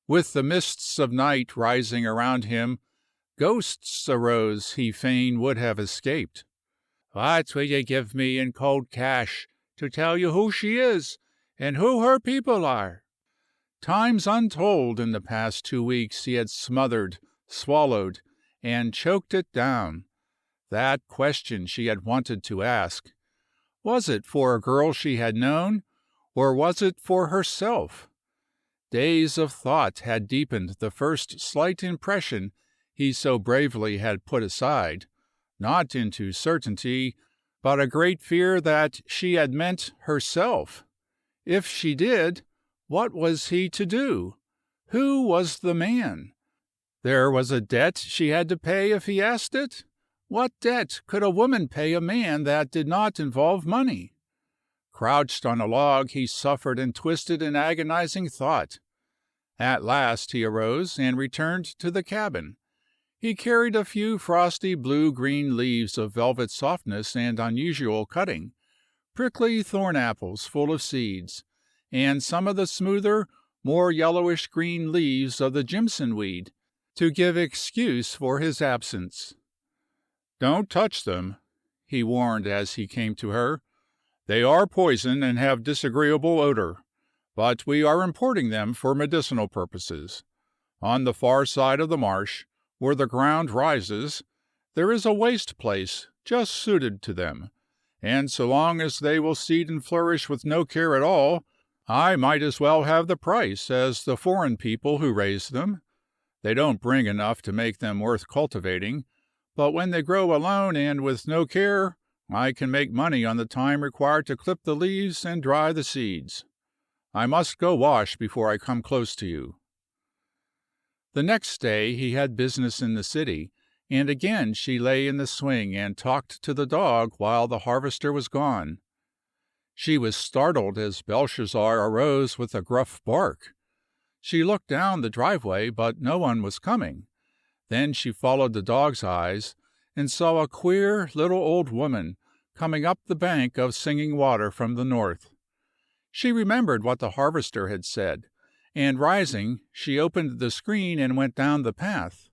With the mists of night rising around him, ghosts arose he fain would have escaped. "What will you give me in cold cash to tell you who she is, and who her people are?" Times untold in the past 2 weeks he had smothered, swallowed, and choked it down. That question she had wanted to ask. Was it for a girl she had known, or was it for herself? Days of thought had deepened the first slight impression he so bravely had put aside, not into certainty, but a great fear that she had meant herself. If she did, what was he to do? Who was the man? There was a debt she had to pay if he asked it. What debt could a woman pay a man that did not involve money? Crouched on a log, he suffered and twisted in agonizing thought. At last he arose and returned to the cabin. He carried a few frosty blue-green leaves of velvet softness and unusual cutting, prickly thorn-apples full of seeds, and some of the smoother, more yellowish-green leaves of the Jimson weed, to give excuse for his absence. "Don't touch them," he warned as he came to her. "They are poison and have disagreeable odor, but we are importing them for medicinal purposes. On the far side of the marsh, where the ground rises, there is a waste place just suited to them, and so long as they will seed and flourish with no care at all, I might as well have the price as the foreign people who raise them. They don't bring enough to make them worth cultivating, but when they grow alone and with no care, I can make money on the time required to clip the leaves and dry the seeds. I must go wash before I come close to you." The next day he had business in the city, and again she lay in the swing and talked to the dog while the harvester was gone. She was startled as Belshazzar arose with a gruff bark. She looked down the driveway, but no one was coming. Then she followed the dog's eyes and saw a queer little old woman coming up the bank of Singing Water from the north. She remembered what the harvester had said, and rising, she opened the screen and went down the path.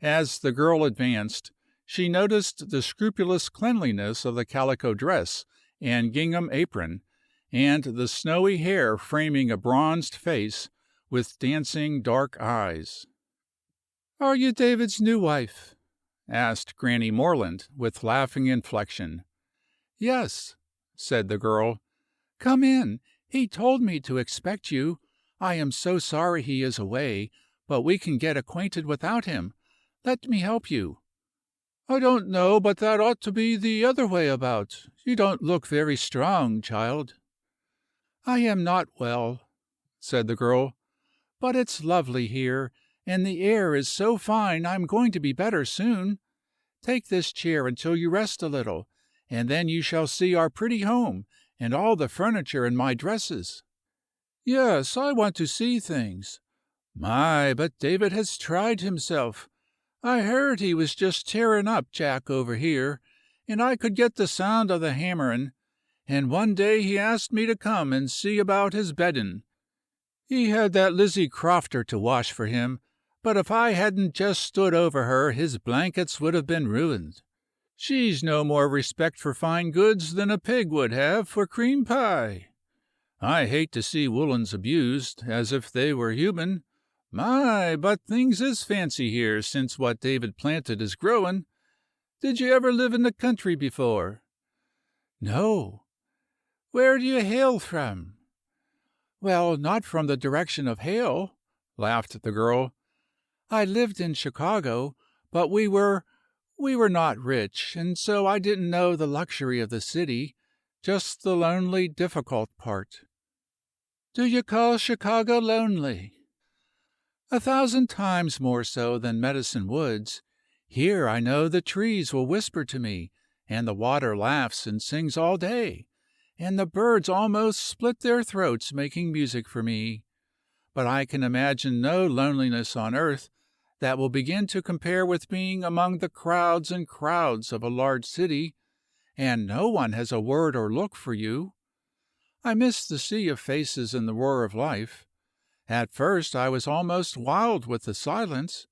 As the girl advanced, she noticed the scrupulous cleanliness of the calico dress and gingham apron, and the snowy hair framing a bronzed face with dancing dark eyes. "Are you David's new wife?" asked Granny Morland with laughing inflection. "Yes," said the girl. "Come in. He told me to expect you. I am so sorry he is away, but we can get acquainted without him. Let me help you." "I don't know but that ought to be the other way about. You don't look very strong, child." "I am not well," said the girl, "but it's lovely here, and the air is so fine I'm going to be better soon. Take this chair until you rest a little, and then you shall see our pretty home and all the furniture and my dresses." "Yes, I want to see things. My, but David has tried himself. I heard he was just tearing up Jack over here, and I could get the sound of the hammering, and one day he asked me to come and see about his bedding. He had that Lizzie Crofter to wash for him, but if I hadn't just stood over her his blankets would have been ruined. She's no more respect for fine goods than a pig would have for cream pie. I hate to see woolens abused, as if they were human. My, but things is fancy here since what David planted is growin'. Did you ever live in the country before?" "No." "Where do you hail from?" "Well, not from the direction of Hale," laughed the girl. "I lived in Chicago, but we were not rich, and so I didn't know the luxury of the city, just the lonely, difficult part." "Do you call Chicago lonely?" "1,000 times more so than Medicine Woods. Here I know the trees will whisper to me, and the water laughs and sings all day, and the birds almost split their throats making music for me. But I can imagine no loneliness on earth that will begin to compare with being among the crowds and crowds of a large city, and no one has a word or look for you. I miss the sea of faces and the roar of life. At first I was almost wild with the silence,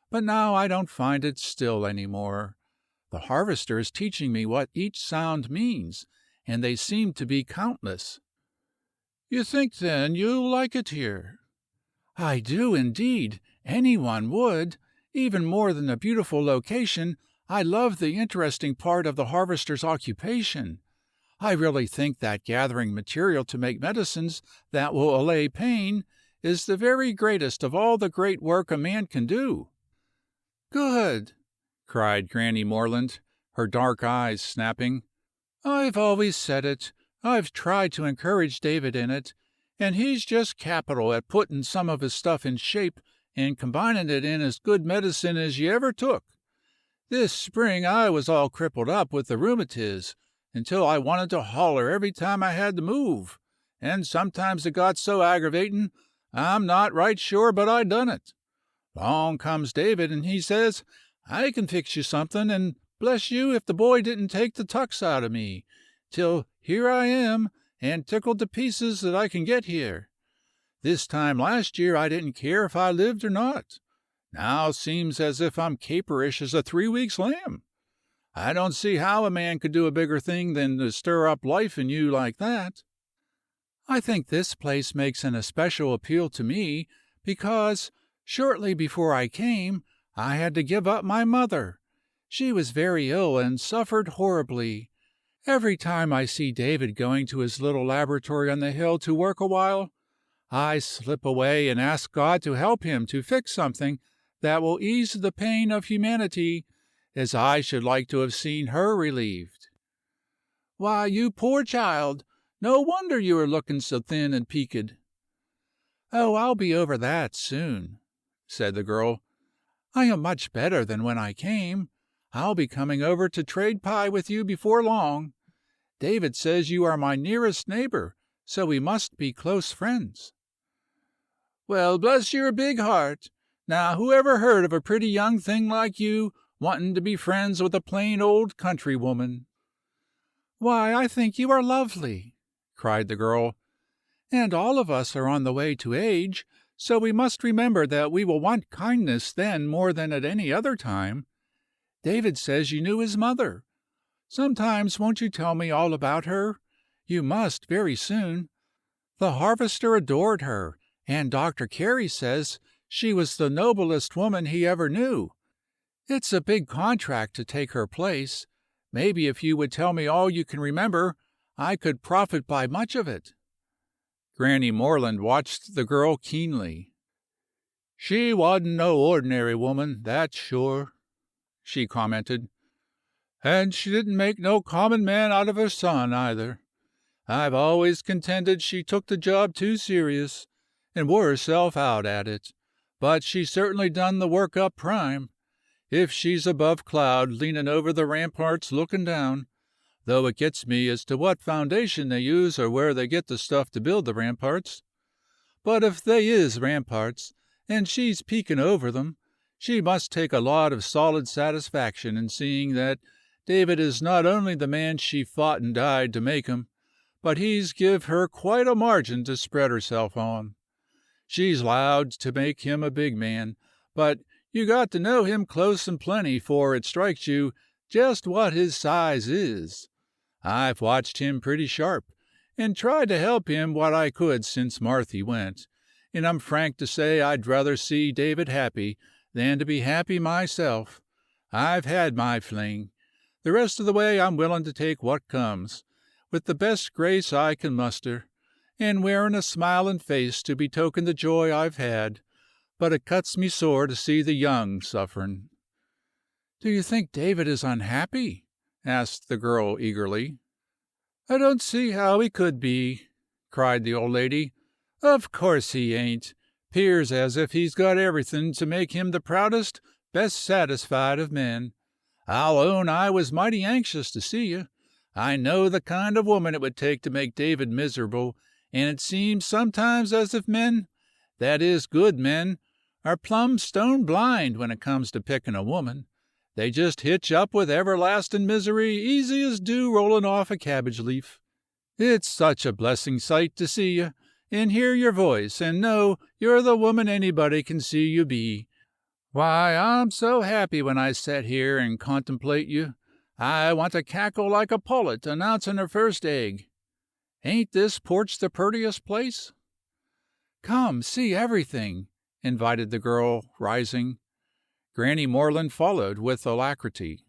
but now I don't find it still any more. The harvester is teaching me what each sound means, and they seem to be countless." "You think, then, you'll like it here?" "I do, indeed. Anyone would. Even more than the beautiful location, I love the interesting part of the harvester's occupation. I really think that gathering material to make medicines that will allay pain is the very greatest of all the great work a man can do." "Good!" cried Granny Morland, her dark eyes snapping. "I've always said it. I've tried to encourage David in it, and he's just capital at putting some of his stuff in shape and combining it in as good medicine as you ever took. This spring I was all crippled up with the rheumatiz, until I wanted to holler every time I had to move, and sometimes it got so aggravatin' I'm not right sure but I done it. Long comes David, and he says, 'I can fix you something, and bless you if the boy didn't take the tucks out of me, till here I am, and tickled to pieces that I can get here. This time last year I didn't care if I lived or not. Now seems as if I'm caperish as a 3 weeks' lamb. I don't see how a man could do a bigger thing than to stir up life in you like that.'" "I think this place makes an especial appeal to me because, shortly before I came, I had to give up my mother. She was very ill and suffered horribly. Every time I see David going to his little laboratory on the hill to work a while, I slip away and ask God to help him to fix something that will ease the pain of humanity, as I should like to have seen her relieved." "Why, you poor child! No wonder you are looking so thin and peaked." "Oh, I'll be over that soon," said the girl. "I am much better than when I came. I'll be coming over to trade pie with you before long. David says you are my nearest neighbor, so we must be close friends." "Well, bless your big heart! Now, who ever heard of a pretty young thing like you wanting to be friends with a plain old country woman?" "Why, I think you are lovely!" cried the girl. "And all of us are on the way to age, so we must remember that we will want kindness then more than at any other time. David says you knew his mother. Sometimes won't you tell me all about her? You must very soon. The harvester adored her, and Dr. Carey says she was the noblest woman he ever knew. It's a big contract to take her place. Maybe if you would tell me all you can remember, I could profit by much of it." Granny Morland watched the girl keenly. "She wa'n't no ordinary woman, that's sure," she commented. "And she didn't make no common man out of her son, either. I've always contended she took the job too serious, and wore herself out at it, but she certainly done the work up prime. If she's above cloud leaning over the ramparts looking down, though it gets me as to what foundation they use or where they get the stuff to build the ramparts. But if they is ramparts, and she's peeking over them, she must take a lot of solid satisfaction in seeing that David is not only the man she fought and died to make him, but he's give her quite a margin to spread herself on. She's 'lowed to make him a big man, but you got to know him close and plenty 'fore it strikes you just what his size is. I've watched him pretty sharp, and tried to help him what I could since Marthy went, and I'm frank to say I'd rather see David happy than to be happy myself. I've had my fling. The rest of the way I'm willing to take what comes, with the best grace I can muster, and wearing a smilin' face to betoken the joy I've had, but it cuts me sore to see the young sufferin'." "Do you think David is unhappy?" asked the girl eagerly. "I don't see how he could be," cried the old lady. "Of course he ain't. 'Pears as if he's got everything to make him the proudest, best satisfied of men. I'll own I was mighty anxious to see you. I know the kind of woman it would take to make David miserable, and it seems sometimes as if men, that is, good men, are plumb stone blind when it comes to picking a woman. They just hitch up with everlasting misery easy as dew rolling off a cabbage leaf. It's such a blessing sight to see you, and hear your voice, and know you're the woman anybody can see you be. Why, I'm so happy when I set here and contemplate you. I want to cackle like a pullet announcing her first egg. Ain't this porch the purtiest place?" "Come, see everything," invited the girl, rising. Granny Moreland followed with alacrity.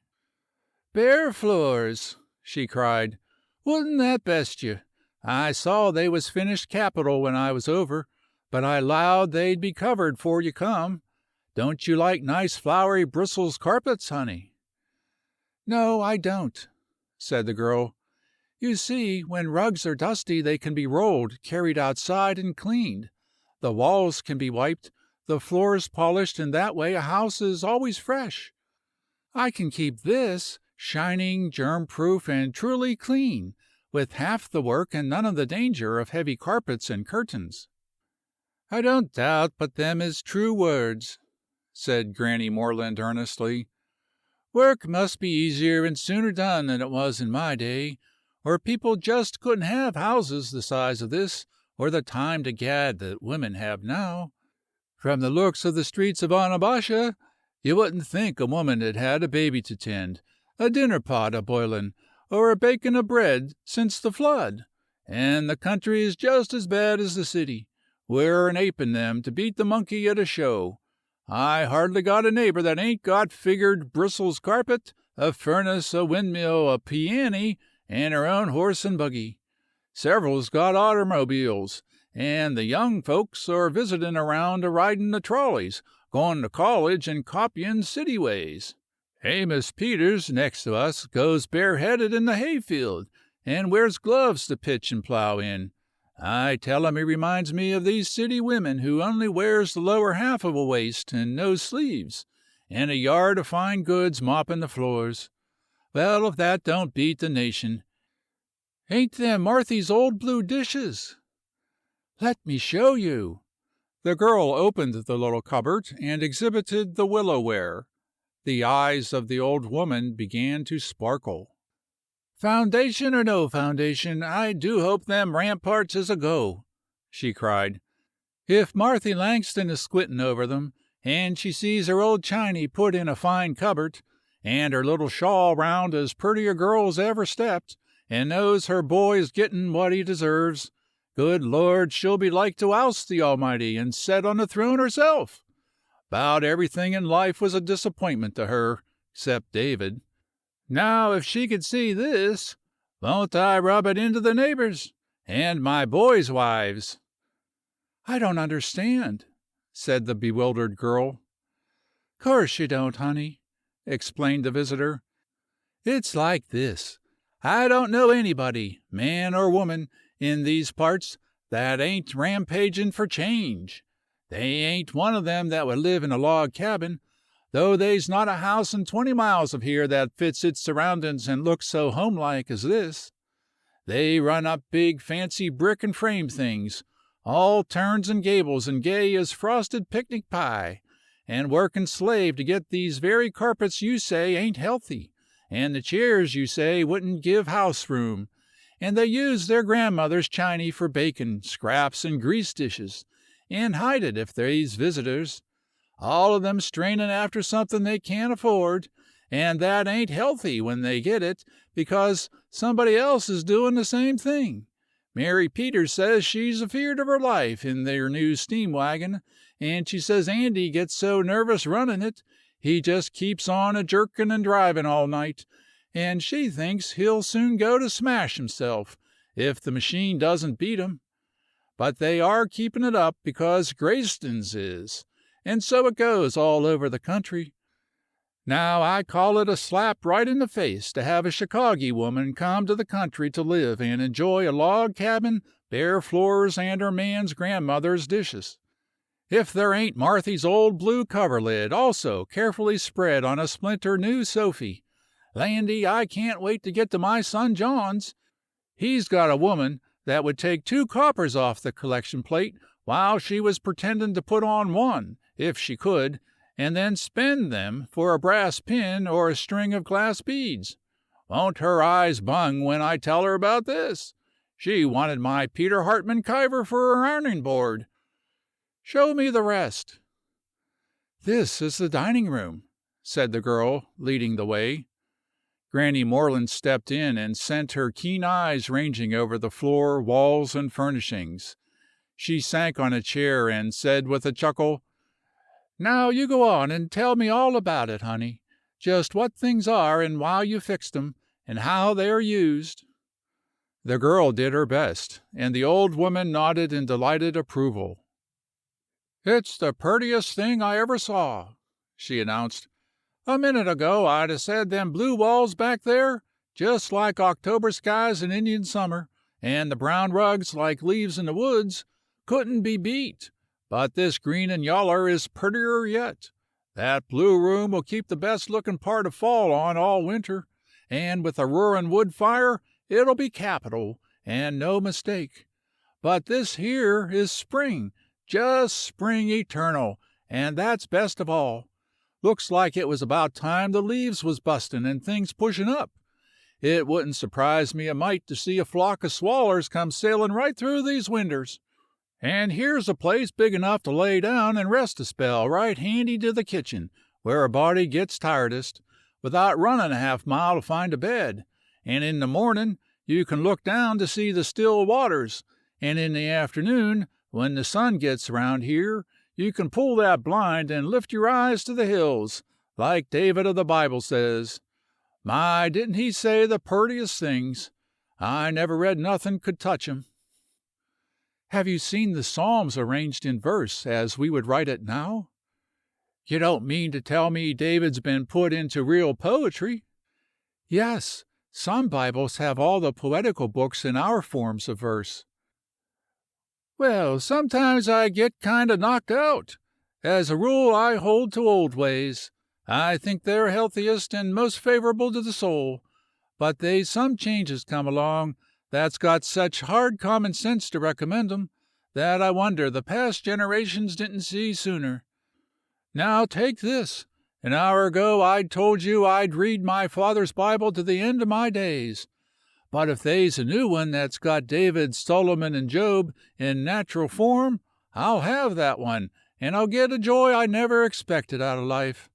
"Bare floors!" she cried. "Wouldn't that best you? I saw they was finished capital when I was over, but I 'lowed they'd be covered 'fore you come. Don't you like nice flowery Brussels carpets, honey?" "No, I don't," said the girl. "You see, when rugs are dusty they can be rolled, carried outside, and cleaned. The walls can be wiped, the floors polished, and that way a house is always fresh. I can keep this shining, germ-proof, and truly clean, with half the work and none of the danger of heavy carpets and curtains." "I don't doubt but them is true words," said Granny Moreland earnestly. "Work must be easier and sooner done than it was in my day, or people just couldn't have houses the size of this, or the time to gad that women have now. From the looks of the streets of Onabasha, you wouldn't think a woman had had a baby to tend, a dinner pot a boilin', or a bakin' of bread since the flood. And the country is just as bad as the city. We're an apin' them to beat the monkey at a show. I hardly got a neighbor that ain't got figured Brussels carpet, a furnace, a windmill, a piany, and her own horse and buggy. Several's got automobiles, and the young folks are visitin' around a ridin' the trolleys, goin' to college and copyin' city ways. Amos Peters, next to us, goes bareheaded in the hayfield, and wears gloves to pitch and plow in. I tell him he reminds me of these city women who only wears the lower half of a waist and no sleeves, and a yard of fine goods mopping the floors. Well, if that don't beat the nation. Ain't them Marthy's old blue dishes?" "Let me show you." The girl opened the little cupboard and exhibited the willow ware. The eyes of the old woman began to sparkle. "Foundation or no foundation, I do hope them ramparts is a go," she cried. "If Marthy Langston is squintin' over them, and she sees her old chiny put in a fine cupboard, and her little shawl round as purty a girl as ever stepped, and knows her boy is gettin' what he deserves, good Lord, she'll be like to oust the Almighty and set on the throne herself. 'Bout everything in life was a disappointment to her, 'cept David. Now, if she could see this, won't I rub it into the neighbors, and my boys' wives?" "I don't understand," said the bewildered girl. "'Course you don't, honey," explained the visitor. "It's like this. I don't know anybody, man or woman, in these parts that ain't rampagin' for change. They ain't one of them that would live in a log cabin, though they's not a house in 20 miles of here that fits its surroundin's and looks so homelike as this. They run up big fancy brick and frame things, all turns and gables and gay as frosted picnic pie, and work and slave to get these very carpets you say ain't healthy, and the chairs, you say, wouldn't give house room, and they use their grandmother's chiny for bacon, scraps, and grease dishes, and hide it if they's visitors, all of them straining after something they can't afford, and that ain't healthy when they get it, because somebody else is doing the same thing. Mary Peters says she's afeard of her life in their new steam wagon, and she says Andy gets so nervous running it, he just keeps on a jerking and driving all night, and she thinks he'll soon go to smash himself if the machine doesn't beat him. But they are keeping it up because Grayston's is, and so it goes all over the country. Now, I call it a slap right in the face to have a Chicago woman come to the country to live and enjoy a log cabin, bare floors, and her man's grandmother's dishes. If there ain't Marthy's old blue coverlid also carefully spread on a splinter new sofy. Landy, I can't wait to get to my son John's. He's got a woman that would take 2 coppers off the collection plate while she was pretending to put on 1, if she could, and then spend them for a brass pin or a string of glass beads. Won't her eyes bung when I tell her about this? She wanted my Peter Hartman Kiver for her ironing board. Show me the rest. This is the dining room, said the girl, leading the way. Granny Moreland stepped in and sent her keen eyes ranging over the floor, walls, and furnishings. She sank on a chair and said with a chuckle, "Now you go on and tell me all about it, honey. Just what things are and why you fixed 'em, and how they are used." The girl did her best, and the old woman nodded in delighted approval. "It's the purtiest thing I ever saw," she announced. "A minute ago I'd 'a' said them blue walls back there, just like October skies in Indian summer, and the brown rugs like leaves in the woods, couldn't be beat, but this green and yaller is purtier yet. That blue room will keep the best looking part of fall on all winter, and with a roaring wood fire it'll be capital, and no mistake. But this here is spring, just spring eternal, and that's best of all. Looks like it was about time the leaves was bustin' and things pushin' up. It wouldn't surprise me a mite to see a flock of swallers come sailin' right through these winders. And here's a place big enough to lay down and rest a spell right handy to the kitchen, where a body gets tiredest, without runnin' a half-mile to find a bed, and in the mornin' you can look down to see the still waters, and in the afternoon, when the sun gets around here, you can pull that blind and lift your eyes to the hills, like David of the Bible says. My, didn't he say the purtiest things? I never read nothin' could touch 'em." "Have you seen the Psalms arranged in verse, as we would write it now?" "You don't mean to tell me David's been put into real poetry?" "Yes. Some Bibles have all the poetical books in our forms of verse." "Well, sometimes I get kind o' knocked out. As a rule I hold to old ways. I think they're healthiest and most favorable to the soul. But they's some changes come along that's got such hard common sense to recommend 'em, that I wonder the past generations didn't see sooner. Now take this. An hour ago I'd told you I'd read my father's Bible to the end of my days. But if they's a new one that's got David, Solomon, and Job in natural form, I'll have that one, and I'll get a joy I never expected out of life.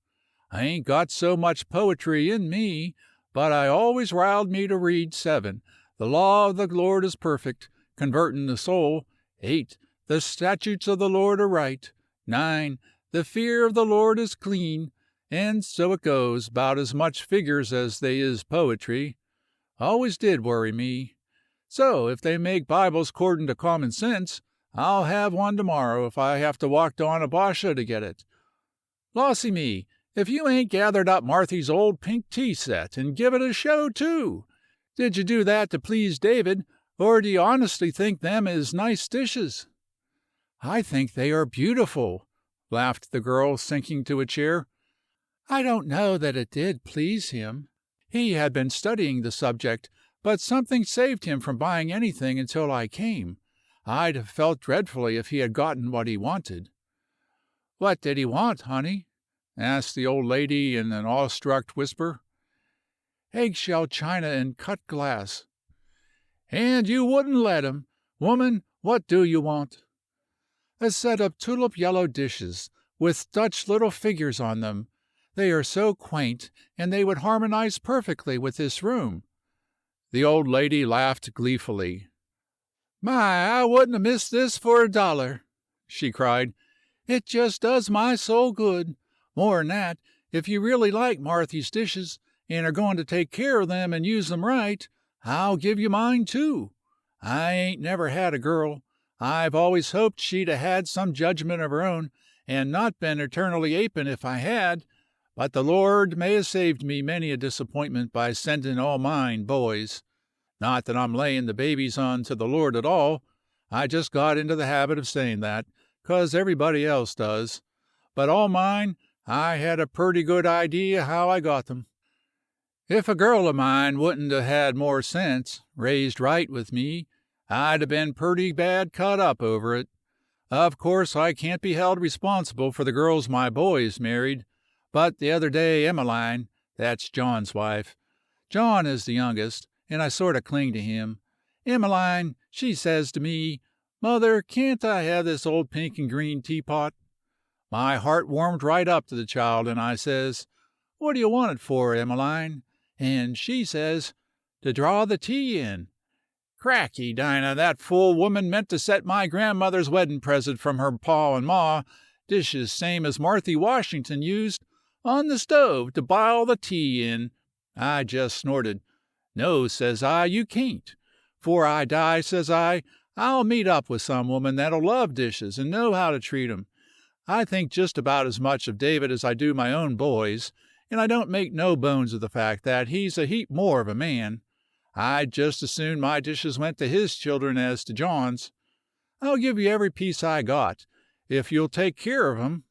I ain't got so much poetry in me, but I always riled me to read 7. The law of the Lord is perfect, convertin' the soul. 8. The statutes of the Lord are right. 9. The fear of the Lord is clean. And so it goes, 'bout as much figures as they is poetry. Always did worry me. So if they make Bibles 'cordin' to common sense, I'll have one tomorrow if I have to walk to Onabasha to get it. Lossy me, if you ain't gathered up Marthy's old pink tea set and give it a show, too. Did you do that to please David, or do you honestly think them is nice dishes?" "I think they are beautiful," laughed the girl, sinking to a chair. "I don't know that it did please him. He had been studying the subject, but something saved him from buying anything until I came. I'd have felt dreadfully if he had gotten what he wanted." "What did he want, honey?" asked the old lady in an awestruck whisper. eggshell china and cut glass." "And you wouldn't let 'em. Woman, what do you want?" "A set of tulip yellow dishes, with Dutch little figures on them. They are so quaint, and they would harmonize perfectly with this room." The old lady laughed gleefully. "My, I wouldn't have missed this for $1," she cried. "It just does my soul good. More'n that, if you really like Marthy's dishes, and are going to take care of them and use them right, I'll give you mine, too. I ain't never had a girl. I've always hoped she'd 'a' had some judgment of her own, and not been eternally apin' if I had. But the Lord may have saved me many a disappointment by sendin' all mine boys. Not that I'm layin' the babies on to the Lord at all. I just got into the habit of sayin' that, 'cause everybody else does. But all mine, I had a purty good idea how I got them. If a girl of mine wouldn't 'a' had more sense, raised right with me, I'd 'a' been purty bad cut up over it. Of course I can't be held responsible for the girls my boys married, but the other day Emmeline, that's John's wife, John is the youngest, and I sort of cling to him, Emmeline, she says to me, 'Mother, can't I have this old pink and green teapot?' My heart warmed right up to the child, and I says, 'What do you want it for, Emmeline?' And she says, 'To draw the tea in.' Cracky, Dinah, that fool woman meant to set my grandmother's weddin' present from her pa and ma, dishes same as Marthy Washington used, on the stove to bile the tea in. I just snorted. 'No,' says I, 'you can't. 'Fore I die,' says I'll meet up with some woman that'll love dishes and know how to treat 'em. I think just about as much of David as I do my own boys, and I don't make no bones of the fact that he's a heap more of a man. I'd just as soon my dishes went to his children as to John's. I'll give you every piece I got, if you'll take care of 'em."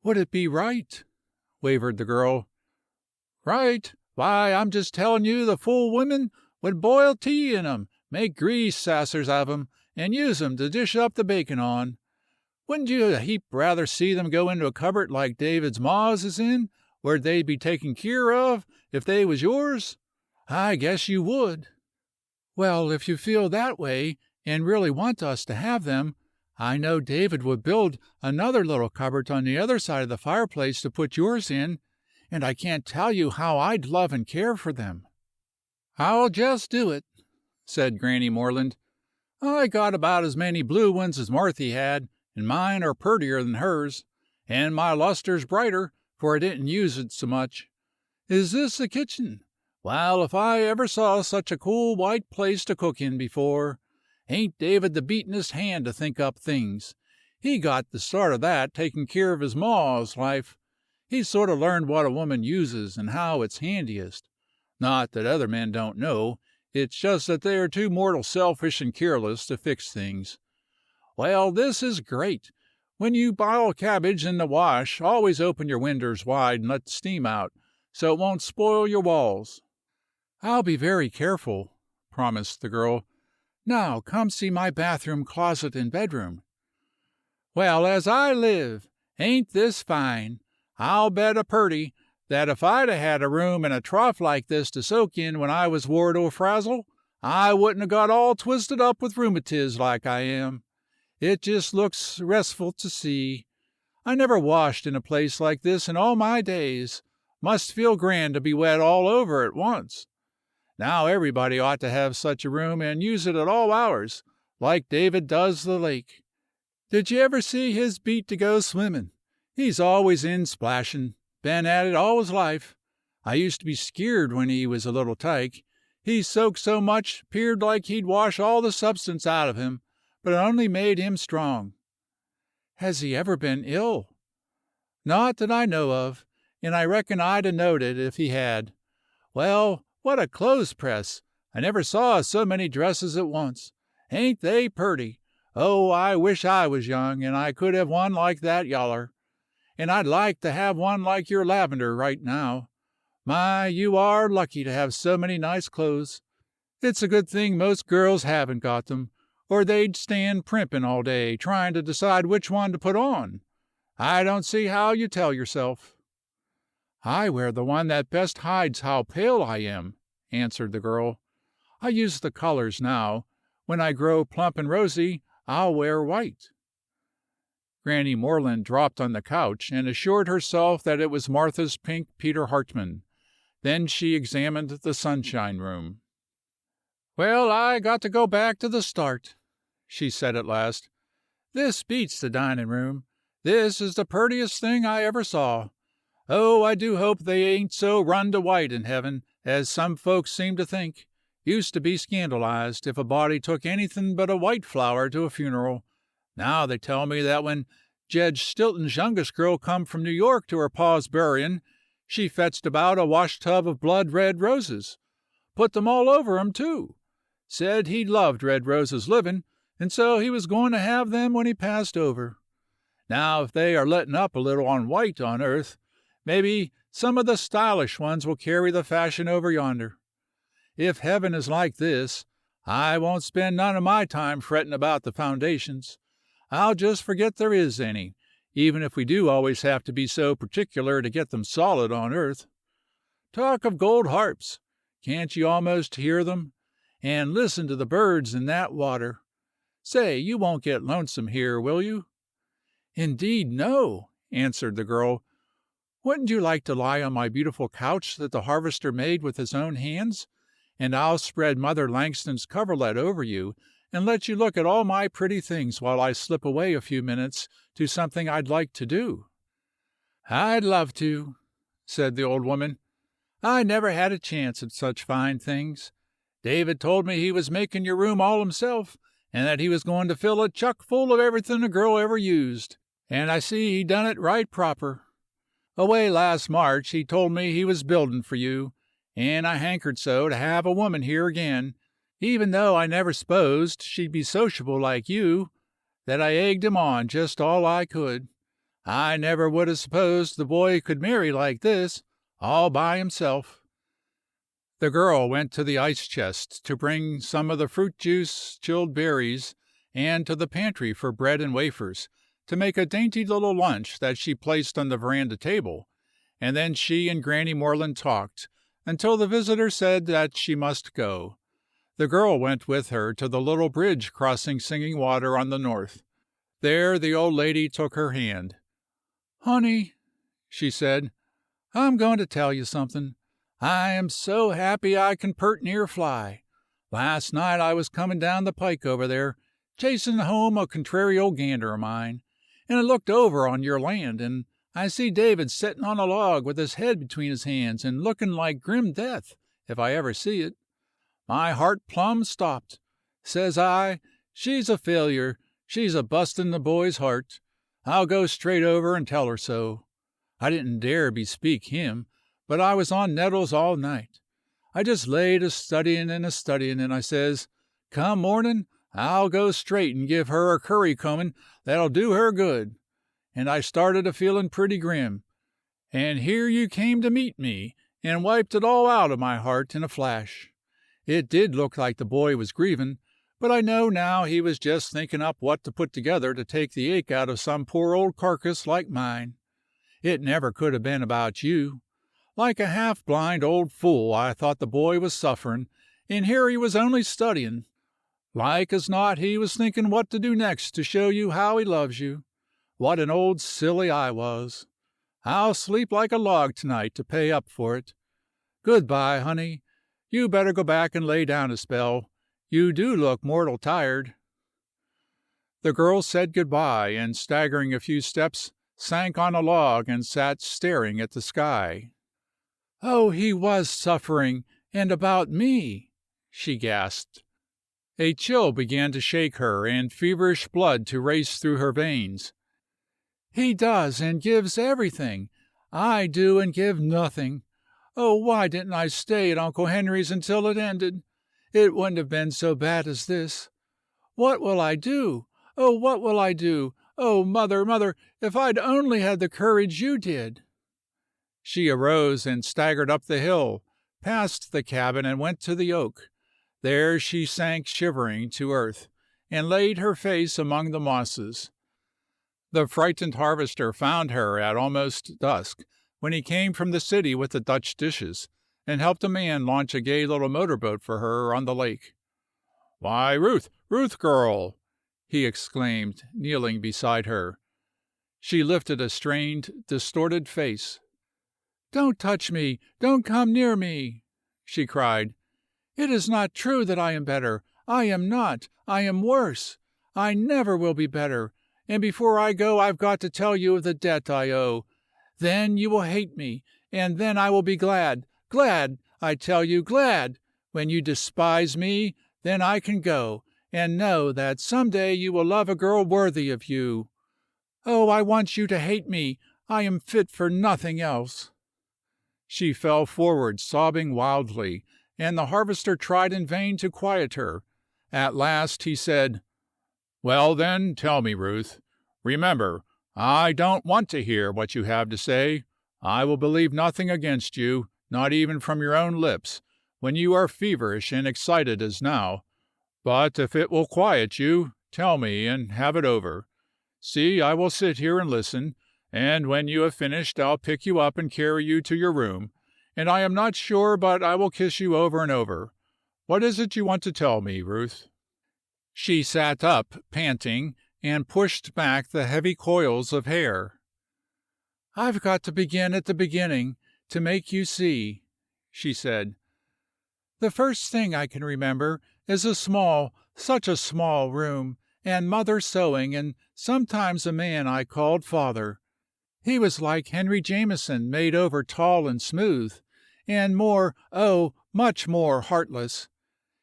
"Would it be right?" wavered the girl. "Right? Why, I'm just tellin' you the fool women would boil tea in 'em, make grease sassers of 'em, and use 'em to dish up the bacon on. Wouldn't you a heap rather see them go into a cupboard like David's ma's is in, where they'd be taken keer of, if they was yours? I guess you would." "Well, if you feel that way, and really want us to have them, I know David would build another little cupboard on the other side of the fireplace to put yours in, and I can't tell you how I'd love and care for them." "I'll just do it," said Granny Morland. "I got about as many blue ones as Marthy had, and mine are purtier than hers, and my luster's brighter, for I didn't use it so much. Is this the kitchen? Well, if I ever saw such a cool white place to cook in before. Ain't David the beatin'est hand to think up things? He got the start of that taking care of his ma's life. He's sort of learned what a woman uses and how it's handiest. Not that other men don't know, it's just that they are too mortal selfish and careless to fix things. Well, this is great. When you bile cabbage in the wash, always open your winders wide and let the steam out, so it won't spoil your walls." "I'll be very careful," promised the girl. "Now come see my bathroom, closet, and bedroom." "Well, as I live, ain't this fine? I'll bet a purty that if I'd a had a room and a trough like this to soak in when I was Ward O'Frazzle, I wouldn't 'a got all twisted up with rheumatiz like I am. It just looks restful to see. I never washed in a place like this in all my days. Must feel grand to be wet all over at once. Now everybody ought to have such a room and use it at all hours, like David does the lake. Did you ever see his beat to go swimming? He's always in splashin'. Been at it all his life. I used to be skeered when he was a little tyke. He soaked so much, 'peared like he'd wash all the substance out of him, but it only made him strong." "Has he ever been ill?" "Not that I know of, and I reckon I'd 'a knowed it if he had. Well, what a clothes press! I never saw so many dresses at once. Ain't they purty? Oh, I wish I was young, and I could have one like that yaller. And I'd like to have one like your lavender right now. My, you are lucky to have so many nice clothes. It's a good thing most girls haven't got them, or they'd stand primping all day, trying to decide which one to put on. I don't see how you tell yourself." I wear the one that best hides how pale I am, answered the girl. I use the colors now. When I grow plump and rosy, I'll wear white. Granny Morland dropped on the couch and assured herself that it was Martha's pink Peter Hartman. Then she examined the sunshine room. Well, I got to go back to the start, she said at last. This beats the dining room. This is the purtiest thing I ever saw. Oh, I do hope they ain't so run to white in heaven, as some folks seem to think. Used to be scandalized if a body took anything but a white flower to a funeral. Now they tell me that when Jedge Stilton's youngest girl come from New York to her pa's buryin', she fetched about a wash-tub of blood-red roses. Put them all over 'em, too. Said he loved red roses livin', and so he was going to have them when he passed over. Now, if they are letting up a little on white on earth, maybe some of the stylish ones will carry the fashion over yonder. If heaven is like this, I won't spend none of my time fretting about the foundations. I'll just forget there is any, even if we do always have to be so particular to get them solid on earth. Talk of gold harps, can't you almost hear them? And listen to the birds in that water. Say, you won't get lonesome here, will you? Indeed, no, answered the girl. Wouldn't you like to lie on my beautiful couch that the harvester made with his own hands? And I'll spread Mother Langston's coverlet over you, and let you look at all my pretty things while I slip away a few minutes to something I'd like to do. I'd love to, said the old woman. I never had a chance at such fine things. David told me he was making your room all himself, and that he was going to fill it chuck full of everything a girl ever used, and I see he done it right proper. Away last March he told me he was building for you, and I hankered so to have a woman here again, even though I never s'posed she'd be sociable like you, that I egged him on just all I could. I never would have supposed the boy could marry like this, all by himself. The girl went to the ice chest to bring some of the fruit juice, chilled berries, and to the pantry for bread and wafers, to make a dainty little lunch that she placed on the veranda table, and then she and Granny Morland talked, until the visitor said that she must go. The girl went with her to the little bridge crossing Singing Water on the north. There the old lady took her hand. Honey, she said, I'm going to tell you something. I am so happy I can pert near fly. Last night I was coming down the pike over there, chasing home a contrary old gander of mine, and I looked over on your land, and I see David sitting on a log with his head between his hands and looking like grim death, if I ever see it. My heart plumb stopped. Says I, she's a failure. She's a bustin' the boy's heart. I'll go straight over and tell her so. I didn't dare bespeak him, but I was on nettles all night. I just laid a-studyin' and a-studyin', and I says, come mornin', I'll go straight and give her a curry-combin' that'll do her good. And I started a-feelin' pretty grim. And here you came to meet me, and wiped it all out of my heart in a flash. It did look like the boy was grievin', but I know now he was just thinking up what to put together to take the ache out of some poor old carcass like mine. It never could have been about you. Like a half-blind old fool I thought the boy was sufferin', and here he was only studyin'. Like as not he was thinking what to do next to show you how he loves you. What an old silly I was. I'll sleep like a log tonight to pay up for it. Good-bye, honey. You better go back and lay down a spell. You do look mortal tired. The girl said good-bye, and staggering a few steps, sank on a log and sat staring at the sky. Oh, he was suffering, and about me, she gasped. A chill began to shake her, and feverish blood to race through her veins. He does and gives everything. I do and give nothing. Oh, why didn't I stay at Uncle Henry's until it ended? It wouldn't have been so bad as this. What will I do? Oh, what will I do? Oh, mother, mother, if I'd only had the courage you did. She arose and staggered up the hill, past the cabin, and went to the oak. There she sank shivering to earth, and laid her face among the mosses. The frightened harvester found her at almost dusk, when he came from the city with the Dutch dishes, and helped a man launch a gay little motorboat for her on the lake. "Why, Ruth, Ruth girl!" he exclaimed, kneeling beside her. She lifted a strained, distorted face. "Don't touch me! Don't come near me!" she cried. "It is not true that I am better. I am not. I am worse. I never will be better. And before I go I've got to tell you of the debt I owe. Then you will hate me, and then I will be glad, glad, I tell you, glad. When you despise me, then I can go, and know that some day you will love a girl worthy of you. Oh, I want you to hate me. I am fit for nothing else." She fell forward, sobbing wildly, and the harvester tried in vain to quiet her. At last he said, "Well, then, tell me, Ruth. Remember, I don't want to hear what you have to say. I will believe nothing against you, not even from your own lips, when you are feverish and excited as now. But if it will quiet you, tell me and have it over. See, I will sit here and listen, and when you have finished I'll pick you up and carry you to your room, and I am not sure but I will kiss you over and over. What is it you want to tell me, Ruth?" She sat up, panting, and pushed back the heavy coils of hair. "I've got to begin at the beginning, to make you see," she said. "The first thing I can remember is such a small room, and mother sewing, and sometimes a man I called father. He was like Henry Jameson made over tall and smooth, and much more heartless.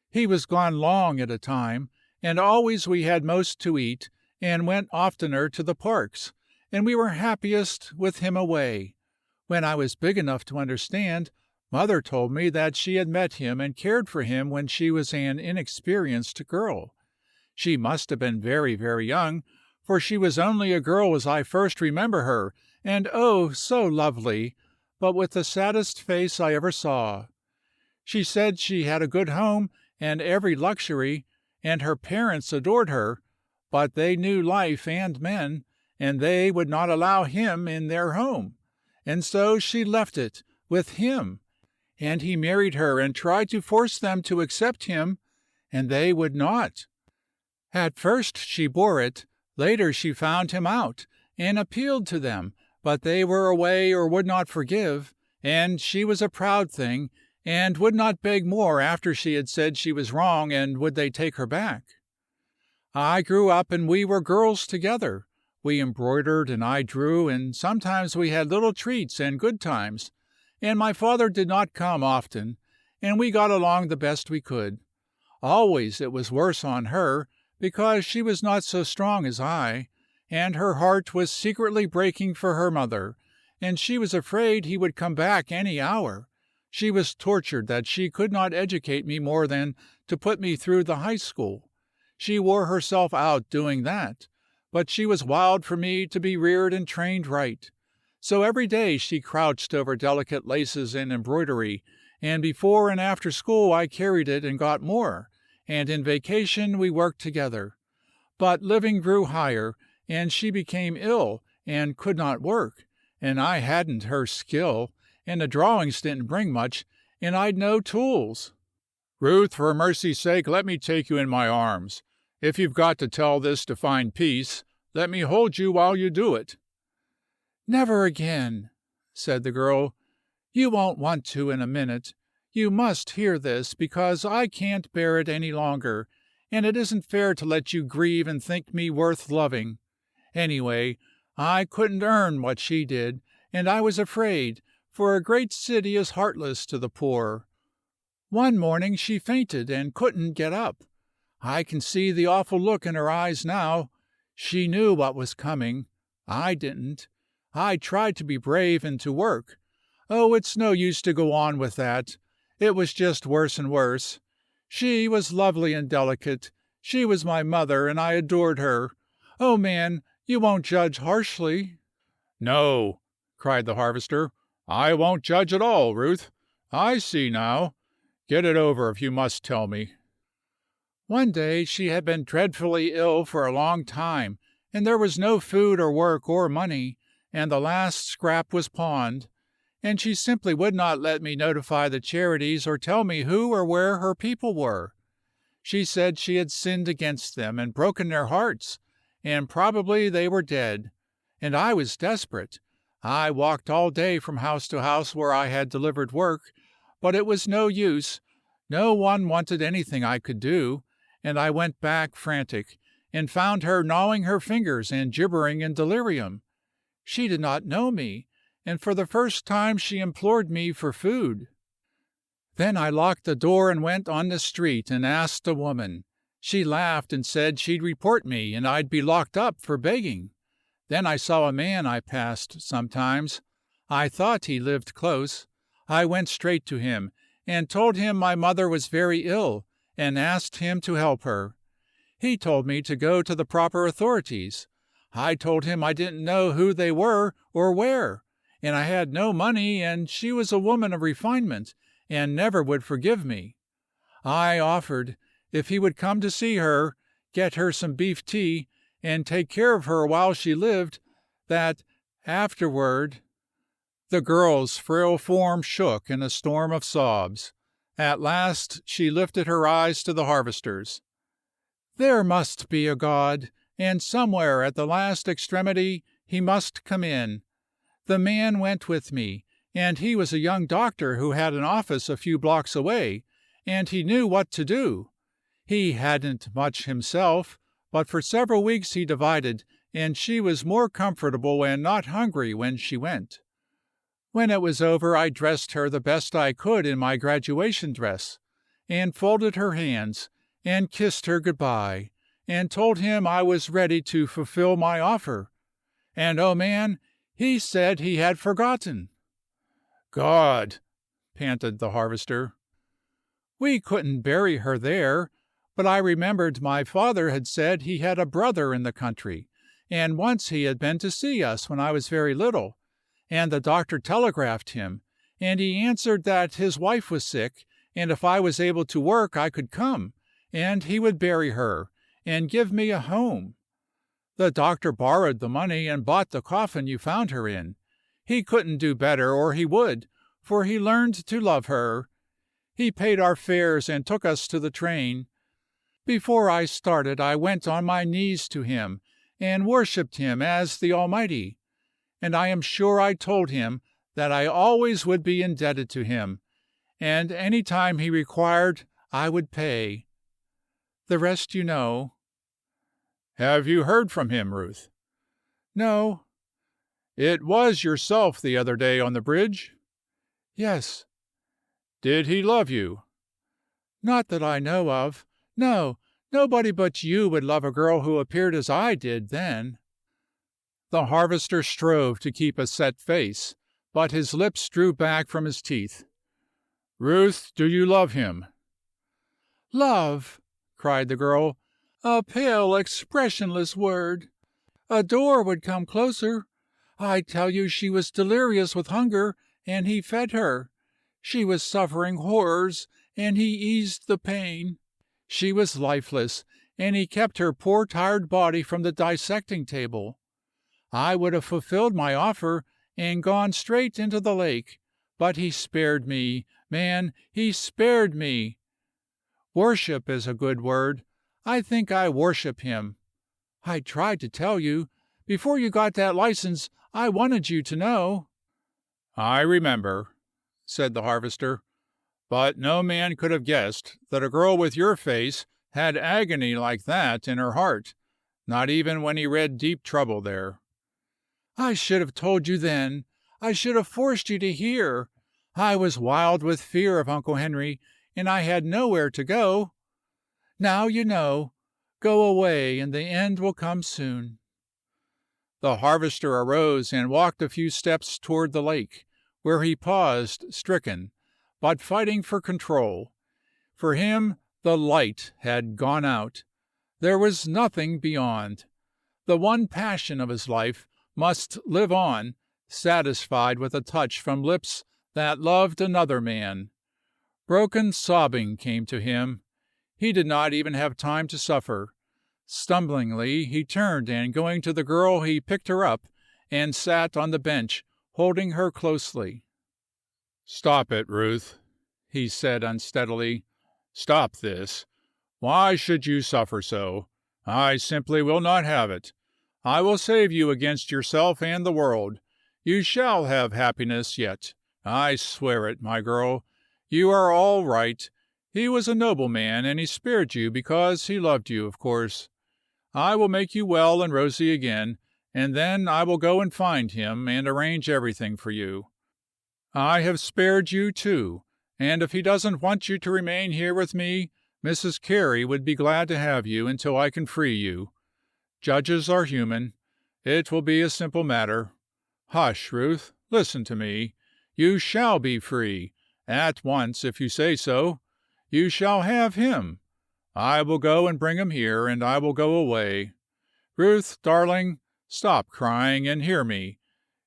He was gone long at a time, and always we had most to eat, and went oftener to the parks, and we were happiest with him away. When I was big enough to understand, mother told me that she had met him and cared for him when she was an inexperienced girl. She must have been very, very young, for she was only a girl as I first remember her, and oh, so lovely, but with the saddest face I ever saw. She said she had a good home and every luxury, and her parents adored her, but they knew life and men, and they would not allow him in their home, and so she left it with him, and he married her and tried to force them to accept him, and they would not. At first she bore it, later she found him out, and appealed to them, but they were away or would not forgive, and she was a proud thing, and would not beg more after she had said she was wrong, and would they take her back. I grew up and we were girls together. We embroidered and I drew, and sometimes we had little treats and good times, and my father did not come often, and we got along the best we could. Always it was worse on her, because she was not so strong as I, and her heart was secretly breaking for her mother, and she was afraid he would come back any hour. She was tortured that she could not educate me more than to put me through the high school. She wore herself out doing that, but she was wild for me to be reared and trained right. So every day she crouched over delicate laces and embroidery, and before and after school I carried it and got more, and in vacation we worked together. But living grew higher, and she became ill and could not work, and I hadn't her skill, and the drawings didn't bring much, and I'd no tools. "Ruth, for mercy's sake, let me take you in my arms. If you've got to tell this to find peace, let me hold you while you do it." "Never again," said the girl. "You won't want to in a minute. You must hear this, because I can't bear it any longer, and it isn't fair to let you grieve and think me worth loving. Anyway, I couldn't earn what she did, and I was afraid, for a great city is heartless to the poor. One morning she fainted and couldn't get up. I can see the awful look in her eyes now. She knew what was coming. I didn't. I tried to be brave and to work. Oh, it's no use to go on with that. It was just worse and worse. She was lovely and delicate. She was my mother, and I adored her. Oh, man, you won't judge harshly." "No," cried the harvester. "I won't judge at all, Ruth. I see now. Get it over if you must tell me." "One day she had been dreadfully ill for a long time, and there was no food or work or money, and the last scrap was pawned. and she simply would not let me notify the charities or tell me who or where her people were. She said she had sinned against them and broken their hearts, and probably they were dead. And I was desperate. I walked all day from house to house where I had delivered work, but it was no use. No one wanted anything I could do, and I went back frantic, and found her gnawing her fingers and gibbering in delirium. She did not know me, and for the first time she implored me for food. Then I locked the door and went on the street and asked a woman. She laughed and said she'd report me and I'd be locked up for begging. Then I saw a man I passed sometimes. I thought he lived close. I went straight to him and told him my mother was very ill and asked him to help her. He told me to go to the proper authorities. I told him I didn't know who they were or where, and I had no money, and she was a woman of refinement and never would forgive me. I offered, if he would come to see her, get her some beef tea, and take care of her while she lived, that afterward. The girl's frail form shook in a storm of sobs. At last she lifted her eyes to the harvesters. There must be a God, and somewhere at the last extremity he must come in. The man went with me, and he was a young doctor who had an office a few blocks away, and he knew what to do. He hadn't much himself, but for several weeks he divided, and she was more comfortable and not hungry when she went. When it was over, I dressed her the best I could in my graduation dress, and folded her hands, and kissed her good-bye, and told him I was ready to fulfill my offer. And, oh man, he said he had forgotten. God! Panted the harvester. We couldn't bury her there, but I remembered my father had said he had a brother in the country, and once he had been to see us when I was very little, and the doctor telegraphed him, and he answered that his wife was sick, and if I was able to work I could come, and he would bury her, and give me a home. The doctor borrowed the money and bought the coffin you found her in. He couldn't do better, or he would, for he learned to love her. He paid our fares and took us to the train. Before I started, I went on my knees to him and worshipped him as the Almighty, and I am sure I told him that I always would be indebted to him, and any time he required I would pay. The rest you know. Have you heard from him, Ruth? No. It was yourself the other day on the bridge? Yes. Did he love you? Not that I know of. No, nobody but you would love a girl who appeared as I did then. The harvester strove to keep a set face, but his lips drew back from his teeth. Ruth, do you love him? Love, cried the girl, a pale, expressionless word. Adore would come closer. I tell you she was delirious with hunger, and he fed her. She was suffering horrors, and he eased the pain. She was lifeless, and he kept her poor tired body from the dissecting table. I would have fulfilled my offer and gone straight into the lake, but he spared me, man, he spared me. Worship is a good word. I think I worship him. I tried to tell you. Before you got that license, I wanted you to know. I remember, said the harvester, but no man could have guessed that a girl with your face had agony like that in her heart, not even when he read deep trouble there. I should have told you then. I should have forced you to hear. I was wild with fear of Uncle Henry, and I had nowhere to go. Now you know. Go away, and the end will come soon. The harvester arose and walked a few steps toward the lake, where he paused, stricken, but fighting for control. For him, the light had gone out. There was nothing beyond. The one passion of his life must live on, satisfied with a touch from lips that loved another man. Broken sobbing came to him. He did not even have time to suffer. Stumblingly, he turned, and going to the girl, he picked her up and sat on the bench, holding her closely. Stop it, Ruth, he said unsteadily. Stop this. Why should you suffer so? I simply will not have it. I will save you against yourself and the world. You shall have happiness yet. I swear it, my girl. You are all right. He was a noble man, and he spared you because he loved you, of course. I will make you well and rosy again, and then I will go and find him and arrange everything for you. I have spared you, too, and if he doesn't want you to remain here with me, Mrs. Carey would be glad to have you until I can free you. Judges are human. It will be a simple matter. Hush, Ruth. Listen to me. You shall be free, at once, if you say so. You shall have him. I will go and bring him here, and I will go away. Ruth, darling, stop crying and hear me.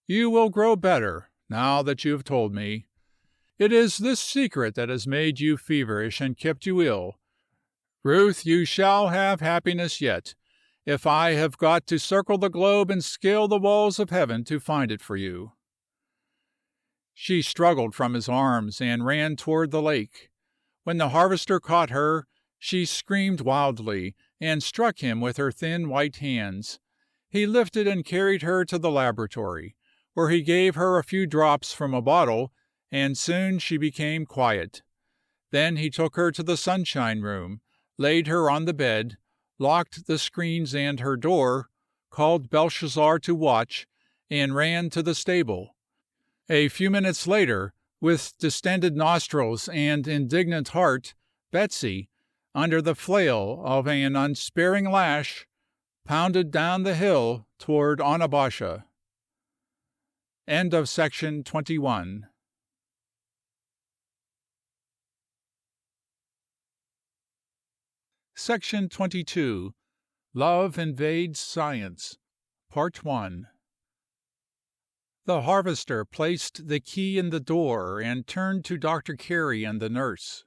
You will grow better, now that you have told me. It is this secret that has made you feverish and kept you ill. Ruth, you shall have happiness yet, if I have got to circle the globe and scale the walls of heaven to find it for you. She struggled from his arms and ran toward the lake. When the harvester caught her, she screamed wildly and struck him with her thin white hands. He lifted and carried her to the laboratory, where he gave her a few drops from a bottle, and soon she became quiet. Then he took her to the sunshine room, laid her on the bed, locked the screens and her door, called Belshazzar to watch, and ran to the stable. A few minutes later, with distended nostrils and indignant heart, Betsy, under the flail of an unsparing lash, pounded down the hill toward Onabasha. End of section 21. Section 22. Love Invades Science. Part 1. The harvester placed the key in the door and turned to Dr. Carey and the nurse.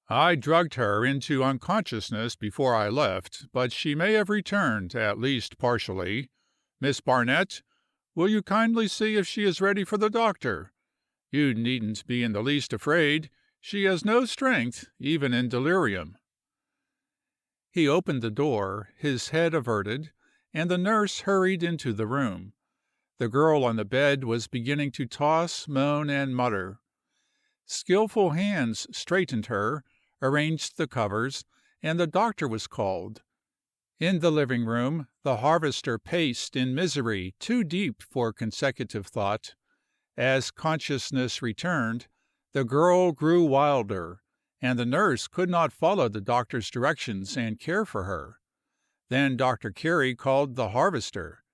I drugged her into unconsciousness before I left, but she may have returned, at least partially. Miss Barnett, will you kindly see if she is ready for the doctor? You needn't be in the least afraid. She has no strength, even in delirium. He opened the door, his head averted, and the nurse hurried into the room. The girl on the bed was beginning to toss, moan, and mutter. Skillful hands straightened her, arranged the covers, and the doctor was called. In the living room, the harvester paced in misery too deep for consecutive thought. As consciousness returned, the girl grew wilder, and the nurse could not follow the doctor's directions and care for her. Then Dr. Carey called the harvester.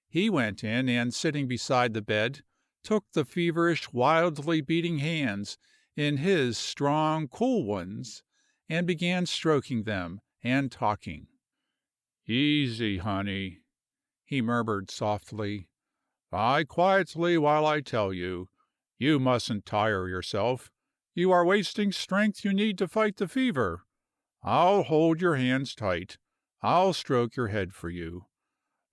He went in and, sitting beside the bed, took the feverish, wildly beating hands in his strong, cool ones, and began stroking them and talking. "Easy, honey," he murmured softly. "Lie quietly while I tell you. You mustn't tire yourself. You are wasting strength you need to fight the fever. I'll hold your hands tight. I'll stroke your head for you.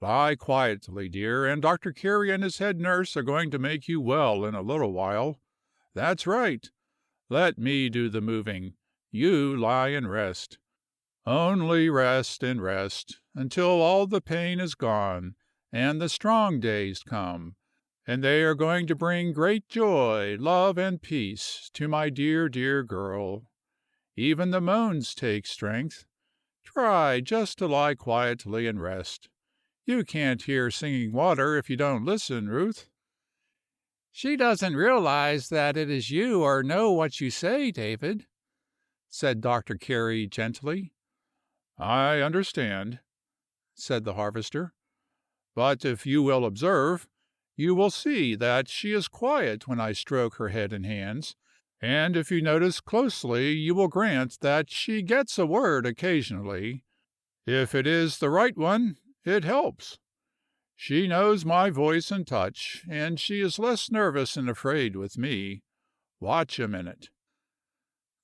Lie quietly, dear, and Dr. Carey and his head nurse are going to make you well in a little while. That's right. Let me do the moving. You lie and rest. Only rest and rest, until all the pain is gone, and the strong days come, and they are going to bring great joy, love, and peace to my dear, dear girl. Even the moans take strength. Try just to lie quietly and rest. You can't hear Singing Water if you don't listen, Ruth." "She doesn't realize that it is you or know what you say, David," said Dr. Carey gently. "I understand," said the harvester. "But if you will observe, you will see that she is quiet when I stroke her head and hands, and if you notice closely you will grant that she gets a word occasionally. If it is the right one, it helps. She knows my voice and touch, and she is less nervous and afraid with me. Watch a minute."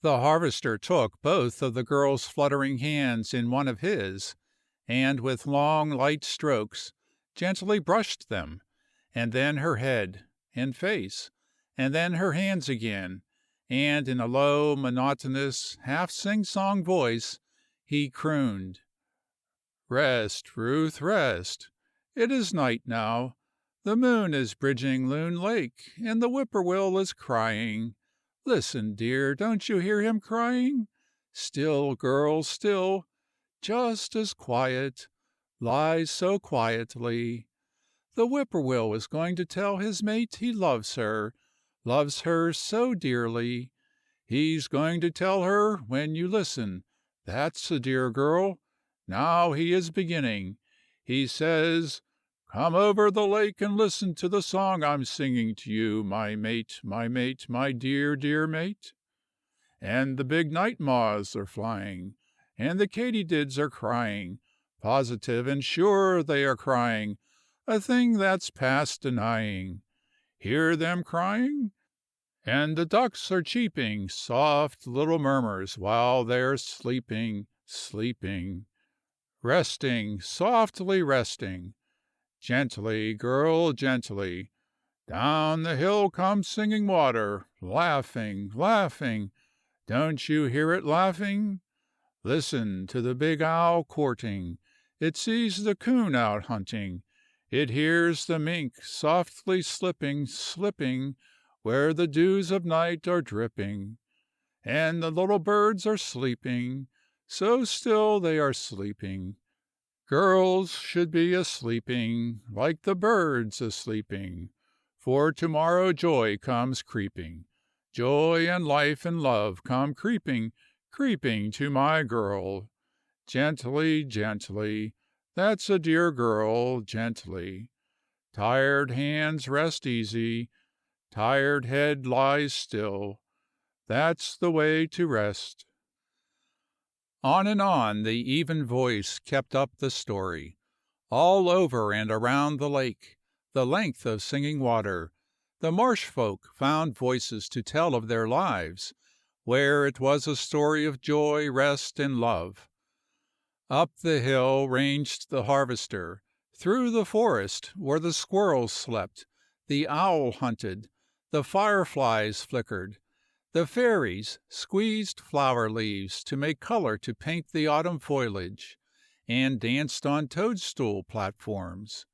The harvester took both of the girl's fluttering hands in one of his, and with long, light strokes, gently brushed them, and then her head and face, and then her hands again, and in a low, monotonous, half sing-song voice, he crooned, "Rest, Ruth, rest. It is night now. The moon is bridging Loon Lake, and the whippoorwill is crying. Listen, dear, don't you hear him crying? Still, girl, still, just as quiet, lies so quietly. The whippoorwill is going to tell his mate he loves her so dearly. He's going to tell her when you listen. That's a dear girl. Now he is beginning. He says, 'Come over the lake and listen to the song I'm singing to you, my mate, my dear, dear mate.' And the big night moths are flying, and the katydids are crying, positive and sure they are crying, a thing that's past denying. Hear them crying? And the ducks are cheeping soft little murmurs while they're sleeping, sleeping, resting, softly resting. Gently, girl, gently. Down the hill comes Singing Water, laughing, laughing. Don't you hear it laughing? Listen to the big owl courting. It sees the coon out hunting. It hears the mink softly slipping, slipping, where the dews of night are dripping. And the little birds are sleeping, so still they are sleeping. Girls should be a-sleeping, like the birds a-sleeping, for tomorrow joy comes creeping. Joy and life and love come creeping, creeping to my girl. Gently, gently, that's a dear girl, gently. Tired hands rest easy, tired head lies still. That's the way to rest." On and on the even voice kept up the story. All over and around the lake, the length of Singing Water, the marsh folk found voices to tell of their lives, where it was a story of joy, rest, and love. Up the hill ranged the harvester, through the forest where the squirrels slept, the owl hunted, the fireflies flickered, the fairies squeezed flower leaves to make color to paint the autumn foliage, and danced on toadstool platforms.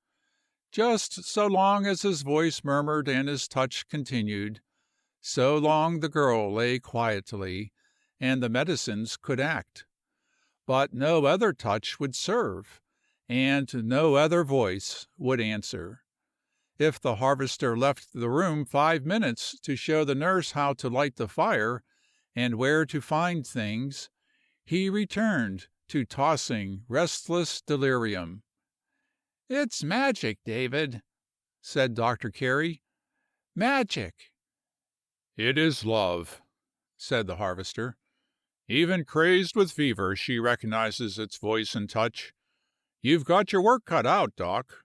Just so long as his voice murmured and his touch continued, so long the girl lay quietly, and the medicines could act. But no other touch would serve, and no other voice would answer. If the harvester left the room 5 minutes to show the nurse how to light the fire and where to find things, he returned to tossing, restless delirium. "It's magic, David," said Dr. Carey. "Magic." "It is love," said the harvester. "Even crazed with fever, she recognizes its voice and touch. You've got your work cut out, Doc.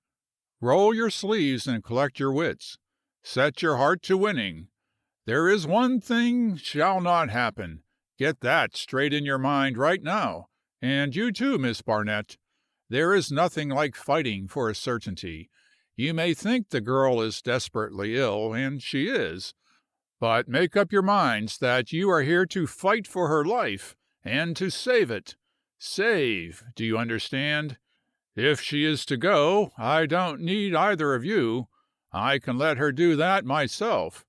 Roll your sleeves and collect your wits. Set your heart to winning. There is one thing shall not happen. Get that straight in your mind right now. And you too, Miss Barnett. There is nothing like fighting for a certainty. You may think the girl is desperately ill, and she is. But make up your minds that you are here to fight for her life, and to save it. Save, do you understand? If she is to go, I don't need either of you. I can let her do that myself.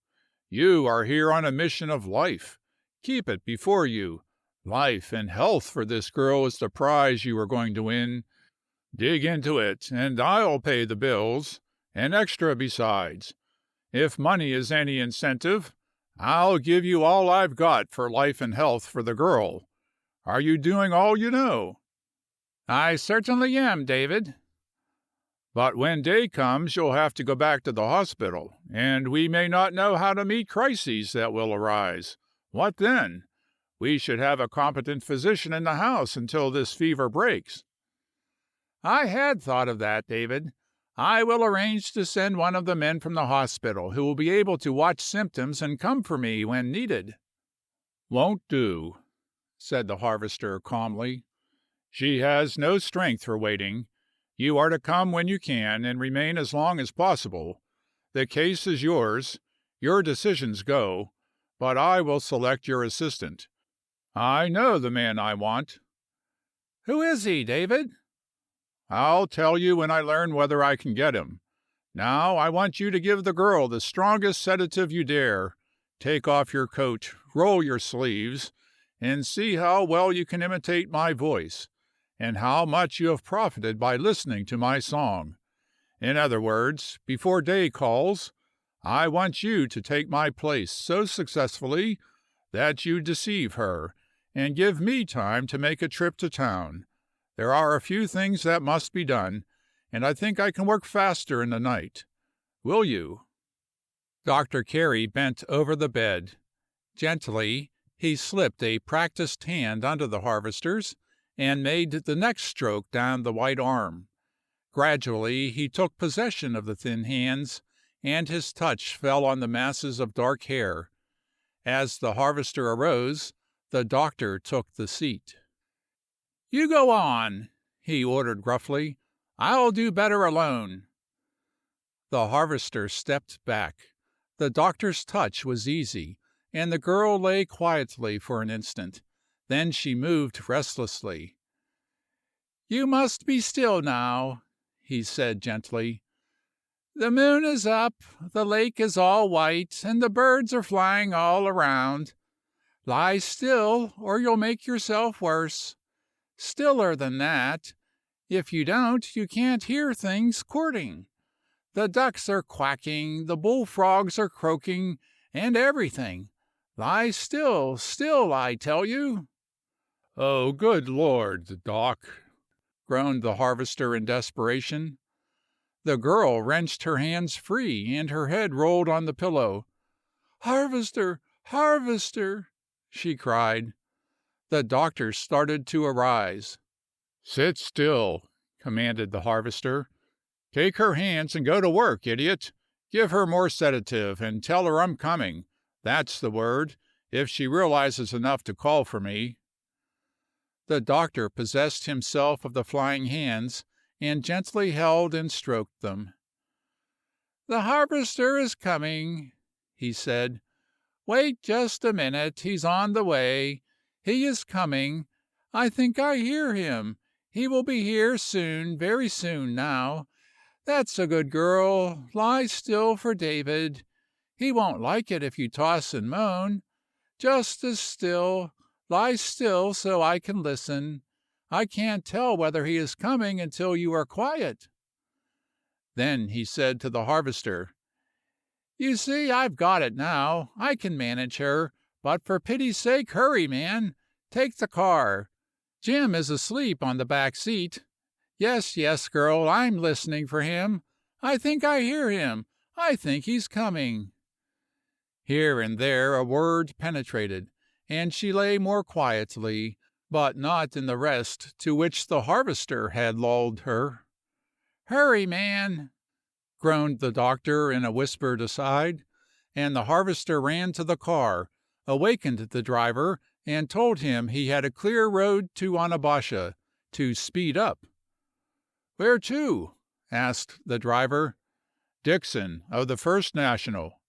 You are here on a mission of life. Keep it before you. Life and health for this girl is the prize you are going to win. Dig into it, and I'll pay the bills, and extra besides. If money is any incentive, I'll give you all I've got for life and health for the girl. Are you doing all you know?" "I certainly am, David." "But when day comes you'll have to go back to the hospital, and we may not know how to meet crises that will arise. What then? We should have a competent physician in the house until this fever breaks." "I had thought of that, David. I will arrange to send one of the men from the hospital who will be able to watch symptoms and come for me when needed." "Won't do," said the harvester calmly. "She has no strength for waiting. You are to come when you can, and remain as long as possible. The case is yours. Your decisions go, but I will select your assistant. I know the man I want. Who is he, David? I'll tell you when I learn whether I can get him. Now I want you to give the girl the strongest sedative you dare. Take off your coat, roll your sleeves, and see how well you can imitate my voice, and how much you have profited by listening to my song. In other words, before day calls, I want you to take my place so successfully that you deceive her, and give me time to make a trip to town. There are a few things that must be done, and I think I can work faster in the night. Will you?" Dr. Carey bent over the bed. Gently, he slipped a practiced hand under the harvester's and made the next stroke down the white arm. Gradually he took possession of the thin hands, and his touch fell on the masses of dark hair. As the harvester arose, the doctor took the seat. "You go on," he ordered gruffly. "I'll do better alone." The harvester stepped back. The doctor's touch was easy, and the girl lay quietly for an instant. Then she moved restlessly. "You must be still now," he said gently. "The moon is up, the lake is all white, and the birds are flying all around. Lie still, or you'll make yourself worse. Stiller than that. If you don't, you can't hear things courting. The ducks are quacking, the bullfrogs are croaking, and everything. Lie still, still, I tell you." "Oh, good Lord, Doc!" groaned the harvester in desperation. The girl wrenched her hands free, and her head rolled on the pillow. "Harvester! Harvester!" she cried. The doctor started to arise. "Sit still," commanded the harvester. "Take her hands and go to work, idiot. Give her more sedative, and tell her I'm coming. That's the word, if she realizes enough to call for me." The doctor possessed himself of the flying hands, and gently held and stroked them. "The harvester is coming," he said. "Wait just a minute. He's on the way. He is coming. I think I hear him. He will be here soon, very soon now. That's a good girl. Lie still for David. He won't like it if you toss and moan. Just as still. Lie still so I can listen. I can't tell whether he is coming until you are quiet." Then he said to the harvester, "You see, I've got it now. I can manage her. But for pity's sake, hurry, man. Take the car. Jim is asleep on the back seat. Yes, yes, girl, I'm listening for him. I think I hear him. I think he's coming." Here and there a word penetrated, and she lay more quietly, but not in the rest to which the harvester had lulled her. "Hurry, man," groaned the doctor in a whispered aside, and the harvester ran to the car, awakened the driver, and told him he had a clear road to Onabasha, to speed up. "Where to?" asked the driver. "Dixon, of the First National."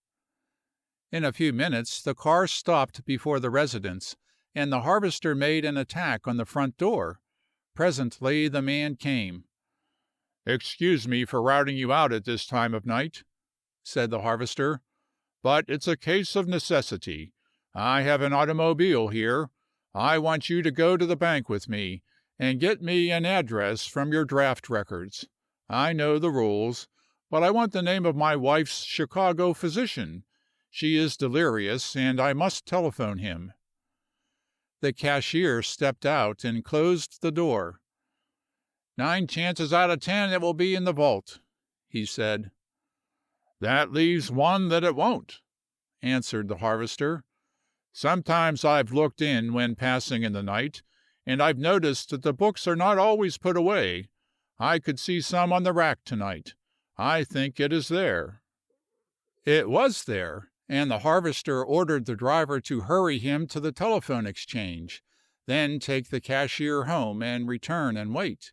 In a few minutes the car stopped before the residence, and the harvester made an attack on the front door. Presently the man came. "Excuse me for routing you out at this time of night," said the harvester, "but it's a case of necessity. I have an automobile here. I want you to go to the bank with me, and get me an address from your draft records. I know the rules, but I want the name of my wife's Chicago physician. She is delirious, and I must telephone him." The cashier stepped out and closed the door. 9 chances out of 10 it will be in the vault," he said. "That leaves one that it won't," answered the harvester. "Sometimes I've looked in when passing in the night, and I've noticed that the books are not always put away. I could see some on the rack tonight. I think it is there." It was there, and the harvester ordered the driver to hurry him to the telephone exchange, then take the cashier home and return and wait.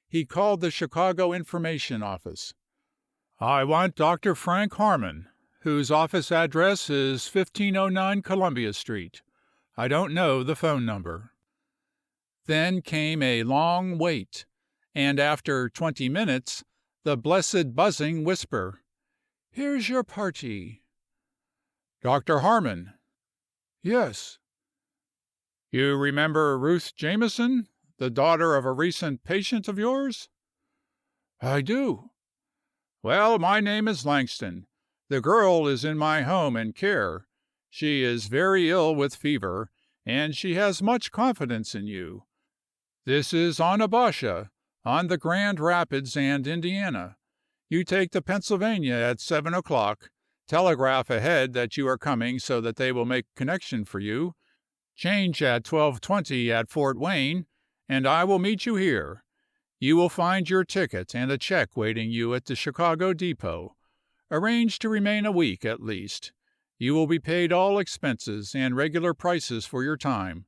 He called the Chicago Information Office. "I want Dr. Frank Harmon," whose office address is 1509 Columbia Street. I don't know the phone number." Then came a long wait, and after 20 minutes, the blessed buzzing whisper, "Here's your party." "Dr. Harmon." "Yes." "You remember Ruth Jameson, the daughter of a recent patient of yours?" "I do." "Well, my name is Langston. The girl is in my home and care. She is very ill with fever, and she has much confidence in you. This is Onabasha, on the Grand Rapids and Indiana. You take the Pennsylvania at 7 o'clock, telegraph ahead that you are coming so that they will make connection for you, change at 12:20 at Fort Wayne, and I will meet you here. You will find your ticket and a check waiting you at the Chicago depot. Arrange to remain a week at least. You will be paid all expenses and regular prices for your time.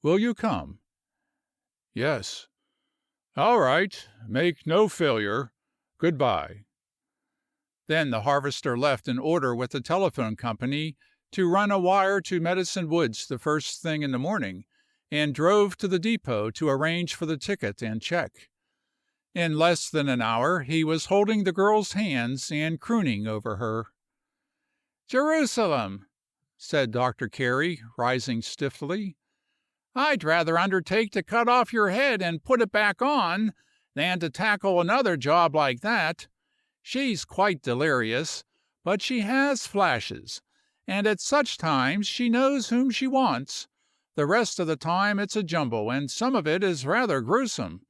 Will you come?" "Yes." "All right. Make no failure. Good-bye." Then the harvester left an order with the telephone company to run a wire to Medicine Woods the first thing in the morning, and drove to the depot to arrange for the ticket and check. In less than an hour he was holding the girl's hands and crooning over her. "Jerusalem," said Dr. Carey, rising stiffly, "I'd rather undertake to cut off your head and put it back on than to tackle another job like that. She's quite delirious, but she has flashes, and at such times she knows whom she wants. The rest of the time it's a jumble, and some of it is rather gruesome.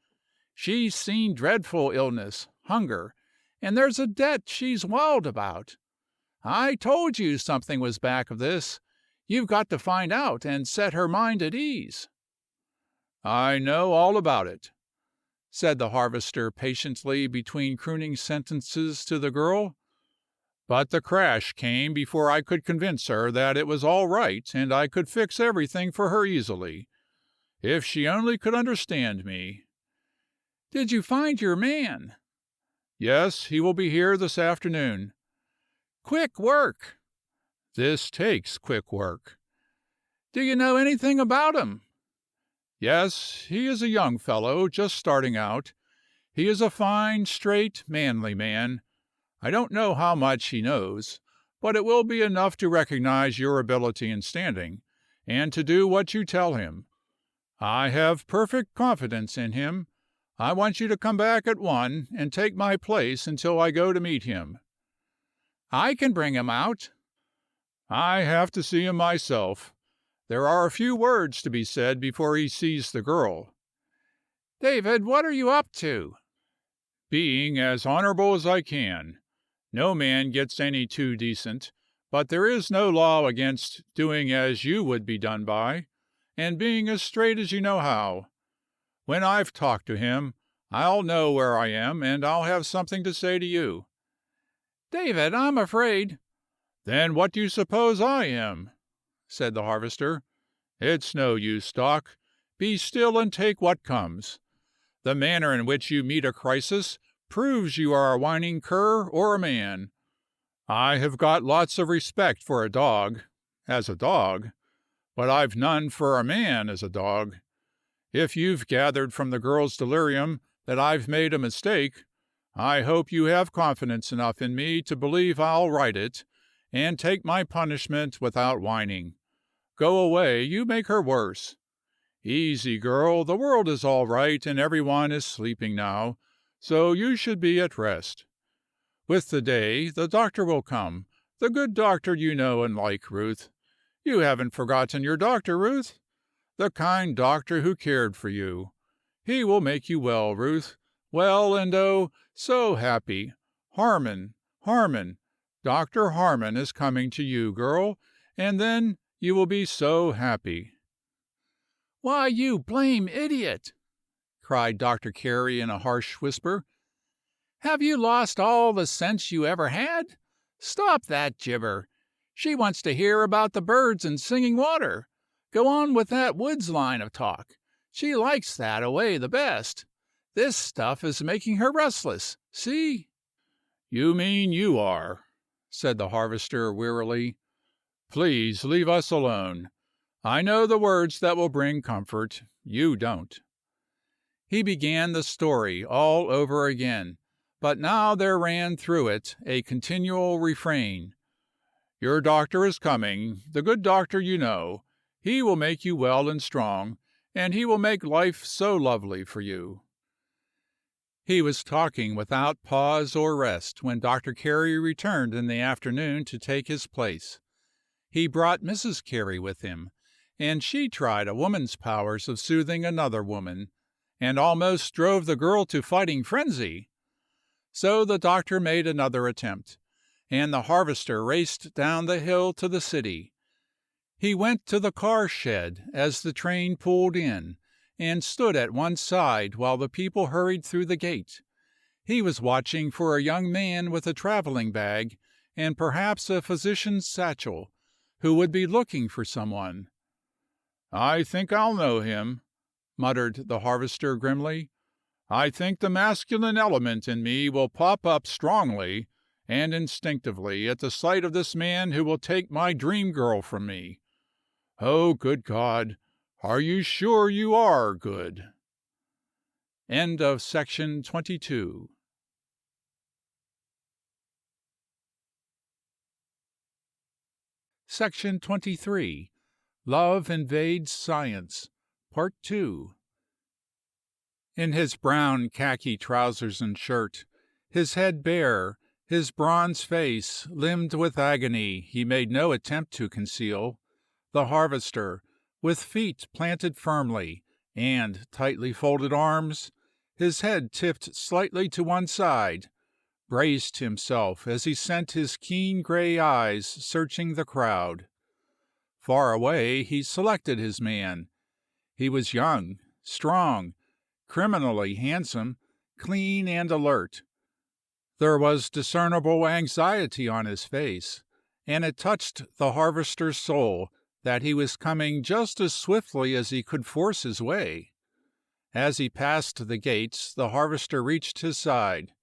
She's seen dreadful illness, hunger, and there's a debt she's wild about. I told you something was back of this. You've got to find out and set her mind at ease." "I know all about it," said the harvester patiently between crooning sentences to the girl. "But the crash came before I could convince her that it was all right and I could fix everything for her easily. If she only could understand me." "Did you find your man?" "Yes, he will be here this afternoon." "Quick work." "This takes quick work." "Do you know anything about him?" "Yes, he is a young fellow, just starting out. He is a fine, straight, manly man. I don't know how much he knows, but it will be enough to recognize your ability and standing, and to do what you tell him. I have perfect confidence in him. I want you to come back at 1 and take my place until I go to meet him." "I can bring him out." "I have to see him myself. There are a few words to be said before he sees the girl." "David, what are you up to?" "Being as honorable as I can. No man gets any too decent, but there is no law against doing as you would be done by, and being as straight as you know how. When I've talked to him, I'll know where I am, and I'll have something to say to you." "David, I'm afraid—" "Then what do you suppose I am?" said the harvester. "It's no use, Doc. Be still and take what comes. The manner in which you meet a crisis proves you are a whining cur or a man. I have got lots of respect for a dog, as a dog, but I've none for a man as a dog. If you've gathered from the girl's delirium that I've made a mistake, I hope you have confidence enough in me to believe I'll right it, and take my punishment without whining. Go away, you make her worse. Easy, girl, the world is all right, and everyone is sleeping now, so you should be at rest. With the day, the doctor will come, the good doctor you know and like, Ruth. You haven't forgotten your doctor, Ruth? The kind doctor who cared for you. He will make you well, Ruth. Well, and oh, so happy. Harmon, Harmon, Dr. Harmon is coming to you, girl, and then you will be so happy." "Why, you blame idiot!" cried Dr. Carey in a harsh whisper. "Have you lost all the sense you ever had? Stop that gibber. She wants to hear about the birds and singing water. Go on with that woods line of talk. She likes that away the best. This stuff is making her restless. See?" "You mean you are," said the harvester wearily. "Please leave us alone. I know the words that will bring comfort. You don't." He began the story all over again, but now there ran through it a continual refrain. "Your doctor is coming, the good doctor you know. He will make you well and strong, and he will make life so lovely for you." He was talking without pause or rest when Dr. Carey returned in the afternoon to take his place. He brought Mrs. Carey with him, and she tried a woman's powers of soothing another woman, and almost drove the girl to fighting frenzy. So the doctor made another attempt, and the harvester raced down the hill to the city. He went to the car shed as the train pulled in, and stood at one side while the people hurried through the gate. He was watching for a young man with a traveling bag and perhaps a physician's satchel, who would be looking for someone. "I think I'll know him," muttered the harvester grimly. "I think the masculine element in me will pop up strongly and instinctively at the sight of this man who will take my dream girl from me. Oh, good God! Are you sure you are good?" End of section 22. Section 23. Love Invades Science, Part 2. In his brown khaki trousers and shirt, his head bare, his bronze face limned with agony he made no attempt to conceal, the harvester, with feet planted firmly and tightly folded arms, his head tipped slightly to one side, braced himself as he sent his keen gray eyes searching the crowd. Far away he selected his man. He was young, strong, criminally handsome, clean and alert. There was discernible anxiety on his face, and it touched the harvester's soul that he was coming just as swiftly as he could force his way. As he passed the gates, the harvester reached his side.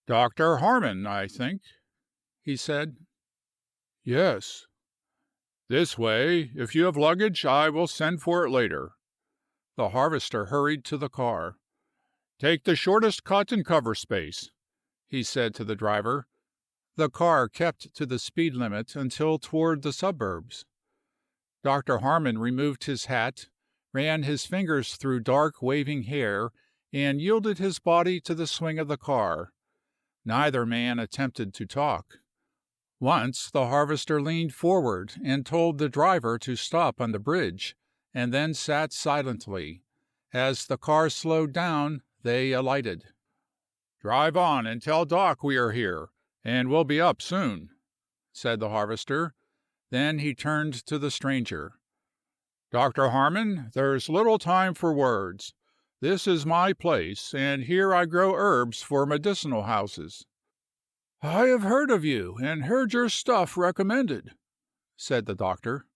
"Dr. Harmon, I think," he said. "Yes." "This way. If you have luggage, I will send for it later." The harvester hurried to the car. "Take the shortest cut and cover space," he said to the driver. The car kept to the speed limit until toward the suburbs. Dr. Harmon removed his hat, ran his fingers through dark waving hair, and yielded his body to the swing of the car. Neither man attempted to talk. Once the harvester leaned forward and told the driver to stop on the bridge, and then sat silently. As the car slowed down, they alighted. "Drive on and tell Doc we are here, and we'll be up soon," said the harvester. Then he turned to the stranger. "Dr. Harmon, there's little time for words. This is my place, and here I grow herbs for medicinal houses." "I have heard of you, and heard your stuff recommended," said the doctor.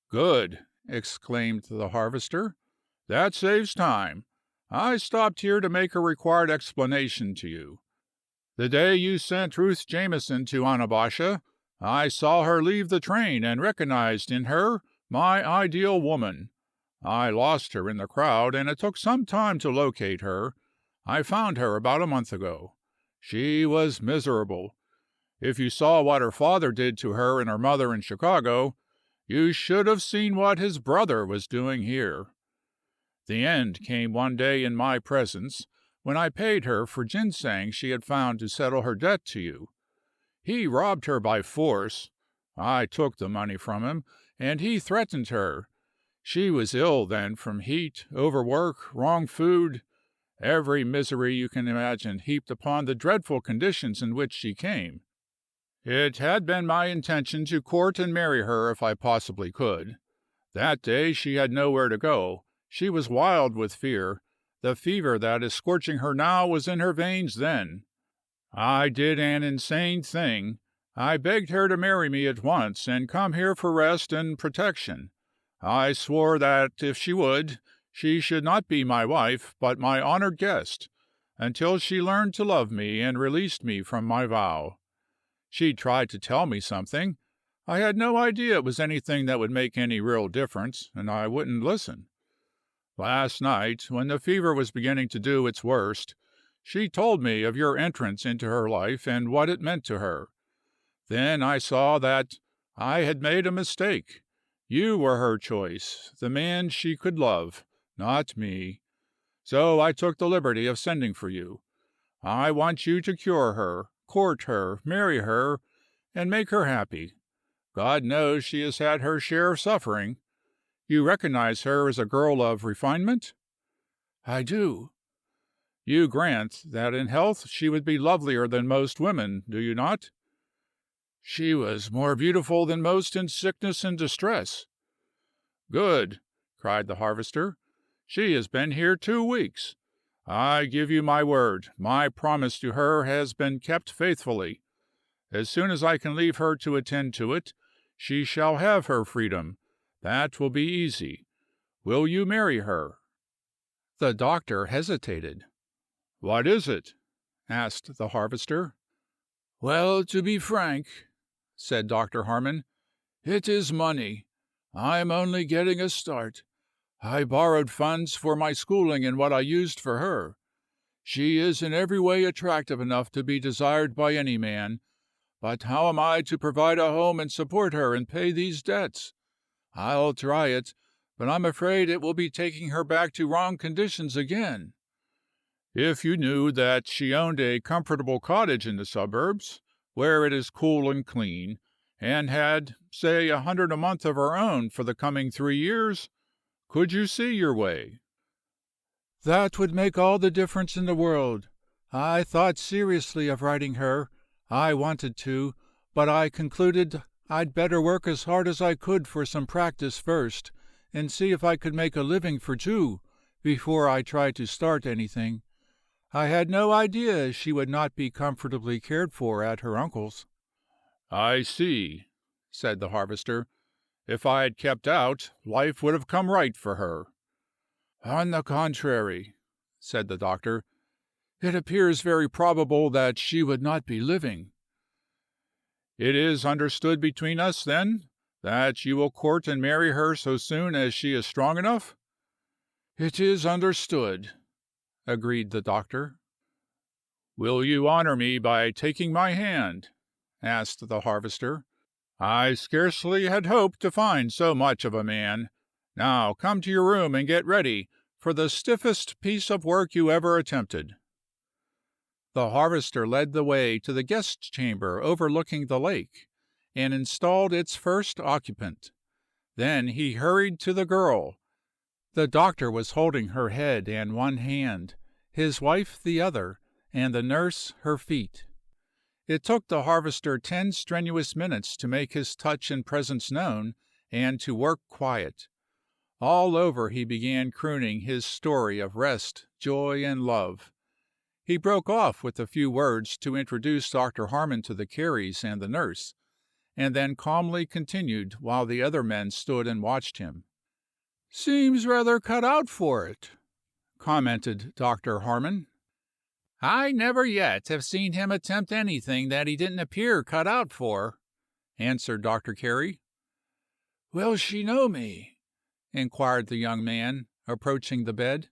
"Good!" exclaimed the harvester. "That saves time. I stopped here to make a required explanation to you. The day you sent Ruth Jameson to Onabasha, I saw her leave the train and recognized in her my ideal woman. I lost her in the crowd, and it took some time to locate her. I found her about a month ago. She was miserable. If you saw what her father did to her and her mother in Chicago, you should have seen what his brother was doing here. The end came one day in my presence, when I paid her for ginseng she had found to settle her debt to you. He robbed her by force. I took the money from him, and he threatened her. She was ill then from heat, overwork, wrong food, every misery you can imagine heaped upon the dreadful conditions in which she came. It had been my intention to court and marry her if I possibly could. That day she had nowhere to go. She was wild with fear. The fever that is scorching her now was in her veins then. I did an insane thing. I begged her to marry me at once and come here for rest and protection. I swore that, if she would, she should not be my wife, but my honored guest, until she learned to love me and released me from my vow. She tried to tell me something. I had no idea it was anything that would make any real difference, and I wouldn't listen. Last night, when the fever was beginning to do its worst, she told me of your entrance into her life and what it meant to her. Then I saw that I had made a mistake. You were her choice, the man she could love, not me. So I took the liberty of sending for you. I want you to cure her, court her, marry her, and make her happy. God knows she has had her share of suffering. You recognize her as a girl of refinement? I do. You grant that in health she would be lovelier than most women, do you not? She was more beautiful than most in sickness and distress. Good, cried the harvester. She has been here 2 weeks. I give you my word, my promise to her has been kept faithfully. As soon as I can leave her to attend to it, she shall have her freedom. That will be easy. Will you marry her? The doctor hesitated. What is it? Asked the harvester. Well, to be frank, said Dr. Harmon, it is money. I'm only getting a start. I borrowed funds for my schooling and what I used for her. She is in every way attractive enough to be desired by any man, but how am I to provide a home and support her and pay these debts? I'll try it, but I'm afraid it will be taking her back to wrong conditions again. If you knew that she owned a comfortable cottage in the suburbs, where it is cool and clean, and had, say, 100 a month of her own for the coming 3 years, could you see your way? That would make all the difference in the world. I thought seriously of writing her. I wanted to, but I concluded I'd better work as hard as I could for some practice first, and see if I could make a living for two, before I tried to start anything. I had no idea she would not be comfortably cared for at her uncle's. I see, said the harvester. If I had kept out, life would have come right for her. On the contrary, said the doctor, it appears very probable that she would not be living. It is understood between us, then, that you will court and marry her so soon as she is strong enough? It is understood, agreed the doctor. Will you honor me by taking my hand? Asked the harvester. I scarcely had hoped to find so much of a man. Now come to your room and get ready for the stiffest piece of work you ever attempted. The harvester led the way to the guest chamber overlooking the lake, and installed its first occupant. Then he hurried to the girl. The doctor was holding her head in one hand, his wife the other, and the nurse her feet. It took the harvester 10 strenuous minutes to make his touch and presence known, and to work quiet. All over he began crooning his story of rest, joy, and love. He broke off with a few words to introduce Dr. Harmon to the Careys and the nurse, and then calmly continued while the other men stood and watched him. "Seems rather cut out for it," commented Dr. Harmon. "I never yet have seen him attempt anything that he didn't appear cut out for," answered Dr. Carey. "Will she know me?" inquired the young man, approaching the bed.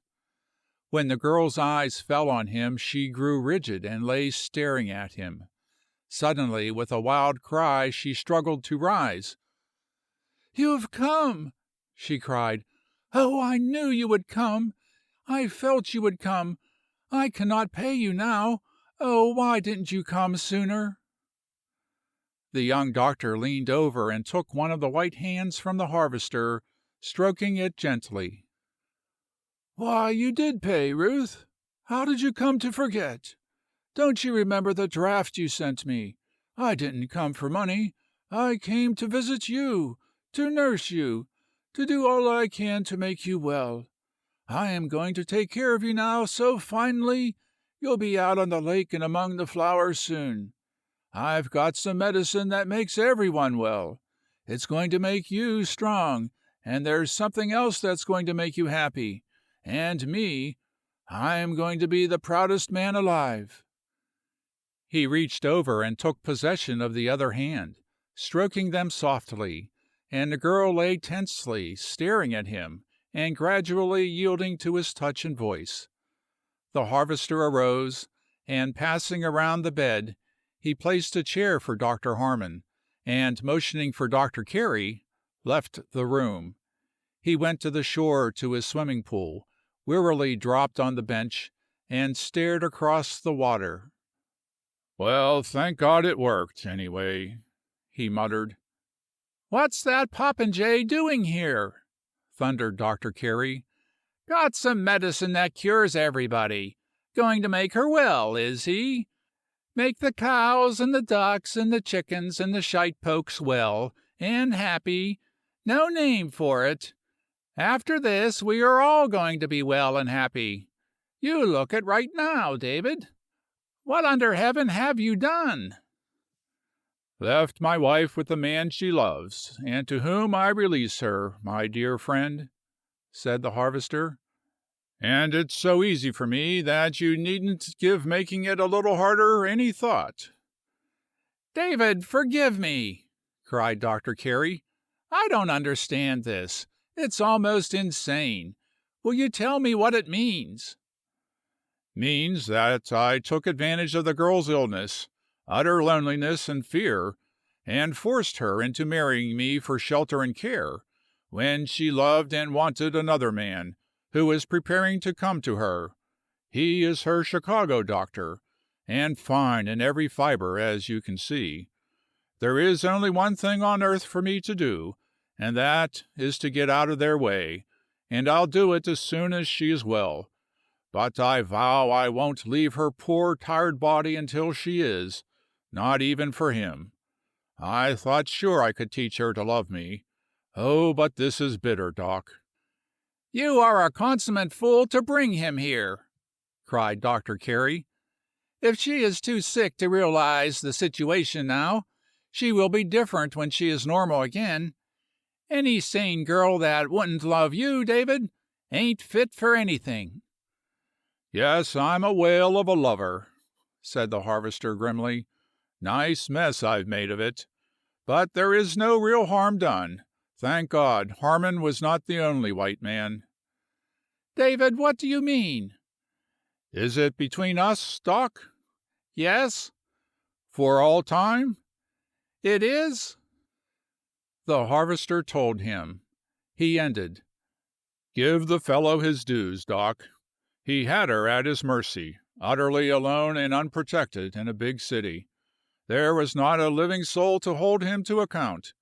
When the girl's eyes fell on him she grew rigid and lay staring at him. Suddenly, with a wild cry, she struggled to rise. "You have come!" she cried. "Oh, I knew you would come! I felt you would come! I cannot pay you now. Oh, why didn't you come sooner?" The young doctor leaned over and took one of the white hands from the harvester, stroking it gently. "Why, you did pay, Ruth. How did you come to forget? Don't you remember the draft you sent me? I didn't come for money. I came to visit you, to nurse you, to do all I can to make you well. I am going to take care of you now so finely you'll be out on the lake and among the flowers soon. I've got some medicine that makes everyone well. It's going to make you strong, and there's something else that's going to make you happy. And me, I am going to be the proudest man alive." He reached over and took possession of the other hand, stroking them softly, and the girl lay tensely, staring at him, and gradually yielding to his touch and voice. The harvester arose, and passing around the bed, he placed a chair for Dr. Harmon, and motioning for Dr. Carey, left the room. He went to the shore to his swimming pool, wearily dropped on the bench, and stared across the water. "Well, thank God it worked, anyway," he muttered. "What's that popinjay doing here?" thundered Dr. Carey. "Got some medicine that cures everybody. Going to make her well, is he? Make the cows and the ducks and the chickens and the shite pokes well and happy. No name for it. After this we are all going to be well and happy. You look it right now, David. What under heaven have you done?" "Left my wife with the man she loves, and to whom I release her, my dear friend," said the harvester. "And it's so easy for me that you needn't give making it a little harder any thought." "David, forgive me!" cried Dr. Carey. "I don't understand this. It's almost insane. Will you tell me what it means?" "Means that I took advantage of the girl's illness, utter loneliness, and fear, and forced her into marrying me for shelter and care, when she loved and wanted another man, who is preparing to come to her. He is her Chicago doctor, and fine in every fiber, as you can see. There is only one thing on earth for me to do, and that is to get out of their way, and I'll do it as soon as she is well. But I vow I won't leave her poor tired body until she is, not even for him. I thought sure I could teach her to love me. Oh, but this is bitter, Doc." "You are a consummate fool to bring him here," cried Dr. Carey. "If she is too sick to realize the situation now, she will be different when she is normal again. Any sane girl that wouldn't love you, David, ain't fit for anything." "Yes, I'm a whale of a lover," said the harvester grimly. "Nice mess I've made of it. But there is no real harm done. Thank God, Harmon was not the only white man." "David, what do you mean?" "Is it between us, Doc?" "Yes." "For all time?" "It is." The harvester told him. He ended. "Give the fellow his dues, Doc. He had her at his mercy, utterly alone and unprotected in a big city. There was not a living soul to hold him to account.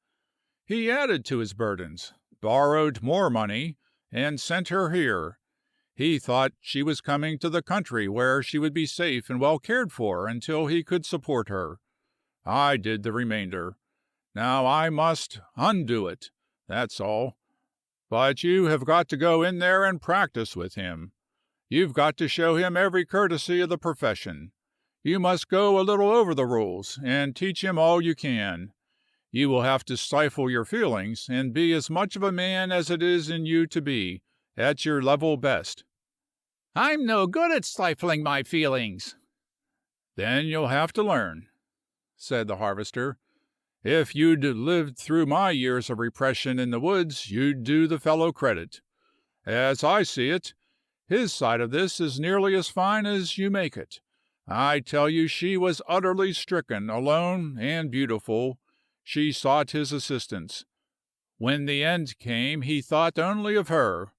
He added to his burdens, borrowed more money, and sent her here. He thought she was coming to the country where she would be safe and well cared for until he could support her. I did the remainder. Now I must undo it, that's all. But you have got to go in there and practice with him. You've got to show him every courtesy of the profession. You must go a little over the rules, and teach him all you can. You will have to stifle your feelings, and be as much of a man as it is in you to be, at your level best." "I'm no good at stifling my feelings." "Then you'll have to learn," said the harvester. "If you'd lived through my years of repression in the woods, you'd do the fellow credit. As I see it, his side of this is nearly as fine as you make it. I tell you she was utterly stricken, alone, and beautiful. She sought his assistance. When the end came, he thought only of her.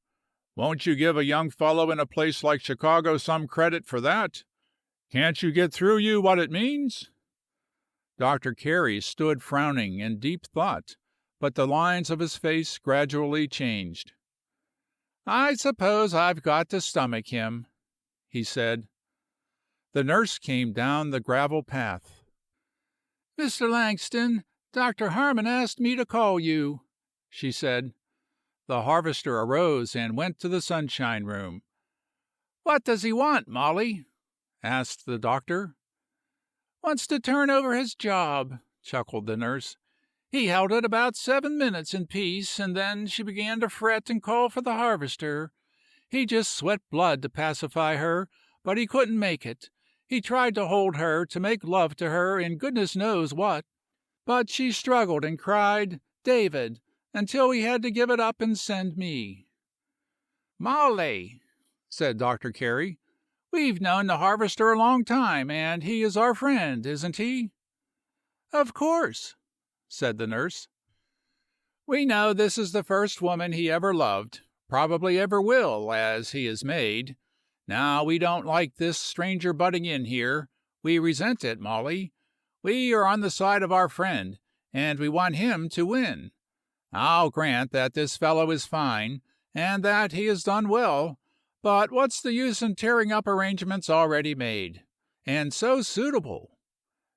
Won't you give a young fellow in a place like Chicago some credit for that? Can't you get through you what it means?" Dr. Carey stood frowning in deep thought, but the lines of his face gradually changed. "I suppose I've got to stomach him," he said. The nurse came down the gravel path. "Mr. Langston, Dr. Harmon asked me to call you," she said. The harvester arose and went to the sunshine room. "What does he want, Molly?" asked the doctor. "Wants to turn over his job," chuckled the nurse. "He held it about 7 minutes in peace, and then she began to fret and call for the harvester. He just sweat blood to pacify her, but he couldn't make it. He tried to hold her, to make love to her, and goodness knows what. But she struggled and cried, 'David,' until he had to give it up and send me." "Molly," said Dr. Carey, "we've known the harvester a long time, and he is our friend, isn't he?" "Of course," said the nurse. "We know this is the first woman he ever loved, probably ever will, as he is made. Now we don't like this stranger butting in here. We resent it, Molly. We are on the side of our friend, and we want him to win. I'll grant that this fellow is fine, and that he has done well, but what's the use in tearing up arrangements already made, and so suitable?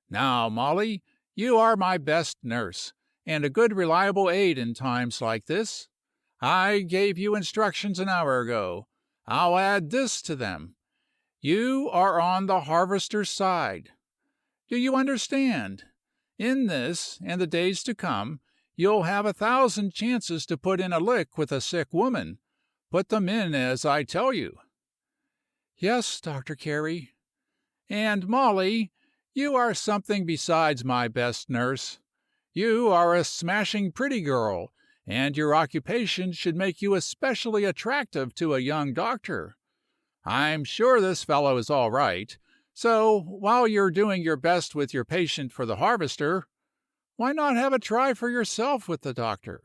Now, Molly, you are my best nurse, and a good reliable aid in times like this. I gave you instructions an hour ago. I'll add this to them. You are on the harvester's side. Do you understand? In this, and the days to come, you'll have 1,000 chances to put in a lick with a sick woman. Put them in as I tell you." "Yes, Dr. Carey." "And, Molly, you are something besides my best nurse. You are a smashing pretty girl, and your occupation should make you especially attractive to a young doctor. I'm sure this fellow is all right. So, while you're doing your best with your patient for the harvester, why not have a try for yourself with the doctor?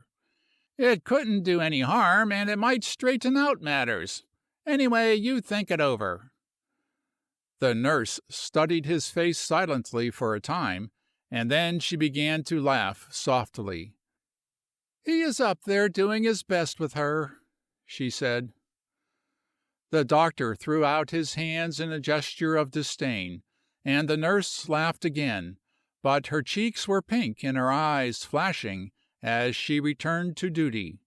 It couldn't do any harm, and it might straighten out matters. Anyway, you think it over." The nurse studied his face silently for a time, and then she began to laugh softly. "He is up there doing his best with her," she said. The doctor threw out his hands in a gesture of disdain, and the nurse laughed again, but her cheeks were pink and her eyes flashing as she returned to duty.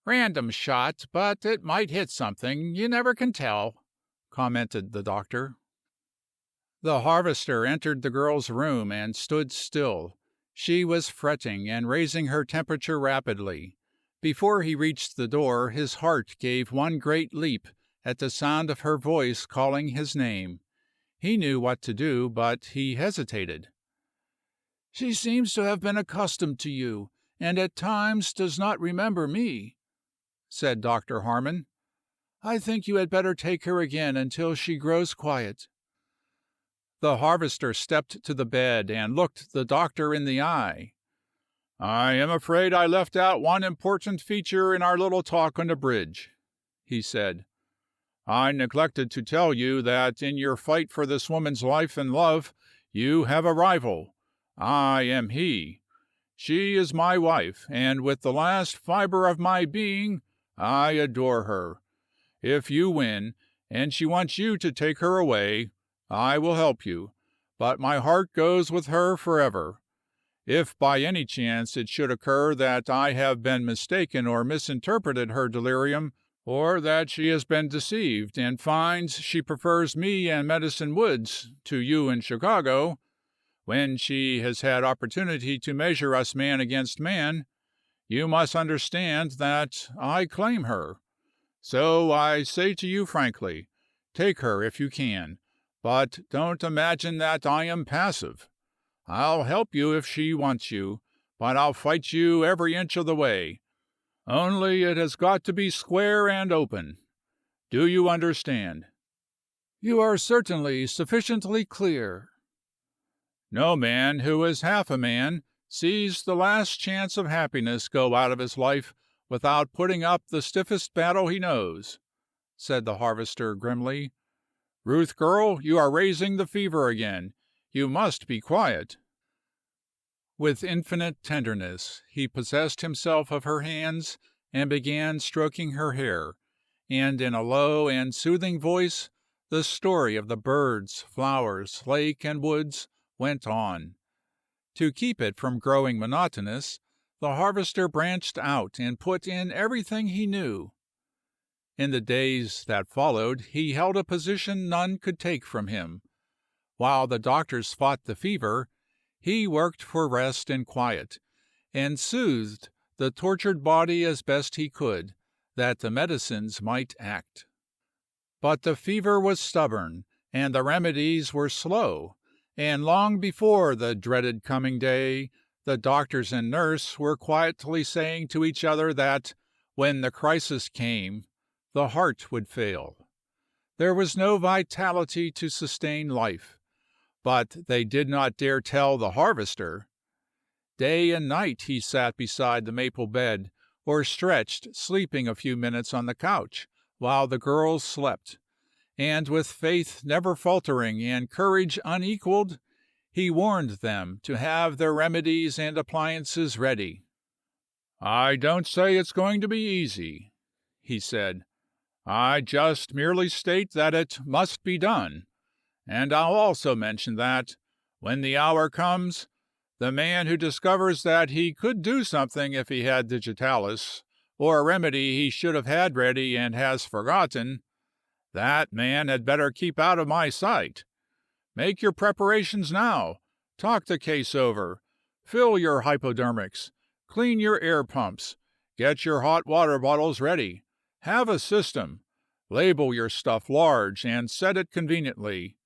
"Random shot, but it might hit something. You never can tell," commented the doctor. The harvester entered the girl's room and stood still. She was fretting and raising her temperature rapidly. Before he reached the door his heart gave one great leap at the sound of her voice calling his name. He knew what to do, but he hesitated. "She seems to have been accustomed to you, and at times does not remember me," said Dr. Harmon. "I think you had better take her again until she grows quiet." The harvester stepped to the bed and looked the doctor in the eye. "I am afraid I left out one important feature in our little talk on the bridge," he said. "I neglected to tell you that in your fight for this woman's life and love you have a rival. I am he. She is my wife, and with the last fiber of my being I adore her. If you win, and she wants you to take her away, I will help you, but my heart goes with her forever. If by any chance it should occur that I have been mistaken or misinterpreted her delirium, or that she has been deceived and finds she prefers me and Medicine Woods to you in Chicago, when she has had opportunity to measure us man against man, you must understand that I claim her. So I say to you frankly, take her if you can, but don't imagine that I am passive. I'll help you if she wants you, but I'll fight you every inch of the way. Only it has got to be square and open. Do you understand?" "You are certainly sufficiently clear." No man who is half a man sees the last chance of happiness go out of his life without putting up the stiffest battle he knows," said the harvester grimly. "Ruth girl, you are raising the fever again. You must be quiet." With infinite tenderness he possessed himself of her hands and began stroking her hair, and in a low and soothing voice the story of the birds, flowers, lake, and woods went on. To keep it from growing monotonous, the harvester branched out and put in everything he knew. In the days that followed he held a position none could take from him. While the doctors fought the fever, he worked for rest and quiet, and soothed the tortured body as best he could, that the medicines might act. But the fever was stubborn, and the remedies were slow, and long before the dreaded coming day, the doctors and nurse were quietly saying to each other that, when the crisis came, the heart would fail. There was no vitality to sustain life, but they did not dare tell the harvester. Day and night he sat beside the maple bed, or stretched sleeping a few minutes on the couch, while the girls slept, and with faith never faltering and courage unequaled, he warned them to have their remedies and appliances ready. "I don't say it's going to be easy," he said. "I just merely state that it must be done, and I'll also mention that, when the hour comes, the man who discovers that he could do something if he had digitalis, or a remedy he should have had ready and has forgotten, that man had better keep out of my sight. Make your preparations now. Talk the case over. Fill your hypodermics. Clean your air pumps. Get your hot water bottles ready. Have a system. Label your stuff large and set it conveniently.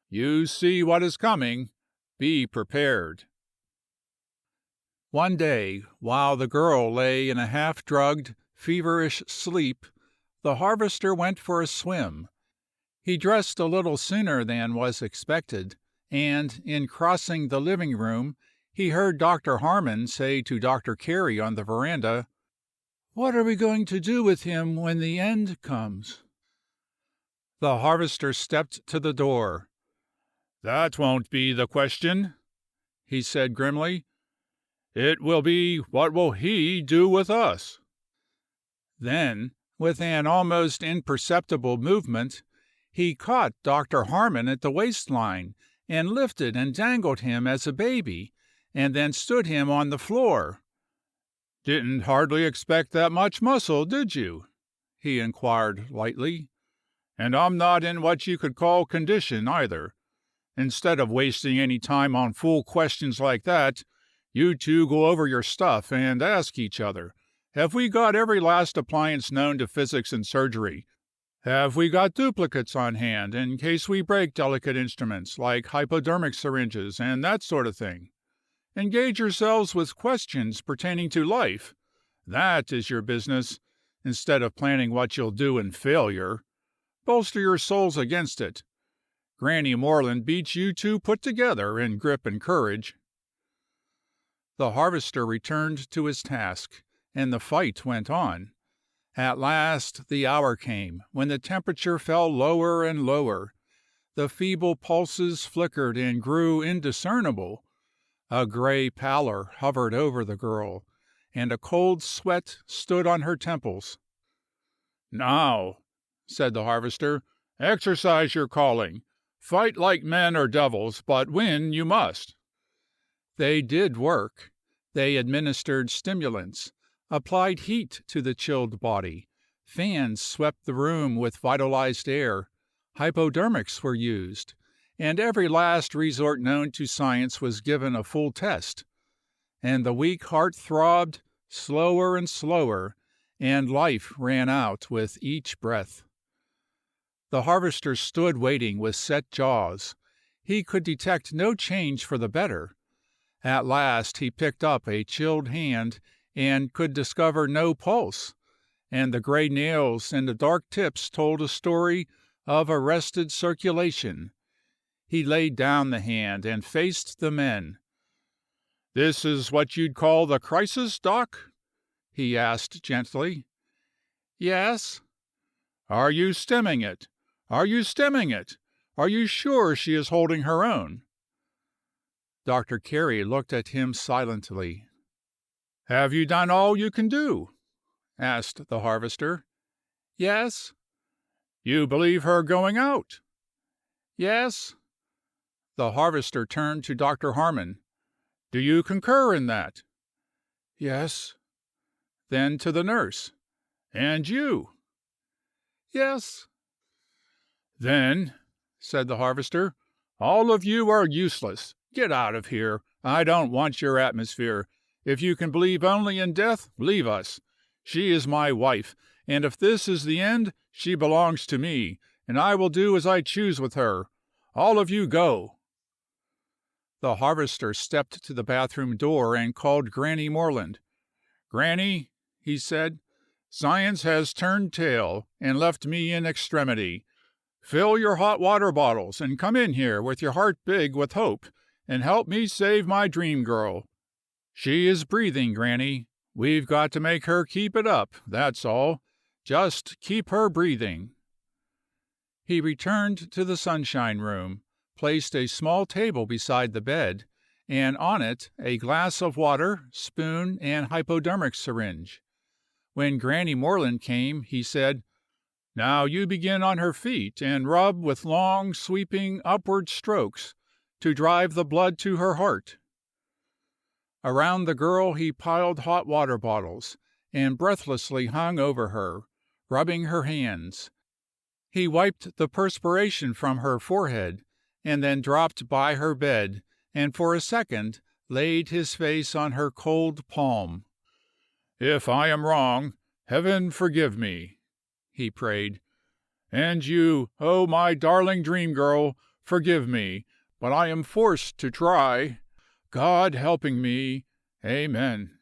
You see what is coming. Be prepared." One day, while the girl lay in a half-drugged, feverish sleep, the harvester went for a swim. He dressed a little sooner than was expected, and, in crossing the living room, he heard Dr. Harmon say to Dr. Carey on the veranda, "What are we going to do with him when the end comes?" The harvester stepped to the door. "That won't be the question," he said grimly. "It will be, what will he do with us?" Then, with an almost imperceptible movement, he caught Dr. Harmon at the waistline and lifted and dangled him as a baby, and then stood him on the floor. "Didn't hardly expect that much muscle, did you?" he inquired lightly. "And I'm not in what you could call condition, either. Instead of wasting any time on fool questions like that, you two go over your stuff and ask each other, have we got every last appliance known to physics and surgery? Have we got duplicates on hand in case we break delicate instruments like hypodermic syringes and that sort of thing? Engage yourselves with questions pertaining to life. That is your business, instead of planning what you'll do in failure. Bolster your souls against it. Granny Moreland beats you two put together in grip and courage." The harvester returned to his task, and the fight went on. At last the hour came when the temperature fell lower and lower. The feeble pulses flickered and grew indiscernible. A gray pallor hovered over the girl, and a cold sweat stood on her temples. "Now," said the harvester, "exercise your calling. Fight like men or devils, but win you must." They did work. They administered stimulants, applied heat to the chilled body, fans swept the room with vitalized air, hypodermics were used, and every last resort known to science was given a full test, and the weak heart throbbed slower and slower, and life ran out with each breath. The harvester stood waiting with set jaws. He could detect no change for the better. At last he picked up a chilled hand and could discover no pulse, and the gray nails and the dark tips told a story of arrested circulation. He laid down the hand and faced the men. "This is what you'd call the crisis, Doc?" he asked gently. "Yes." "Are you stemming it? Are you stemming it? Are you sure she is holding her own?" Dr. Carey looked at him silently. "Have you done all you can do?" asked the harvester. "Yes." "You believe her going out?" "Yes." The harvester turned to Dr. Harmon. "Do you concur in that?" "Yes." Then to the nurse. "And you?" "Yes." "Then," said the harvester, "all of you are useless. Get out of here. I don't want your atmosphere. If you can believe only in death, leave us. She is my wife, and if this is the end, she belongs to me, and I will do as I choose with her. All of you go." The harvester stepped to the bathroom door and called Granny Morland. "Granny," he said, "science has turned tail and left me in extremity. Fill your hot water bottles and come in here with your heart big with hope and help me save my dream girl. She is breathing, Granny. We've got to make her keep it up, that's all. Just keep her breathing." He returned to the sunshine room, placed a small table beside the bed, and on it a glass of water, spoon, and hypodermic syringe. When Granny Morland came, he said, "Now you begin on her feet and rub with long, sweeping, upward strokes to drive the blood to her heart." Around the girl he piled hot water bottles, and breathlessly hung over her, rubbing her hands. He wiped the perspiration from her forehead, and then dropped by her bed, and for a second laid his face on her cold palm. "If I am wrong, Heaven forgive me," he prayed. "And you, oh my darling dream girl, forgive me, but I am forced to try. God helping me, Amen."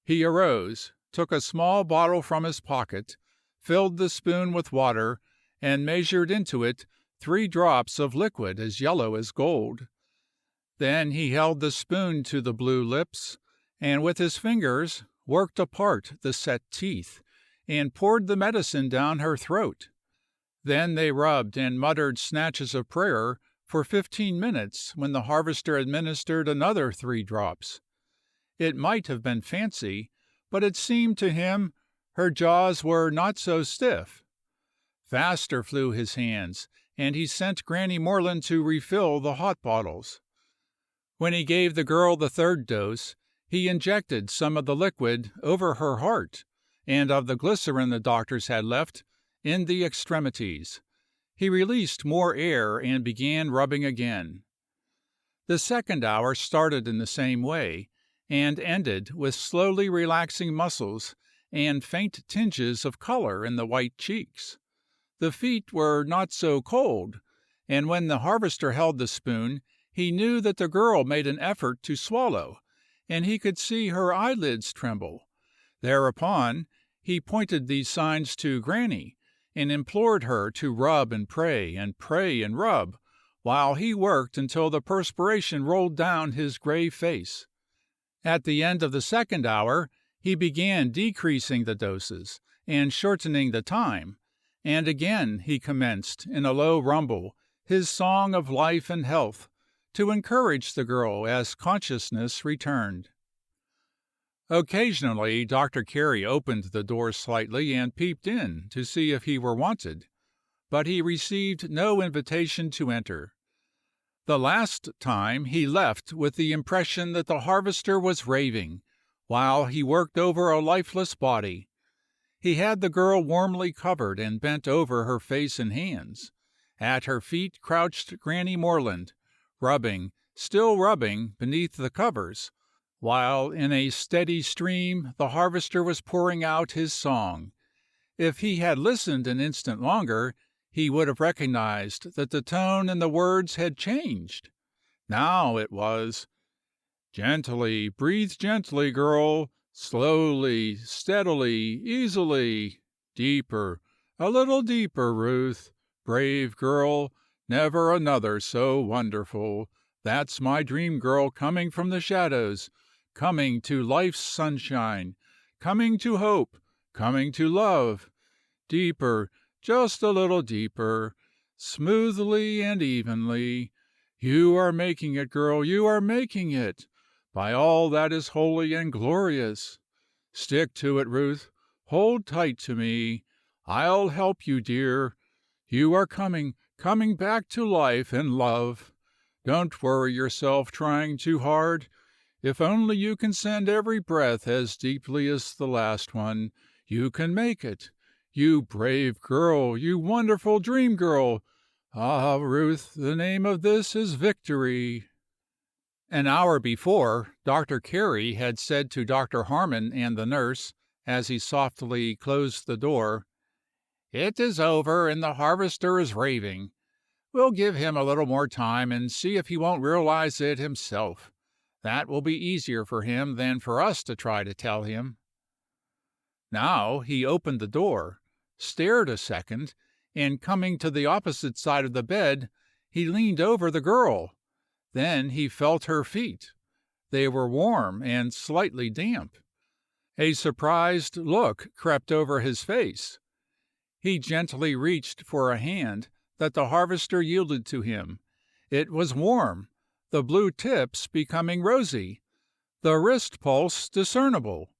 He arose, took a small bottle from his pocket, filled the spoon with water, and measured into it 3 drops of liquid as yellow as gold. Then he held the spoon to the blue lips, and with his fingers worked apart the set teeth, and poured the medicine down her throat. Then they rubbed and muttered snatches of prayer for 15 minutes, when the harvester administered another 3 drops. It might have been fancy, but it seemed to him her jaws were not so stiff. Faster flew his hands, and he sent Granny Morland to refill the hot bottles. When he gave the girl the 3rd dose, he injected some of the liquid over her heart, and of the glycerin the doctors had left, in the extremities. He released more air and began rubbing again. The 2nd hour started in the same way, and ended with slowly relaxing muscles and faint tinges of color in the white cheeks. The feet were not so cold, and when the harvester held the spoon, he knew that the girl made an effort to swallow, and he could see her eyelids tremble. Thereupon he pointed these signs to Granny, and implored her to rub and pray and rub, while he worked until the perspiration rolled down his gray face. At the end of the 2nd hour he began decreasing the doses and shortening the time, and again he commenced in a low rumble his song of life and health, to encourage the girl as consciousness returned. Occasionally Dr. Carey opened the door slightly and peeped in to see if he were wanted, but he received no invitation to enter. The last time he left with the impression that the harvester was raving, while he worked over a lifeless body. He had the girl warmly covered and bent over her face and hands. At her feet crouched Granny Morland, still rubbing beneath the covers, while in a steady stream the harvester was pouring out his song. If he had listened an instant longer, he would have recognized that the tone and the words had changed. Now it was, "Gently, breathe gently, girl, slowly, steadily, easily, deeper, a little deeper, Ruth, brave girl, never another so wonderful. That's my dream girl coming from the shadows, coming to life's sunshine, coming to hope, coming to love. Deeper, just a little deeper, smoothly and evenly. You are making it, girl, you are making it, by all that is holy and glorious. Stick to it, Ruth. Hold tight to me. I'll help you, dear. You are coming back to life and love. Don't worry yourself trying too hard. If only you can send every breath as deeply as the last one, you can make it. You brave girl, you wonderful dream girl. Ah, Ruth, the name of this is victory." An hour before, Dr. Carey had said to Dr. Harmon and the nurse, as he softly closed the door, "It is over, and the harvester is raving. We'll give him a little more time and see if he won't realize it himself. That will be easier for him than for us to try to tell him." Now he opened the door, stared a second, and coming to the opposite side of the bed, he leaned over the girl. Then he felt her feet. They were warm and slightly damp. A surprised look crept over his face. He gently reached for a hand that the harvester yielded to him. It was warm, the blue tips becoming rosy, the wrist pulse discernible.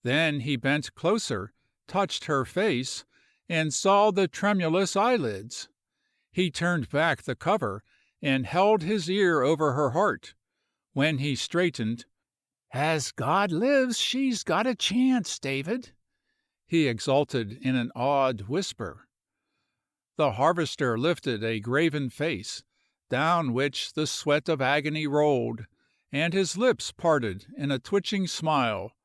Then he bent closer, touched her face, and saw the tremulous eyelids. He turned back the cover and held his ear over her heart. When he straightened, "As God lives, she's got a chance, David," he exulted in an awed whisper. The harvester lifted a graven face, down which the sweat of agony rolled, and his lips parted in a twitching smile.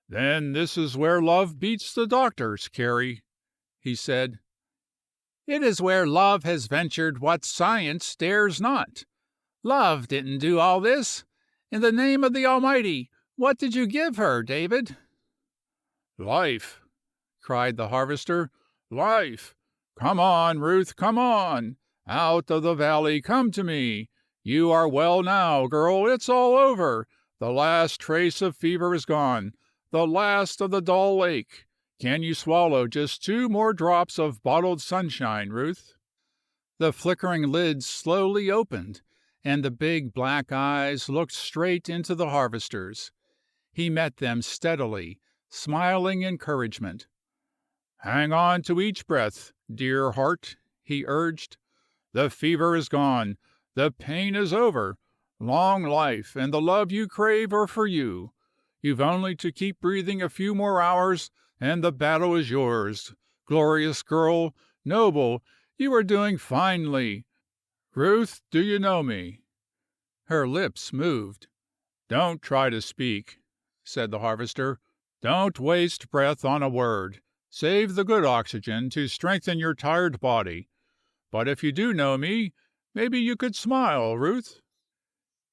"Then this is where love beats the doctors, Carrie," he said. "It is where love has ventured what science dares not. Love didn't do all this. In the name of the Almighty, what did you give her, David?" "Life!" cried the harvester. "Life! Come on, Ruth, come on! Out of the valley, come to me! You are well now, girl, it's all over! The last trace of fever is gone, the last of the dull ache. Can you swallow just 2 more drops of bottled sunshine, Ruth?" The flickering lids slowly opened, and the big black eyes looked straight into the harvester's. He met them steadily, smiling encouragement. "Hang on to each breath, dear heart," he urged. "The fever is gone, the pain is over. Long life and the love you crave are for you. You've only to keep breathing a few more hours, and the battle is yours. Glorious girl, noble, you are doing finely. Ruth, do you know me?" Her lips moved. "Don't try to speak," said the harvester. "Don't waste breath on a word. Save the good oxygen to strengthen your tired body. But if you do know me, maybe you could smile, Ruth."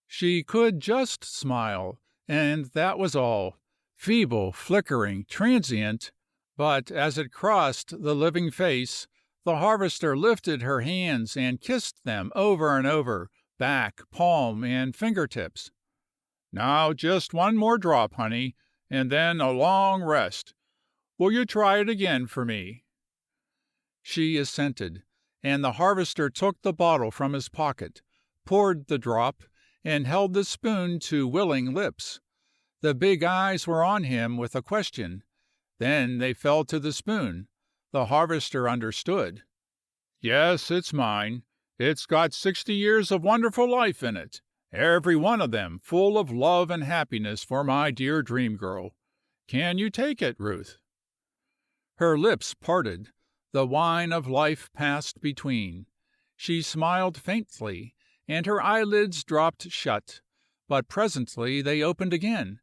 She could just smile, and that was all. Feeble, flickering, transient, but as it crossed the living face, the harvester lifted her hands and kissed them over and over, back, palm, and fingertips. "Now just one more drop, honey, and then a long rest. Will you try it again for me?" She assented, and the harvester took the bottle from his pocket, poured the drop, and held the spoon to willing lips. The big eyes were on him with a question. Then they fell to the spoon. The harvester understood. "Yes, it's mine. It's got 60 years of wonderful life in it, every one of them full of love and happiness for my dear dream girl. Can you take it, Ruth?" Her lips parted. The wine of life passed between. She smiled faintly, and her eyelids dropped shut, but presently they opened again.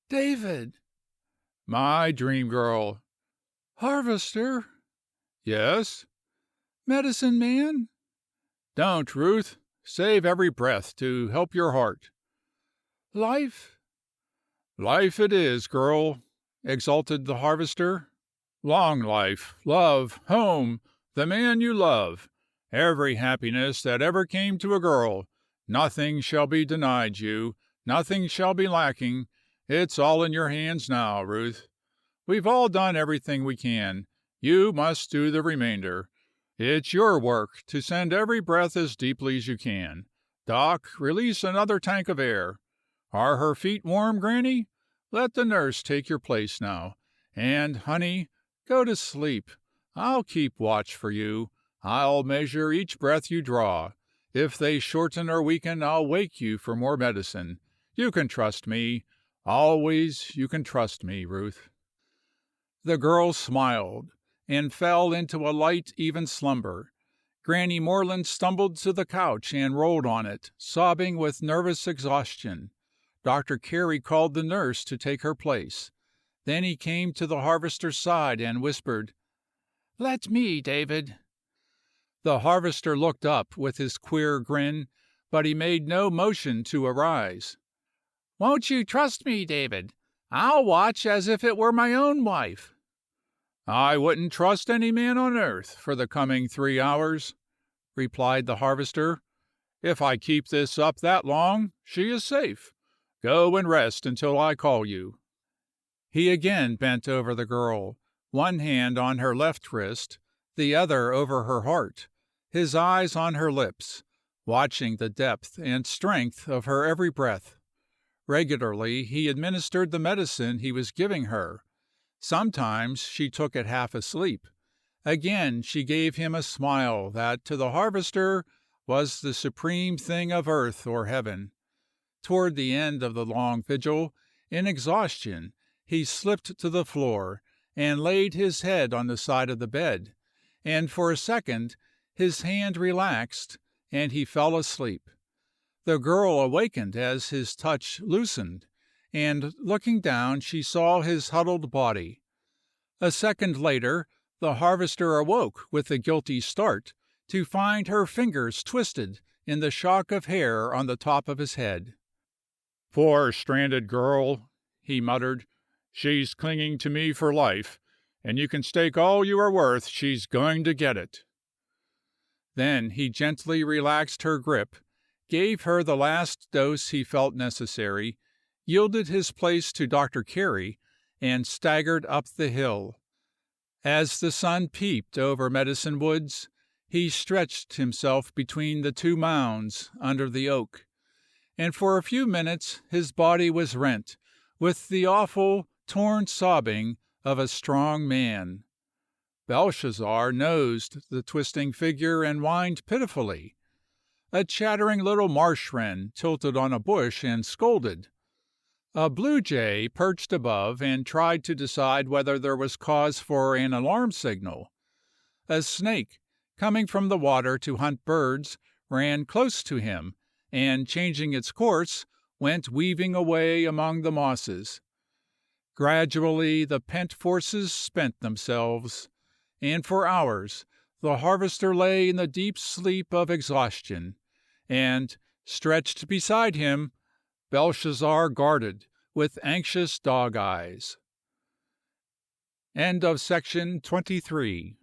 "David!" "My dream girl." "Harvester!" "Yes." "Medicine man!" "Don't, Ruth. Save every breath to help your heart." "Life!" "Life it is, girl," exulted the harvester. "Long life, love, home, the man you love, every happiness that ever came to a girl. Nothing shall be denied you, nothing shall be lacking. It's all in your hands now, Ruth. We've all done everything we can. You must do the remainder. It's your work to send every breath as deeply as you can. Doc, release another tank of air. Are her feet warm, Granny? Let the nurse take your place now. And, honey, go to sleep. I'll keep watch for you. I'll measure each breath you draw. If they shorten or weaken, I'll wake you for more medicine. You can trust me. Always you can trust me, Ruth." The girl smiled, and fell into a light, even slumber. Granny Moreland stumbled to the couch and rolled on it, sobbing with nervous exhaustion. Dr. Carey called the nurse to take her place. Then he came to the harvester's side and whispered, "Let me, David." The harvester looked up with his queer grin, but he made no motion to arise. "Won't you trust me, David? I'll watch as if it were my own wife." "I wouldn't trust any man on earth for the coming 3 hours," replied the harvester. "If I keep this up that long, she is safe. Go and rest until I call you." He again bent over the girl, one hand on her left wrist, the other over her heart, his eyes on her lips, watching the depth and strength of her every breath. Regularly he administered the medicine he was giving her. Sometimes she took it half asleep. Again she gave him a smile that to the harvester was the supreme thing of earth or heaven. Toward the end of the long vigil, in exhaustion, he slipped to the floor and laid his head on the side of the bed, and for a second his hand relaxed and he fell asleep. The girl awakened as his touch loosened, and looking down she saw his huddled body. A second later the harvester awoke with a guilty start to find her fingers twisted in the shock of hair on the top of his head. "Poor stranded girl," he muttered. "She's clinging to me for life, and you can stake all you are worth she's going to get it." Then he gently relaxed her grip, gave her the last dose he felt necessary, yielded his place to Dr. Carey, and staggered up the hill. As the sun peeped over Medicine Woods, he stretched himself between the two mounds under the oak, and for a few minutes his body was rent with the awful, torn sobbing of a strong man. Belshazzar nosed the twisting figure and whined pitifully. A chattering little marsh wren tilted on a bush and scolded. A blue jay perched above and tried to decide whether there was cause for an alarm signal. A snake, coming from the water to hunt birds, ran close to him, and changing its course, went weaving away among the mosses. Gradually the pent forces spent themselves, and for hours the harvester lay in the deep sleep of exhaustion, and, stretched beside him, Belshazzar guarded with anxious dog eyes. End of section 23.